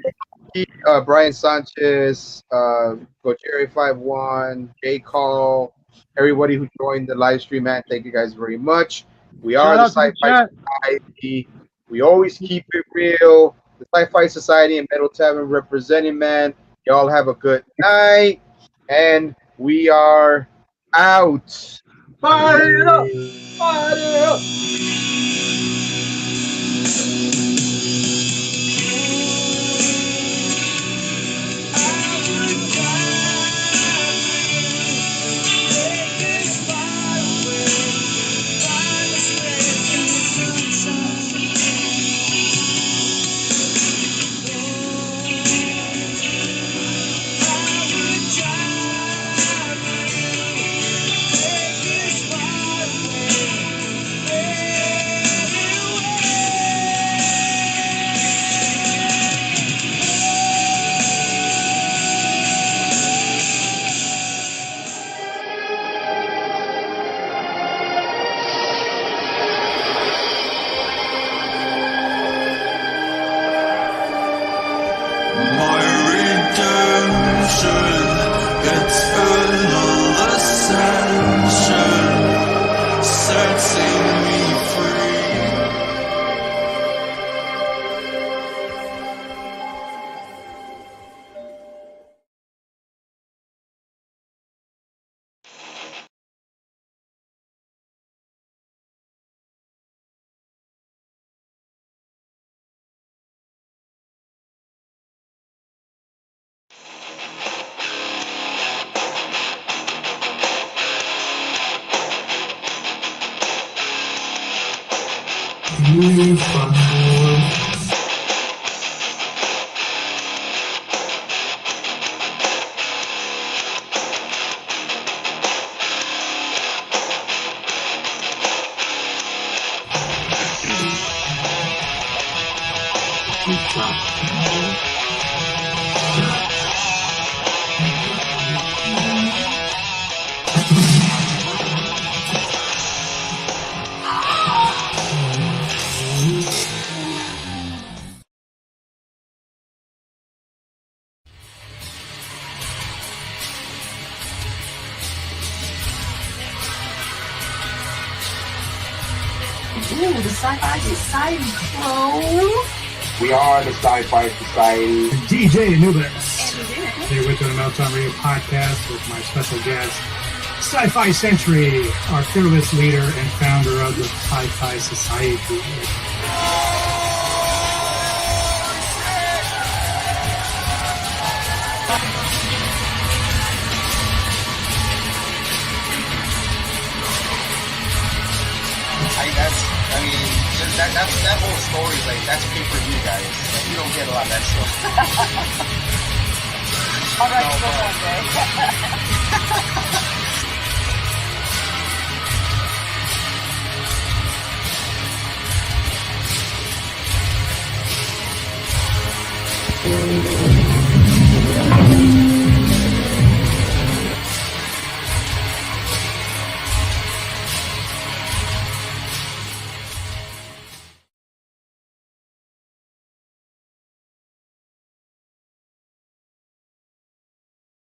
Brian Sanchez, GoJerry51, J Call, everybody who joined the live stream, man. Thank you guys very much. We are the Sci-Fi Society. We always keep it real. The Sci-Fi Society and Metal Tavern representing, man. Y'all have a good night. And we are out. Fire it up. Fire it up. Ooh, the Sci-Fi Society crew. We are the Sci-Fi Society. DJ Anubis. And Here with the Meltdown Radio podcast with my special guest, Sci-Fi Century, our fearless leader and founder of the Sci-Fi Society. That whole story, like, that's pay-per-view, guys. Like, you don't get a lot of that stuff. All right, No, but...